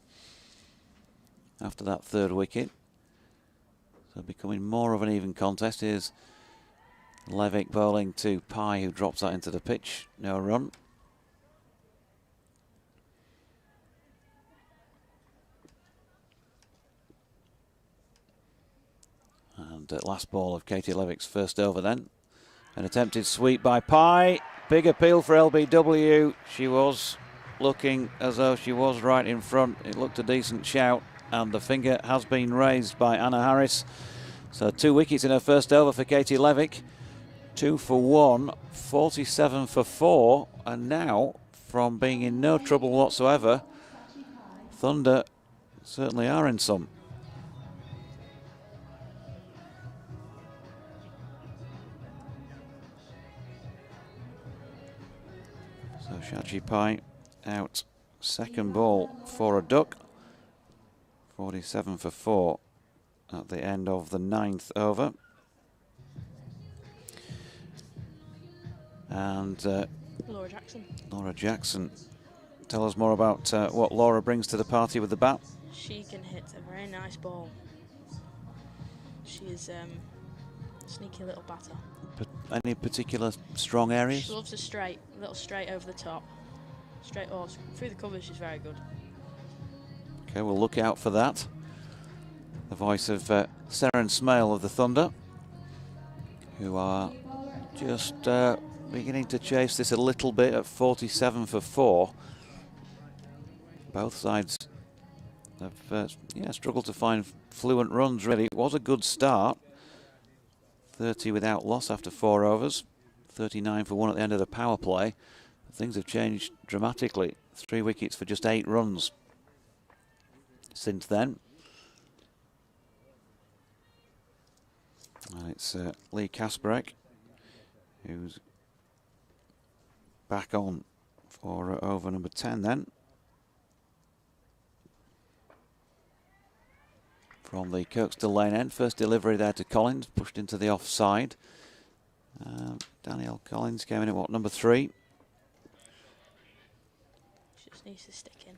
after that third wicket. So becoming more of an even contest. Here's Levick bowling to Pye, who drops that into the pitch. No run. And last ball of Katie Levick's first over then. An attempted sweep by Pye. Big appeal for LBW. She was looking as though she was right in front. It looked a decent shout, and the finger has been raised by Anna Harris. So 2 wickets in her first over for Katie Levick. 2 for 1, 47 for 4, and now, from being in no trouble whatsoever, Thunder certainly are in some. So Shachi Pye out, second ball for a duck. 47 for 4 at the end of the 9th over. And Laura Jackson. Tell us more about what Laura brings to the party with the bat. She can hit a very nice ball. She is a sneaky little batter. But any particular strong areas? She loves a little straight over the top. Straight or through the covers, she's very good. Okay, we'll look out for that. The voice of Seren Smale of the Thunder, who are just beginning to chase this a little bit at 47 for 4. Both sides have struggled to find fluent runs, really. It was a good start. 30 without loss after 4 overs. 39 for 1 at the end of the power play. But things have changed dramatically. 3 wickets for just 8 runs since then. And it's Lee Kasparek who's back on for over number 10 then. From the Kirkstall Lane end, first delivery there to Collins, pushed into the offside. Danielle Collins came in at what, number 3? She just needs to stick in.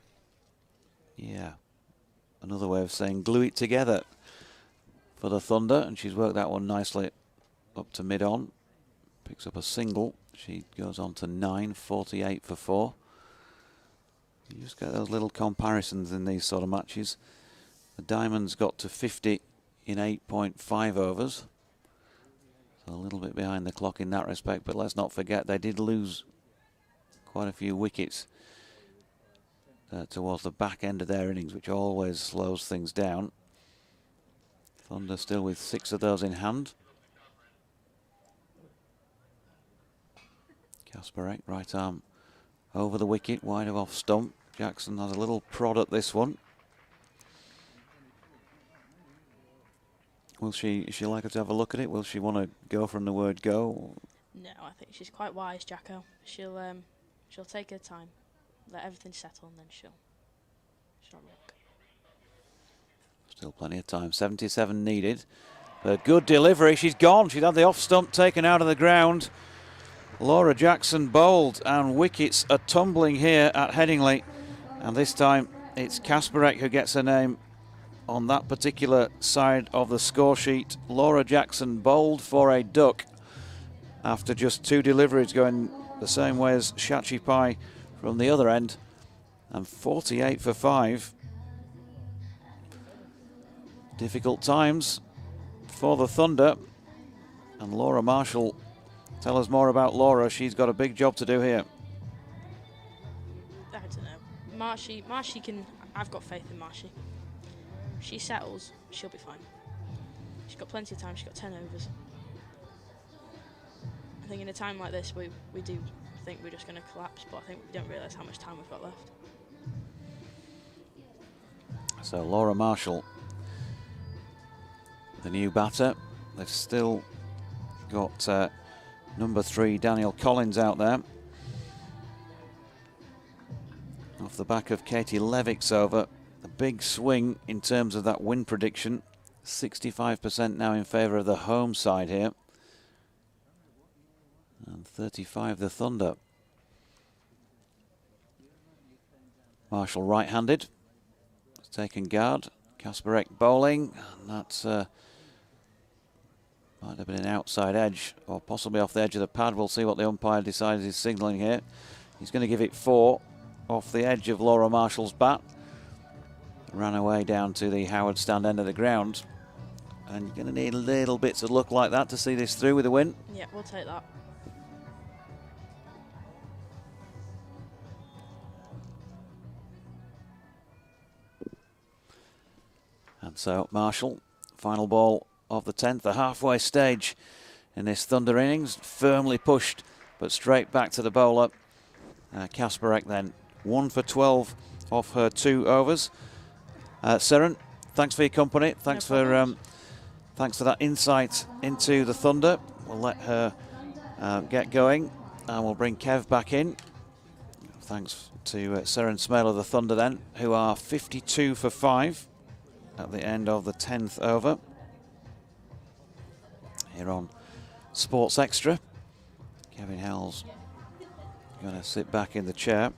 Yeah, another way of saying glue it together for the Thunder, and she's worked that one nicely up to mid-on. Picks up a single. She goes on to 9, 48 for 4. You just get those little comparisons in these sort of matches. The Diamonds got to 50 in 8.5 overs. So a little bit behind the clock in that respect, but let's not forget they did lose quite a few wickets towards the back end of their innings, which always slows things down. Thunder still with 6 of those in hand. Kasparek, right arm over the wicket, wide of off stump. Jackson has a little prod at this one. Will she like her to have a look at it? Will she want to go from the word go? No, I think she's quite wise, Jacko. She'll take her time, let everything settle, and then she'll look. Still plenty of time. 77 needed. A good delivery. She's gone. She's had the off stump taken out of the ground. Laura Jackson bowled, and wickets are tumbling here at Headingley. And this time it's Kasparek who gets her name on that particular side of the score sheet. Laura Jackson bowled for a duck after just 2 deliveries going the same way as Shachi Pye from the other end, and 48 for 5. Difficult times for the Thunder, and Laura Marshall. Tell us more about Laura. She's got a big job to do here. I don't know. Marshy can. I've got faith in Marshy. She settles, she'll be fine. She's got plenty of time. She's got 10 overs. I think in a time like this, we do think we're just going to collapse, but I think we don't realise how much time we've got left. So Laura Marshall, the new batter. They've still got number 3, Daniel Collins, out there. Off the back of Katie Levick's over. A big swing in terms of that win prediction. 65% now in favour of the home side here. And 35 the Thunder. Marshall right-handed. Has taken guard. Kasparek bowling. And that's might have been an outside edge, or possibly off the edge of the pad. We'll see what the umpire decides he's signalling here. He's going to give it 4 off the edge of Laura Marshall's bat. Ran away down to the Howard stand end of the ground. And you're going to need little bits of luck like that to see this through with a win. Yeah, we'll take that. And so Marshall, final ball of the 10th, the halfway stage in this Thunder innings, firmly pushed but straight back to the bowler. Kasparek then 1 for 12 off her 2 overs. Seren, thanks for your company. Thanks for that insight into the Thunder. We'll let her get going, and we'll bring Kev back in. Thanks to Seren Smale of the Thunder then, who are 52 for 5 at the end of the 10th over. Here on Sports Extra, Kevin Hell's going to sit back in the chair.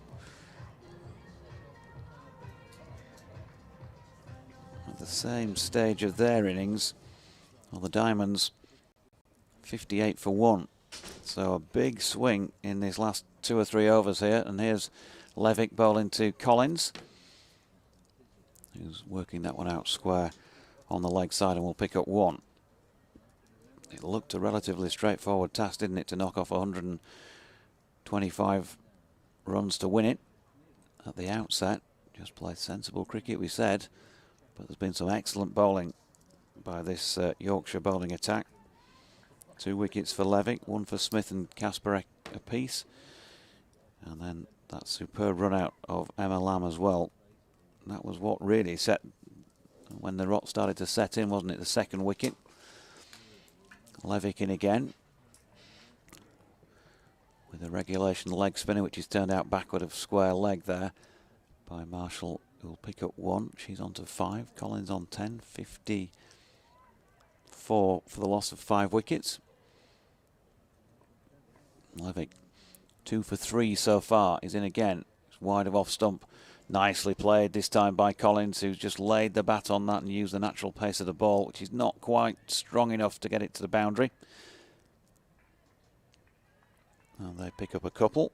At the same stage of their innings, well, the Diamonds 58 for 1. So a big swing in these last 2 or 3 overs here. And here's Levick bowling to Collins, who's working that one out square on the leg side and will pick up 1. It looked a relatively straightforward task, didn't it, to knock off 125 runs to win it at the outset. Just played sensible cricket, we said, but there's been some excellent bowling by this Yorkshire bowling attack. 2 wickets for Levick, 1 for Smith and Kasparek apiece. And then that superb run out of Emma Lamb as well. That was what really set, when the rot started to set in, wasn't it? The second wicket. Levick in again with a regulation leg spinner, which is turned out backward of square leg there by Marshall, who will pick up 1. She's on to 5. Collins on 10. 54 for the loss of 5 wickets. Levick 2 for 3 so far. Is in again. It's wide of off stump. Nicely played this time by Collins, who's just laid the bat on that and used the natural pace of the ball, which is not quite strong enough to get it to the boundary. And they pick up a couple.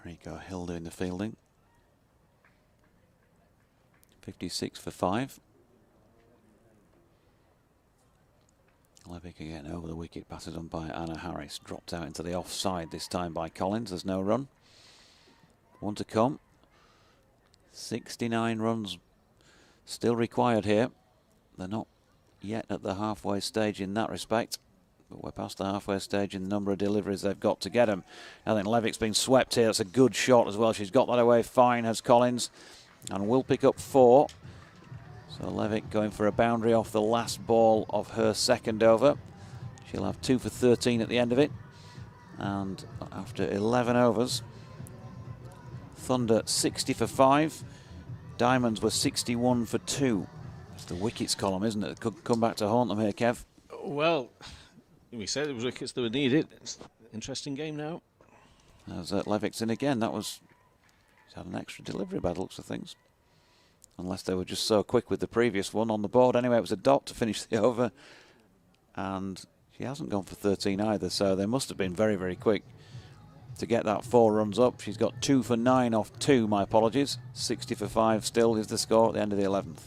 Rico Hill doing the fielding. 56 for 5. Levick again over the wicket, batted on by Anna Harris. Dropped out into the offside this time by Collins. There's no run. 1 to come. 69 runs still required here. They're not yet at the halfway stage in that respect, but we're past the halfway stage in the number of deliveries they've got to get them. I think Levick's been swept here. That's a good shot as well. She's got that away fine, has Collins, and will pick up 4. So Levick going for a boundary off the last ball of her second over. She'll have 2 for 13 at the end of it. And after 11 overs, Thunder 60 for 5. Diamonds were 61 for 2. It's the wickets column, isn't it? It could come back to haunt them here, Kev. Well, we said it was wickets that were needed. It's an interesting game now. As Levick's in again, he's had an extra delivery by the looks of things. Unless they were just so quick with the previous one on the board. Anyway, it was a dot to finish the over. And she hasn't gone for 13 either, so they must have been very, very quick to get that 4 runs up. She's got 2 for 9 off 2, my apologies. 60 for 5 still is the score at the end of the 11th.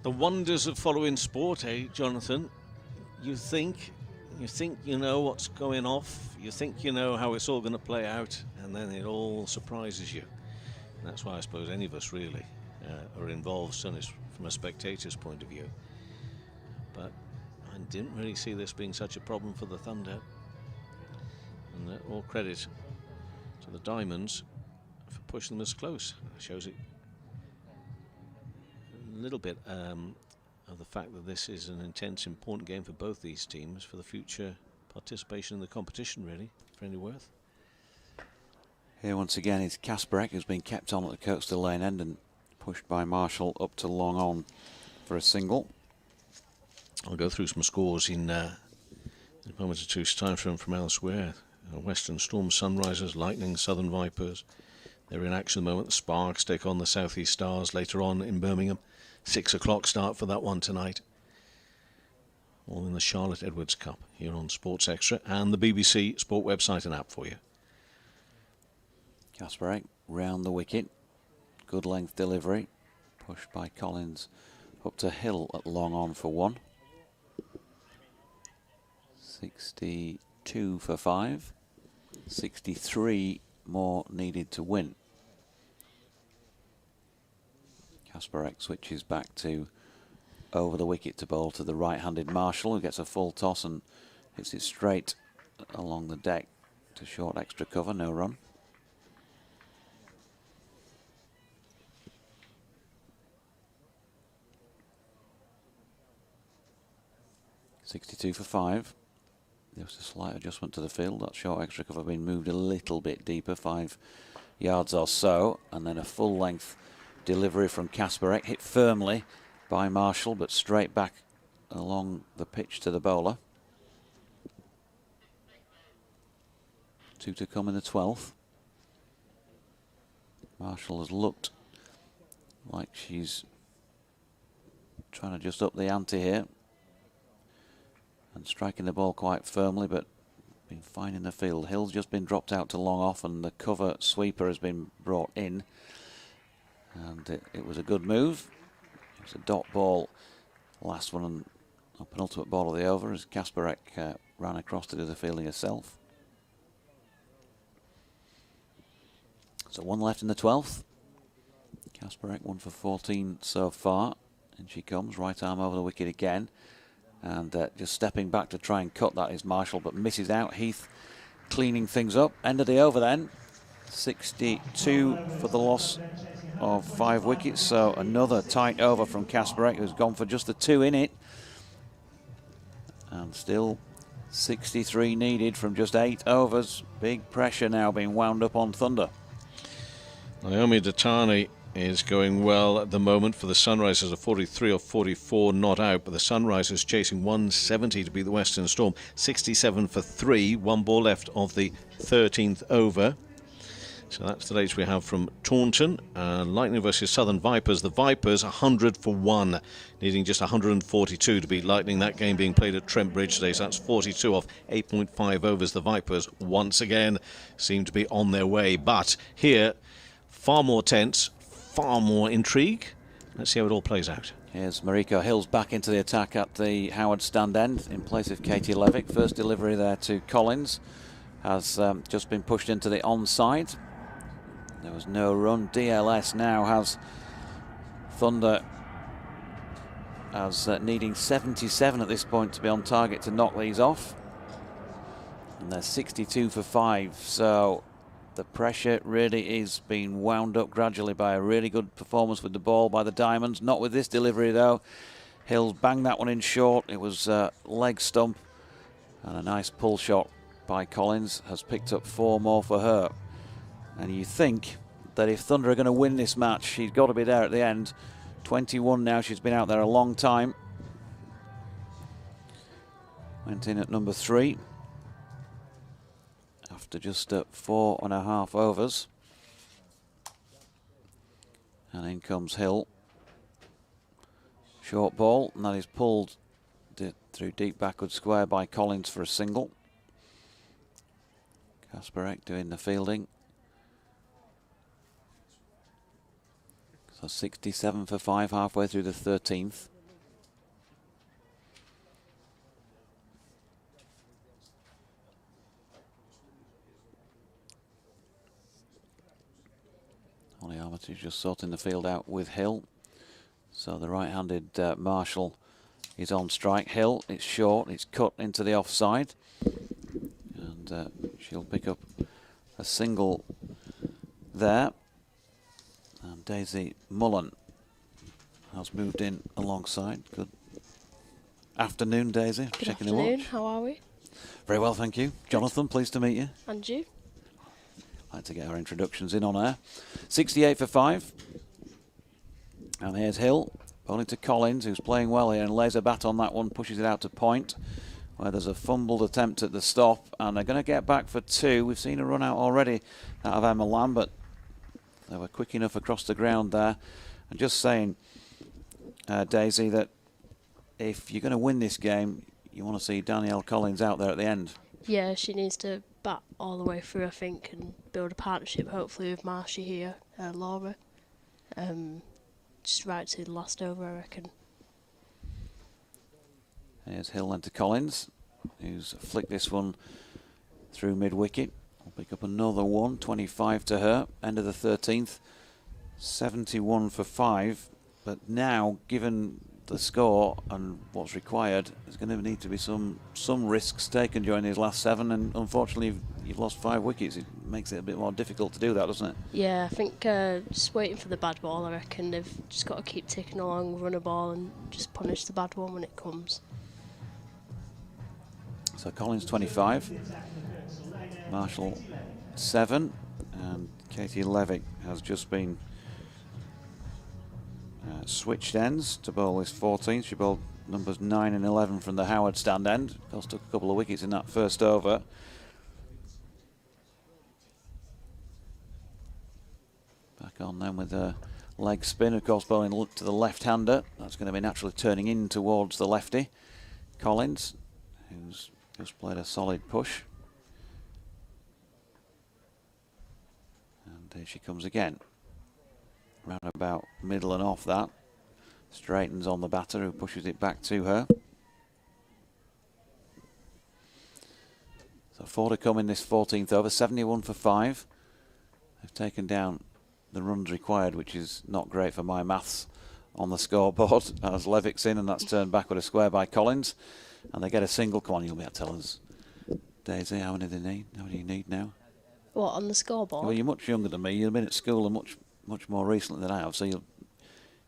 The wonders of following sport, eh, Jonathan? You think you know what's going off, you think you know how it's all going to play out, and then it all surprises you. And that's why I suppose any of us really are involved, certainly from a spectator's point of view. But I didn't really see this being such a problem for the Thunder. And all credit to the Diamonds for pushing them as close. It shows it a little bit of the fact that this is an intense, important game for both these teams for the future participation in the competition, really, for any worth. Here once again is Kasparek, who's been kept on at the Kirkstall Lane end and pushed by Marshall up to long on for a single. I'll go through some scores in a moment or two's time from elsewhere. Western Storm, Sunrisers, Lightning, Southern Vipers. They're in action at the moment. The Sparks take on the South East Stars later on in Birmingham. 6 o'clock start for that one tonight. All in the Charlotte Edwards Cup here on Sports Extra and the BBC Sport website and app for you. Kasparek round the wicket. Good length delivery. Pushed by Collins up to Hill at long on for one. 62 for 5. 63 more needed to win. Kasparek switches back to over the wicket to bowl to the right-handed Marshall, who gets a full toss and hits it straight along the deck to short extra cover, no run. .62 for 5. There was a slight adjustment to the field. That short extra cover being moved a little bit deeper, 5 yards or so, and then a full length delivery from Kasparek, hit firmly by Marshall, but straight back along the pitch to the bowler. 2 to come in the 12th. Marshall has looked like she's trying to just up the ante here and striking the ball quite firmly, but been fine in the field. Hill's just been dropped out to long off and the cover sweeper has been brought in. And it was a good move. It was a dot ball, last one and a penultimate ball of the over as Kasparek ran across to do the fielding herself. So one left in the 12th. Kasparek 1 for 14 so far. And she comes, right arm over the wicket again. And just stepping back to try and cut that is Marshall, but misses out. Heath cleaning things up. End of the over then. 62 for the loss of 5 wickets. So another tight over from Kasparek, who's gone for just the 2 in it. And still 63 needed from just 8 overs. Big pressure now being wound up on Thunder. Naomi Datani is going well at the moment for the Sunrisers, a 43 or 44 not out, but the Sunrisers chasing 170 to beat the Western Storm. 67 for 3, 1 ball left of the 13th over. So that's the latest we have from Taunton. Lightning versus Southern Vipers. The Vipers 100 for 1, needing just 142 to beat Lightning. That game being played at Trent Bridge today, so that's 42 off 8.5 overs. The Vipers once again seem to be on their way, but here far more tense, far more intrigue. Let's see how it all plays out. Here's Mariko Hills back into the attack at the Howard stand end in place of Katie Levick. First delivery there to Collins has just been pushed into the onside. There was no run. DLS now has Thunder as needing 77 at this point to be on target to knock these off. And they're 62 for 5. So the pressure really is being wound up gradually by a really good performance with the ball by the Diamonds. Not with this delivery though. Hills banged that one in short. It was leg stump, and a nice pull shot by Collins has picked up 4 more for her. And you think that if Thunder are going to win this match, she's got to be there at the end. 21 now, she's been out there a long time. Went in at number 3 after just 4.5 overs. And in comes Hill. Short ball, and that is pulled through deep backward square by Collins for a single. Kasparek doing the fielding. So 67 for 5 halfway through the 13th. Holly Armitage just sorting the field out with Hill. So the right-handed Marshall is on strike. Hill, it's short, it's cut into the offside. And she'll pick up a single there. And Daisy Mullen has moved in alongside. Good afternoon, Daisy. Good Checking afternoon, the watch. how are we? Very well, thank you. Jonathan, pleased to meet you. And you? Like to get our introductions in on air. 68 for 5. And here's Hill, bowling to Collins, who's playing well here and lays a bat on that one, pushes it out to point, where there's a fumbled attempt at the stop, and they're going to get back for 2. We've seen a run out already out of Emma Lamb, but they were quick enough across the ground there. And just saying, Daisy, that if you're going to win this game, you want to see Danielle Collins out there at the end. Yeah, she needs to bat all the way through, I think, and build a partnership, hopefully, with Marshy here, Laura. Just right to the last over, I reckon. Here's Hill then to Collins, who's flicked this one through mid-wicket. We'll pick up another one, 25 to her, end of the 13th, 71 for 5. But now, given the score and what's required, there's going to need to be some risks taken during these last 7, and unfortunately you've lost 5 wickets. It makes it a bit more difficult to do that, doesn't it? Yeah, I think just waiting for the bad ball, I reckon. They've just got to keep ticking along, run a ball, and just punish the bad one when it comes. So Collins 25, Marshall 7, and Katie Levick has just been switched ends to bowl this 14th. She bowled numbers 9 and 11 from the Howard stand end. Of course, took a couple of wickets in that first over. Back on then with a leg spin, of course, bowling to the left-hander. That's going to be naturally turning in towards the lefty. Collins, who's just played a solid push. And here she comes again. Round about middle and off that. Straightens on the batter, who pushes it back to her. So 4 to come in this 14th over, 71 for 5. They've taken down the runs required, which is not great for my maths on the scoreboard, as Levick's in, and that's turned back with a square by Collins. And they get a single. Come on, you'll be able to tell us, Daisy, how many they need? How many do you need now? What, on the scoreboard? Well, you're much younger than me. You've been at school and much more recently than I have, so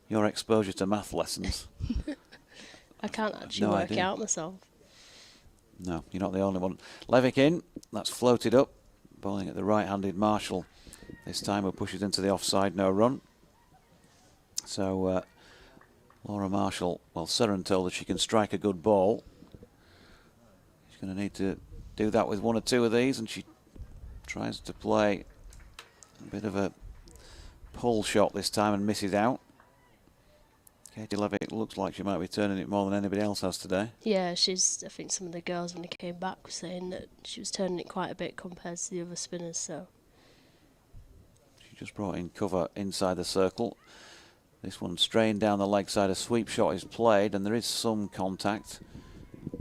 your exposure to math lessons. I can't actually No work idea. out myself. No, you're not the only one. Levick in, that's floated up, bowling at the right-handed Marshall. This time who pushes into the offside, no run. So Laura Marshall, well, Surren told her she can strike a good ball. She's going to need to do that with 1 or 2 of these, and she tries to play a bit of a pull shot this time and misses out. Katie Levick looks like she might be turning it more than anybody else has today. Yeah, I think some of the girls when they came back were saying that she was turning it quite a bit compared to the other spinners, so. She just brought in cover inside the circle. This one straying down the leg side, a sweep shot is played, and there is some contact.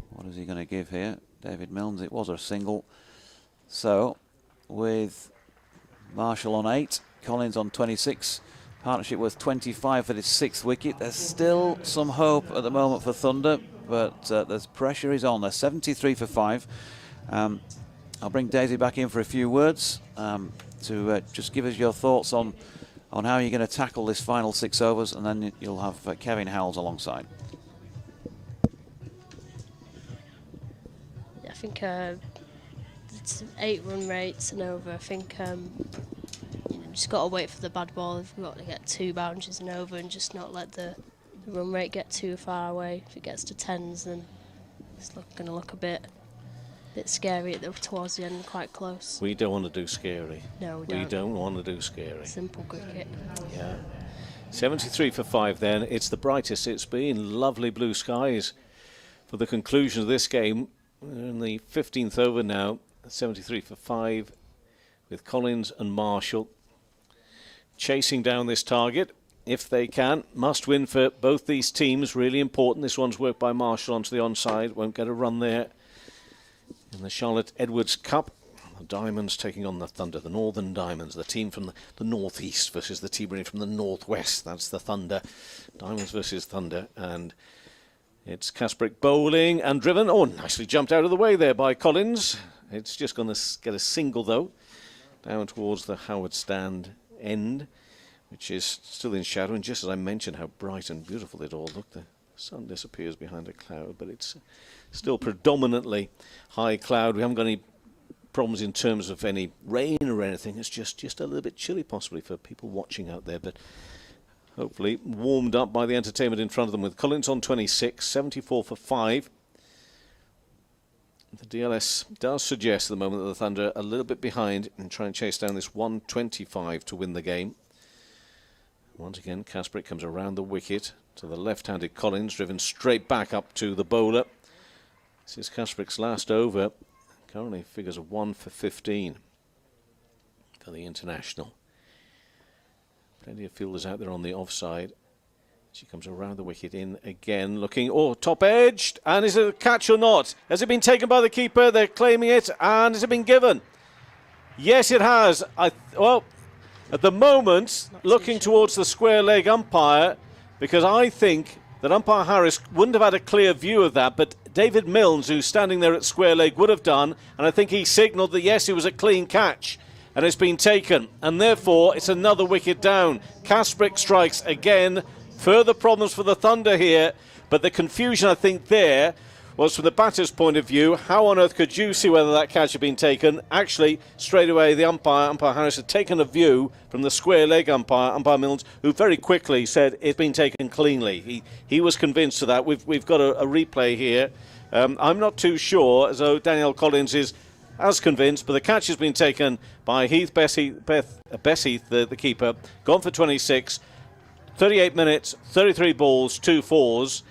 What is he going to give here? David Milnes, it was a single. So, with Marshall on 8, Collins on 26, partnership worth 25 for this 6th wicket. There's still some hope at the moment for Thunder, but the pressure is on. They're 73 for 5. I'll bring Daisy back in for a few words to just give us your thoughts on how you're going to tackle this final 6 overs, and then you'll have Kevin Howells alongside. I think it's 8 run rates and over. I think just got to wait for the bad ball. We've got to get 2 boundaries and over, and just not let the run rate get too far away. If it gets to 10s, then it's going to look a bit scary towards the end, quite close. We don't want to do scary. No, we We don't. don't want to do scary. Simple cricket. Yeah. 73 for 5 then. It's the brightest it's been. Lovely blue skies for the conclusion of this game. We're in the 15th over now. 73 for 5 with Collins and Marshall chasing down this target if they can. Must win for both these teams. Really important. This one's worked by Marshall onto the onside. Won't get a run there in the Charlotte Edwards Cup. The Diamonds taking on the Thunder, the Northern Diamonds, the team from the northeast versus the team from the northwest. That's the Thunder. Diamonds versus Thunder. And it's Kasprick bowling and driven. Oh, nicely jumped out of the way there by Collins. It's just going to get a single, though, down towards the Howard stand end, which is still in shadow. And just as I mentioned how bright and beautiful it all looked, the sun disappears behind a cloud, but it's still predominantly high cloud. We haven't got any problems in terms of any rain or anything. It's just a little bit chilly possibly for people watching out there, but hopefully warmed up by the entertainment in front of them, with Collins on 26, 74 for 5. The DLS does suggest at the moment that the Thunder are a little bit behind and try and chase down this 125 to win the game. Once again, Kasprick comes around the wicket to the left-handed Collins, driven straight back up to the bowler. This is Kasprick's last over. Currently figures of 1 for 15 for the international. Plenty of fielders out there on the offside. She comes around the wicket in again, looking, top edged. And is it a catch or not? Has it been taken by the keeper? They're claiming it. And has it been given? Yes, it has. Well, at the moment, looking towards the square leg umpire, because I think that umpire Harris wouldn't have had a clear view of that, but David Milnes, who's standing there at square leg, would have done, and I think he signalled that yes, it was a clean catch, and it's been taken, and therefore it's another wicket down. Kasprick strikes again. Further problems for the Thunder here, but the confusion I think there was from the batter's point of view. How on earth could you see whether that catch had been taken? Actually, straight away the umpire Harris, had taken a view from the square leg umpire Milnes, who very quickly said it's been taken cleanly. He was convinced of that. We've got a replay here. I'm not too sure, as though Danielle Collins is as convinced, but the catch has been taken by Bess Heath, the keeper, gone for 26. 38 minutes, 33 balls, 2 fours.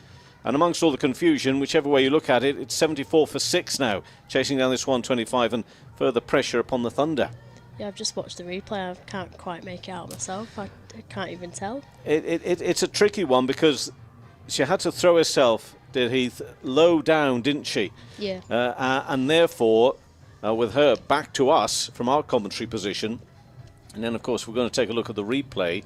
And amongst all the confusion, whichever way you look at it, it's 74 for 6 now, chasing down this 125 and further pressure upon the Thunder. Yeah, I've just watched the replay. I can't quite make it out myself. I can't even tell. It's a tricky one because she had to throw herself, did Heath, low down, didn't she? Yeah. And therefore, with her back to us from our commentary position, and then, of course, we're going to take a look at the replay,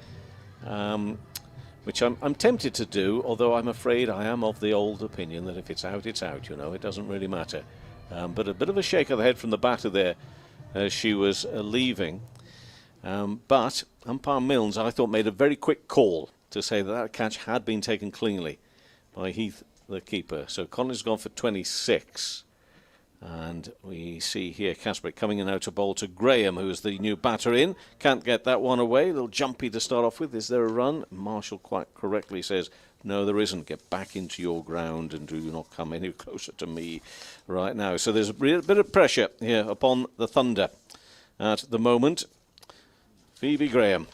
which I'm tempted to do, although I'm afraid I am of the old opinion that if it's out, it's out, it doesn't really matter. But a bit of a shake of the head from the batter there as she was leaving. But umpire Milnes, I thought, made a very quick call to say that catch had been taken cleanly by Heath, the keeper. So Collins has gone for 26. And we see here Kasprick coming in out to bowl to Graham, who is the new batter in. Can't get that one away. A little jumpy to start off with. Is there a run? Marshall quite correctly says, no, there isn't. Get back into your ground and do not come any closer to me right now. So there's a bit of pressure here upon the Thunder at the moment. Phoebe Graham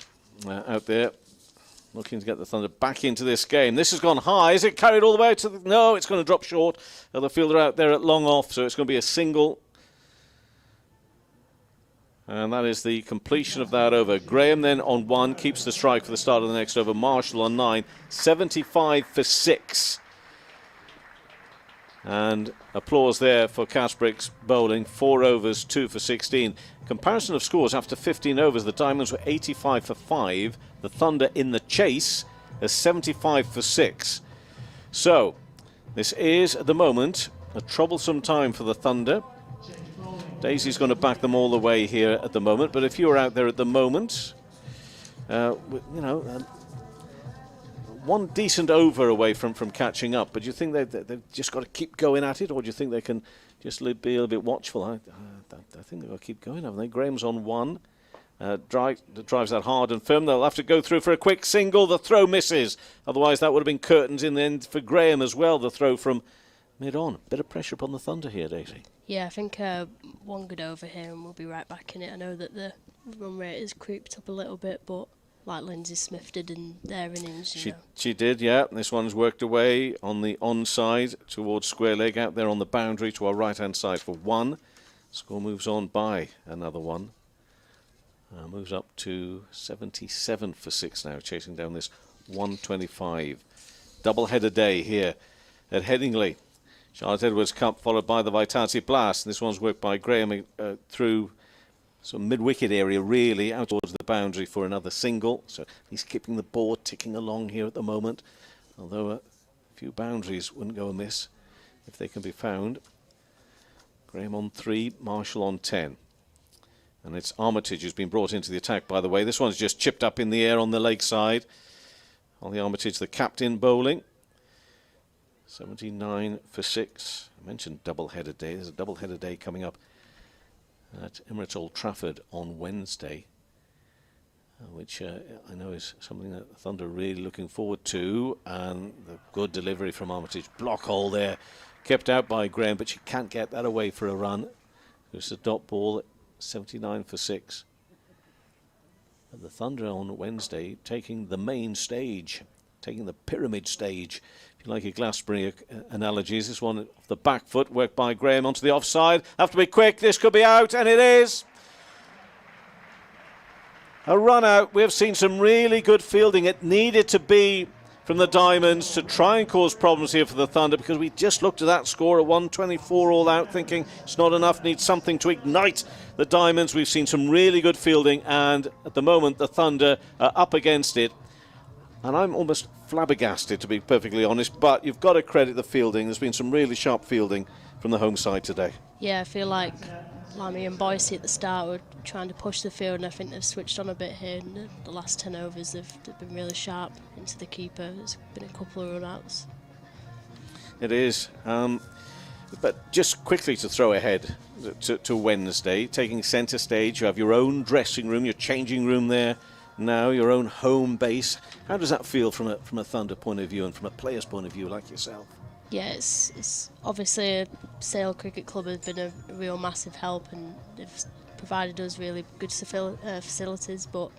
out there looking to get the Thunder back into this game. This has gone high. Is it carried all the way to the... No, it's going to drop short. The fielder out there at long off, so it's going to be a single. And that is the completion of that over. Graham then on 1, keeps the strike for the start of the next over. Marshall on 9, 75 for 6. And applause there for Kasprick's bowling. 4 overs, 2 for 16. Comparison of scores after 15 overs. The Diamonds were 85 for 5. The Thunder in the chase is 75 for 6. So, this is, at the moment, a troublesome time for the Thunder. Daisy's going to back them all the way here at the moment. But if you're out there at the moment, one decent over away from catching up. But do you think they've just got to keep going at it, or do you think they can just be a little bit watchful? I think they've got to keep going, haven't they? Graham's on 1. Drives that hard and firm. They'll have to go through for a quick single. The throw misses. Otherwise, that would have been curtains in the end for Graham as well. The throw from mid-on. Bit of pressure upon the Thunder here, Daisy. Yeah, I think one good over here and we'll be right back in it. I know that the run rate has creeped up a little bit, but like Lindsay Smith did in their innings, She did, yeah. This one's worked away on the onside towards square leg out there on the boundary to our right-hand side for 1. Score moves on by another 1. Moves up to 77 for 6 now, chasing down this 125. Double-header day here at Headingley. Charlotte Edwards Cup followed by the Vitality Blast. This one's worked by Graham through some mid-wicket area, really, out towards the boundary for another single. So he's keeping the board ticking along here at the moment, although a few boundaries wouldn't go amiss if they can be found. Graham on 3, Marshall on 10. And it's Armitage who's been brought into the attack, by the way. This one's just chipped up in the air on the leg side. Ollie Armitage, the captain, bowling. 79 for 6. I mentioned double-header day. There's a double-header day coming up at Emirates Old Trafford on Wednesday, which I know is something that Thunder are really looking forward to. And the good delivery from Armitage. Block hole there. Kept out by Graham, but she can't get that away for a run. It's a dot ball at 79 for 6. And the Thunder on Wednesday taking the main stage, taking the pyramid stage. If you like your Glastonbury analogies, this one off the back foot, worked by Graham onto the offside. Have to be quick, this could be out, and it is. A run out. We have seen some really good fielding. It needed to be from the Diamonds to try and cause problems here for the Thunder, because we just looked at that score at 124 all out thinking it's not enough, needs something to ignite the Diamonds. We've seen some really good fielding, and at the moment the Thunder are up against it. And I'm almost flabbergasted, to be perfectly honest, but you've got to credit the fielding. There's been some really sharp fielding from the home side today. Yeah, I feel like Lammy and Boise at the start were trying to push the field, and I think they've switched on a bit here. In the last 10 overs, they've been really sharp into the keeper. There's been a couple of run-outs. It is. But just quickly to throw ahead to Wednesday, taking centre stage, you have your own dressing room, your changing room there now, your own home base. How does that feel from a Thunder point of view and from a player's point of view like yourself? Yeah, it's obviously Sale Cricket Club has been a real massive help, and they've provided us really good facilities, but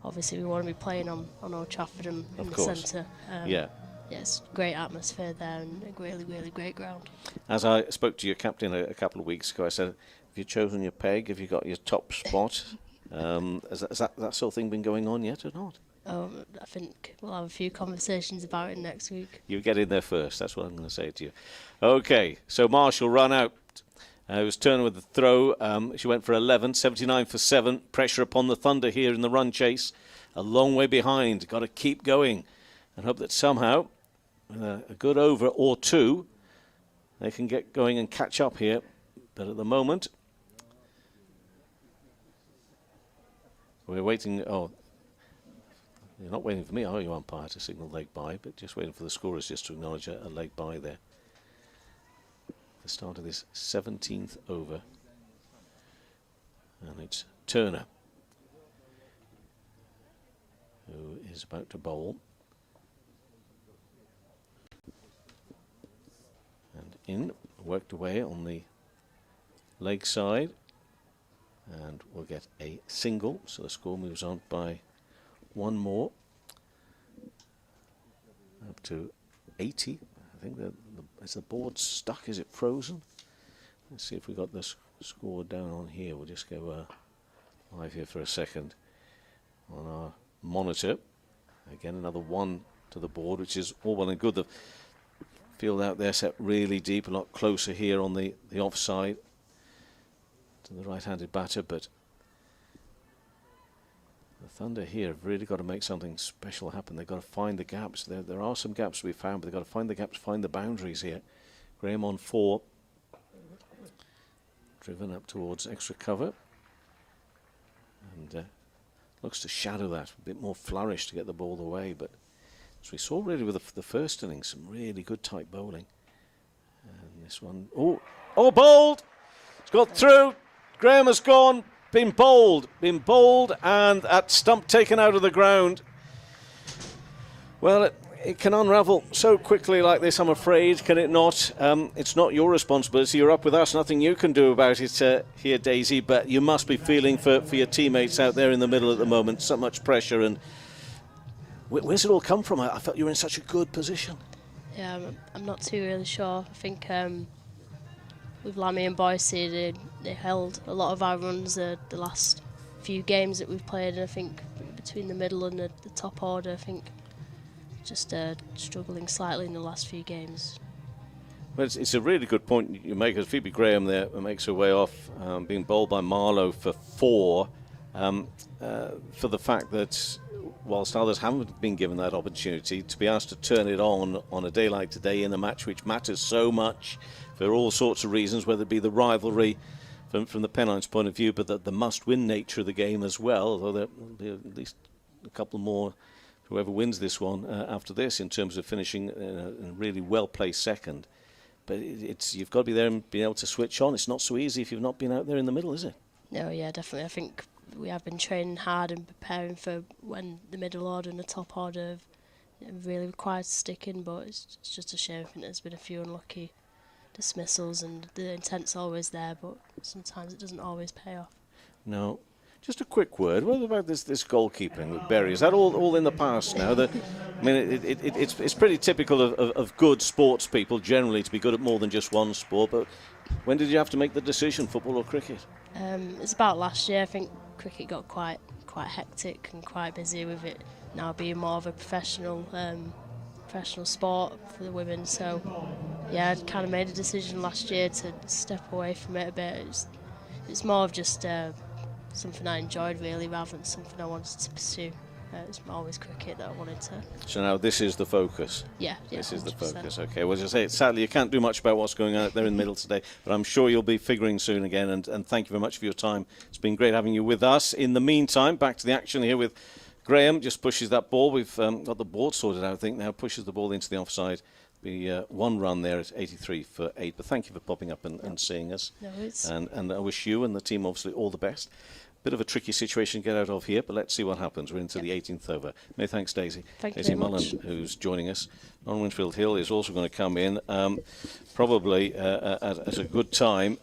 obviously we want to be playing on Old Trafford and in the centre. Yeah. Yes, great atmosphere there and a really, really great ground. As I spoke to your captain a couple of weeks ago, I said, have you chosen your peg? Have you got your top spot? Has that sort of thing been going on yet or not? I think we'll have a few conversations about it next week. You get in there first, that's what I'm going to say to you. Okay, so Marshall run out. It was Turner with the throw. She went for 11, 79 for 7. Pressure upon the Thunder here in the run chase. A long way behind. Got to keep going and hope that somehow, with a good over or two, they can get going and catch up here. But at the moment, we're waiting. Oh, you're not waiting for me, are you, umpire, to signal leg bye, but just waiting for the scorers just to acknowledge a leg bye there. The start of this 17th over. And it's Turner who is about to bowl. And in, worked away on the leg side. And we'll get a single, so the score moves on by one more. Up to 80. I think is the board stuck? Is it frozen? Let's see if we got this score down on here. We'll just go live here for a second on our monitor. Again, another one to the board, which is all well and good. The field out there set really deep, a lot closer here on the offside to the right-handed batter, but the Thunder here have really got to make something special happen. They've got to find the gaps. There are some gaps to be found, but they've got to find the gaps, find the boundaries here. Graham on 4. Driven up towards extra cover. And looks to shadow that. A bit more flourish to get the ball away. But as we saw really with the first innings, some really good tight bowling. And this one, oh, bowled! It's got through. Graham has gone. Been bowled, and that stump taken out of the ground. Well, it can unravel so quickly like this, I'm afraid, can it not? It's not your responsibility. You're up with us. Nothing you can do about it here, Daisy, but you must be feeling for your teammates out there in the middle at the moment. So much pressure. And where's it all come from? I felt you were in such a good position. Yeah, I'm not too really sure. I think with Lammy and Boise, they held a lot of our runs the last few games that we've played, and I think between the middle and the top order, I think just struggling slightly in the last few games. Well, it's a really good point you make, as Phoebe Graham there makes her way off, being bowled by Marlowe for 4, for the fact that whilst others haven't been given that opportunity, to be asked to turn it on a day like today in a match which matters so much for all sorts of reasons, whether it be the rivalry from the Pennines' point of view, but the must-win nature of the game as well, although there will be at least a couple more whoever wins this one after this in terms of finishing in a really well-placed second. But you've got to be there and be able to switch on. It's not so easy if you've not been out there in the middle, is it? No, yeah, definitely. I think we have been training hard and preparing for when the middle order and the top order have really required sticking, but it's just a shame. I think there's been a few unlucky dismissals and the intent's always there, but sometimes it doesn't always pay off. No. Just a quick word. What about this goalkeeping with Berry? Is that all in the past now? It's pretty typical of good sports people generally to be good at more than just one sport. But when did you have to make the decision, football or cricket? It's about last year. I think cricket got quite hectic and quite busy with it now being more of a professional sport for the women. So yeah, I kind of made a decision last year to step away from it a bit. It's more of just something I enjoyed really, rather than something I wanted to pursue. It's always cricket that I wanted to. So now this is the focus. Yeah, This is the 100%. focus. Okay. Well, as I say, sadly you can't do much about what's going on out there in the middle today, but I'm sure you'll be figuring soon again. And thank you very much for your time. It's been great having you with us. In the meantime, back to the action here with Graham. Just pushes that ball. We've got the board sorted out, I think. Now pushes the ball into the offside. The one run there at 83 for 8. But thank you for popping up and seeing us. No, it's And I wish you and the team obviously all the best. Bit of a tricky situation to get out of here, but let's see what happens. We're into the 18th over. Many thanks, Daisy. Thank you Daisy very Mullen, much. who's joining us. On Winfield Hill is also going to come in, probably at a good time.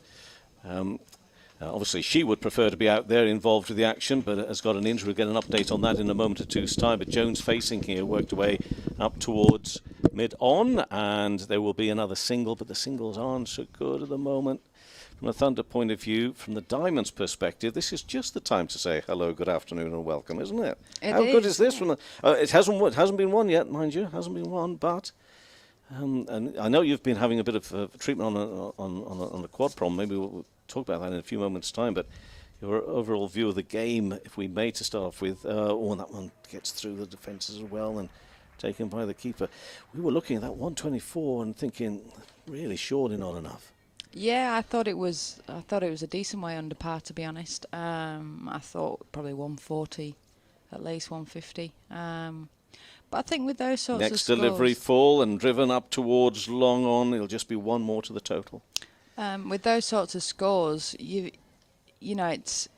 Obviously, she would prefer to be out there involved with the action, but has got an injury. We'll get an update on that in a moment or two's time. But Jones facing here, worked away up towards mid-on, and there will be another single, but the singles aren't so good at the moment. From a Thunder point of view, from the Diamonds' perspective, this is just the time to say hello, good afternoon, and welcome, isn't it? How good is this? From the, it hasn't been won yet, mind you, hasn't been won, but and I know you've been having a bit of treatment on the quad problem. Maybe we'll talk about that in a few moments' time. But your overall view of the game, if we may to start off with, that one gets through the defences as well and taken by the keeper. We were looking at that 124 and thinking, really, surely not enough. Yeah, I thought it was a decent way under par, to be honest. I thought probably 140, at least 150. But I think with those sorts of Next scores, delivery full and driven up towards long on. It'll just be one more to the total. with those sorts of scores, you know, it's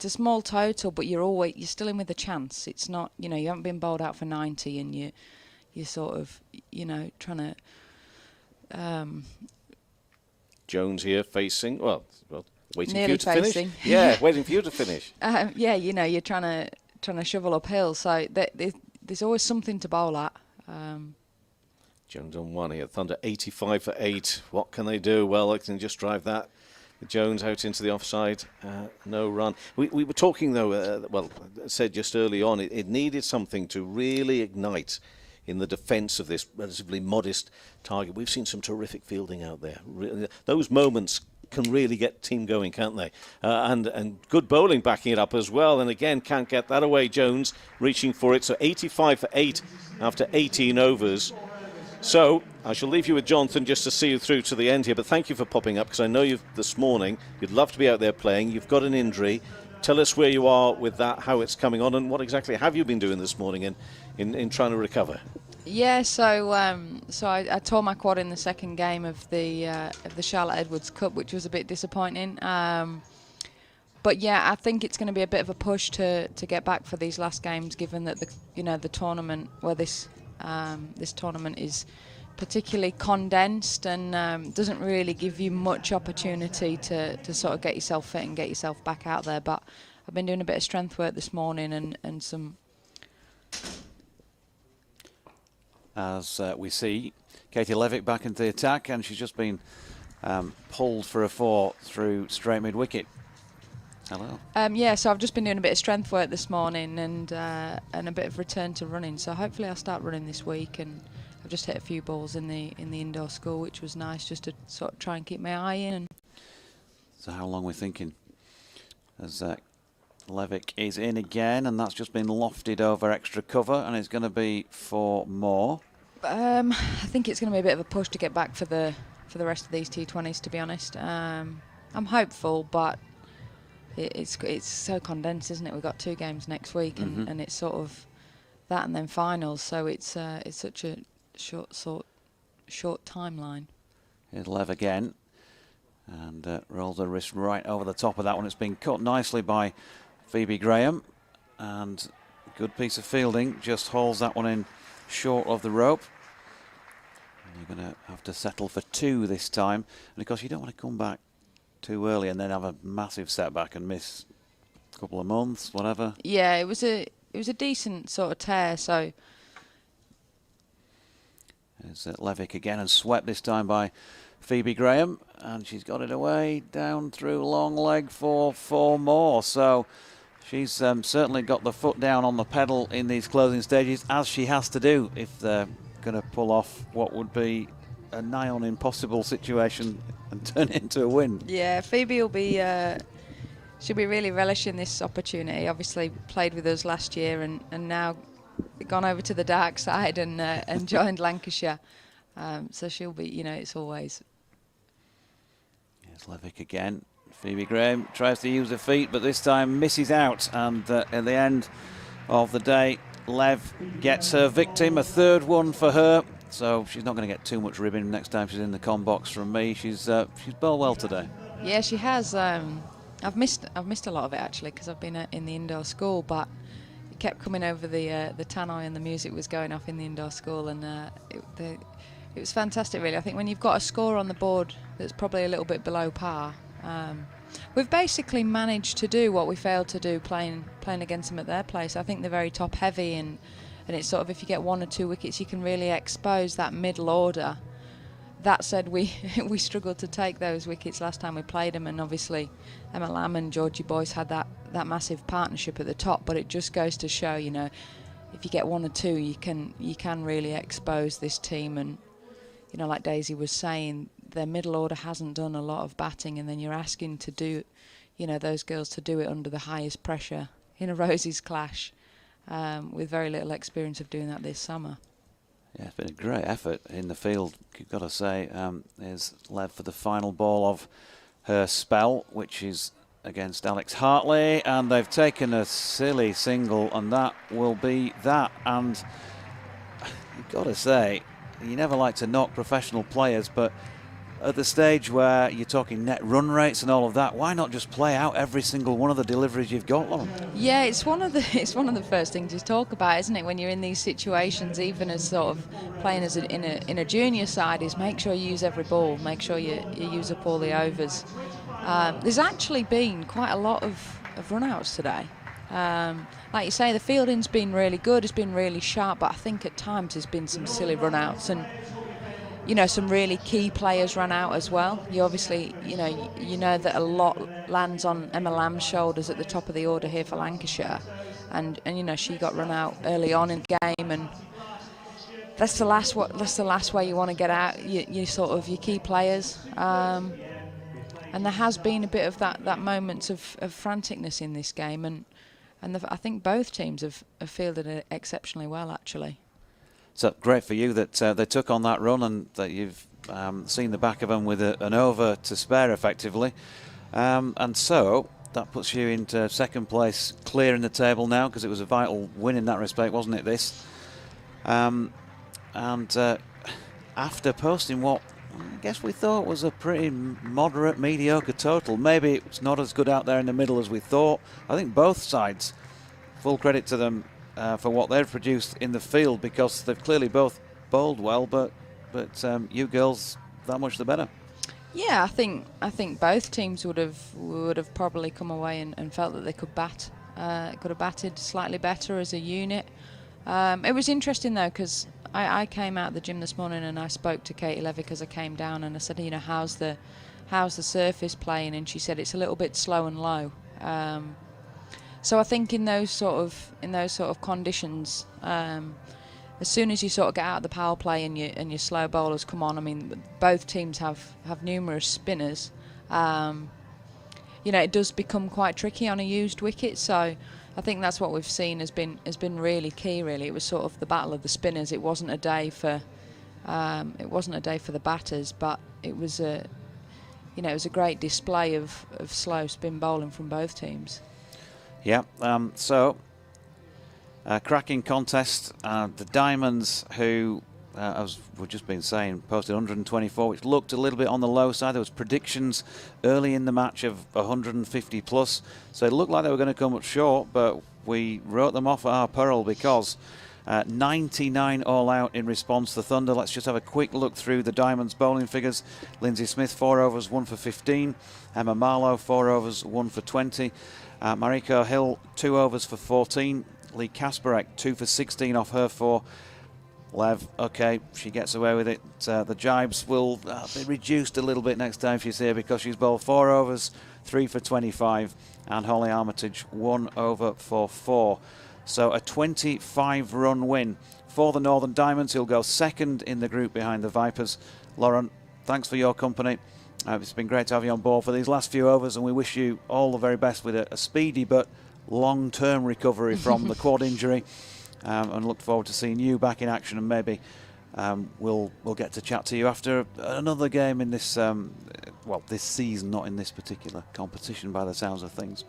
a small total, but you're still in with a chance. It's not, you haven't been bowled out for 90 and you're sort of, trying to. Jones here facing, waiting Nearly for you to facing. finish. Yeah, waiting for you to finish. You're trying to shovel uphill. So there's always something to bowl at. Jones on one here. Thunder 85 for 8. What can they do? Well, they can just drive that. Jones out into the offside. No run. We were talking, though, I said just early on, it needed something to really ignite in the defence of this relatively modest target. We've seen some terrific fielding out there. Those moments can really get the team going, can't they? And good bowling backing it up as well. And again, can't get that away. Jones reaching for it. So 85 for 8 after 18 overs. So I shall leave you with Jonathan just to see you through to the end here. But thank you for popping up, because I know this morning you'd love to be out there playing. You've got an injury. Tell us where you are with that, how it's coming on, and what exactly have you been doing this morning in trying to recover? Yeah, so I tore my quad in the second game of the Charlotte Edwards Cup, which was a bit disappointing. But yeah, I think it's going to be a bit of a push to get back for these last games, given that the tournament, this tournament is particularly condensed and doesn't really give you much opportunity to sort of get yourself fit and get yourself back out there. But I've been doing a bit of strength work this morning and some. As we see Katie Levick back into the attack, and she's just been pulled for a 4 through straight mid-wicket. Hello. So I've just been doing a bit of strength work this morning and a bit of return to running. So hopefully I'll start running this week, and I've just hit a few balls in the indoor school, which was nice, just to sort of try and keep my eye in. So how long we're thinking? As Levick is in again, and that's just been lofted over extra cover, and it's going to be 4 more. I think it's going to be a bit of a push to get back for the rest of these T20s, to be honest. I'm hopeful, but it's so condensed, isn't it? We've got 2 games next week, and it's sort of that and then finals. So it's such a short timeline. Here's Lev again, and rolls her wrist right over the top of that one. It's been cut nicely by Phoebe Graham, and good piece of fielding, just hauls that one in short of the rope. And you're going to have to settle for 2 this time, and of course you don't want to come back too early and then have a massive setback and miss a couple of months, whatever. Yeah, it was a decent sort of tear. So there's Levick again, and swept this time by Phoebe Graham, and she's got it away down through long leg for 4 more. So she's certainly got the foot down on the pedal in these closing stages, as she has to do if they're going to pull off what would be a nigh on impossible situation and turn it into a win. yeah, Phoebe will be she'll be really relishing this opportunity. Obviously played with us last year and now gone over to the dark side and joined Lancashire. So she'll be, it's always. Here's Levick again. Phoebe Graham tries to use her feet, but this time misses out. And at the end of the day, Lev gets her victim, a 3rd one for her. So she's not going to get too much ribbon next time she's in the com box from me. She's bowled well today. Yeah, she has. I've missed a lot of it actually because I've been in the indoor school, but it kept coming over the tannoy and the music was going off in the indoor school, and it was fantastic really. I think when you've got a score on the board that's probably a little bit below par, we've basically managed to do what we failed to do playing against them at their place. I think they're very top heavy, and it's sort of, if you get 1 or 2 wickets you can really expose that middle order. That said, we struggled to take those wickets last time we played them, and obviously Emma Lamb and Georgie Boyce had that massive partnership at the top, but it just goes to show, if you get 1 or 2 you can really expose this team. And like Daisy was saying, their middle order hasn't done a lot of batting, and then you're asking to do, those girls to do it under the highest pressure in a Roses clash, with very little experience of doing that this summer. Yeah, it's been a great effort in the field, you've got to say. Is Lev for the final ball of her spell, which is against Alex Hartley, and they've taken a silly single, and that will be that. And you've got to say, you never like to knock professional players, but at the stage where you're talking net run rates and all of that, why not just play out every single one of the deliveries you've got, Lauren? Yeah, it's one of the first things you talk about, isn't it, when you're in these situations, even as sort of playing as in a junior side, is make sure you use every ball, make sure you use up all the overs. There's actually been quite a lot of run-outs today. Like you say, the fielding's been really good, it's been really sharp, but I think at times there's been some silly run-outs, and some really key players ran out as well. You obviously, you know that a lot lands on Emma Lamb's shoulders at the top of the order here for Lancashire, and she got run out early on in the game, and that's the last way you want to get out. You sort of your key players, and there has been a bit of that moments of franticness in this game, and I think both teams have fielded it exceptionally well actually. So great for you that they took on that run, and that you've seen the back of them with an over to spare effectively. And so that puts you into 2nd place, clear in the table now, because it was a vital win in that respect, wasn't it, this? And after posting what I guess we thought was a pretty moderate, mediocre total, maybe it's not as good out there in the middle as we thought. I think both sides, full credit to them for what they've produced in the field, because they've clearly both bowled well, but you girls, that much the better. Yeah, I think both teams would have probably come away and felt that they could have batted slightly better as a unit. It was interesting though, because I came out of the gym this morning and I spoke to Katie Levick as I came down, and I said, how's the surface playing, and she said it's a little bit slow and low. So I think in those sort of conditions, as soon as you sort of get out of the power play and your slow bowlers come on, I mean, both teams have numerous spinners. It does become quite tricky on a used wicket. So I think that's what we've seen has been really key. Really, it was sort of the battle of the spinners. It wasn't a day for the batters, but it was a great display of slow spin bowling from both teams. Yeah, so Cracking contest. The Diamonds, who, as we've just been saying, posted 124, which looked a little bit on the low side. There was predictions early in the match of 150 plus, so it looked like they were going to come up short, but we wrote them off at our peril because 99 all out in response to Thunder. Let's just have a quick look through the Diamonds bowling figures. Lindsay Smith, 4 overs, 1 for 15. Emma Marlowe, 4 overs, 1 for 20. Mariko Hill, 2 overs for 14. Lee Kasparek, 2 for 16 off her 4. Lev, okay, she gets away with it. The jibes will be reduced a little bit next time she's here because she's bowled 4 overs, 3 for 25. And Holly Armitage, 1 over for 4. So a 25-run win for the Northern Diamonds, who'll go second in the group behind the Vipers. Lauren, thanks for your company. It's been great to have you on board for these last few overs, and we wish you all the very best with a speedy but long-term recovery from the quad injury, and look forward to seeing you back in action, and maybe we'll get to chat to you after another game in this well, this season, not in this particular competition by the sounds of things.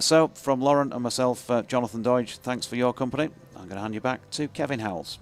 So from Lauren and myself, Jonathan Doidge, thanks for your company. I'm going to hand you back to Kevin Howells.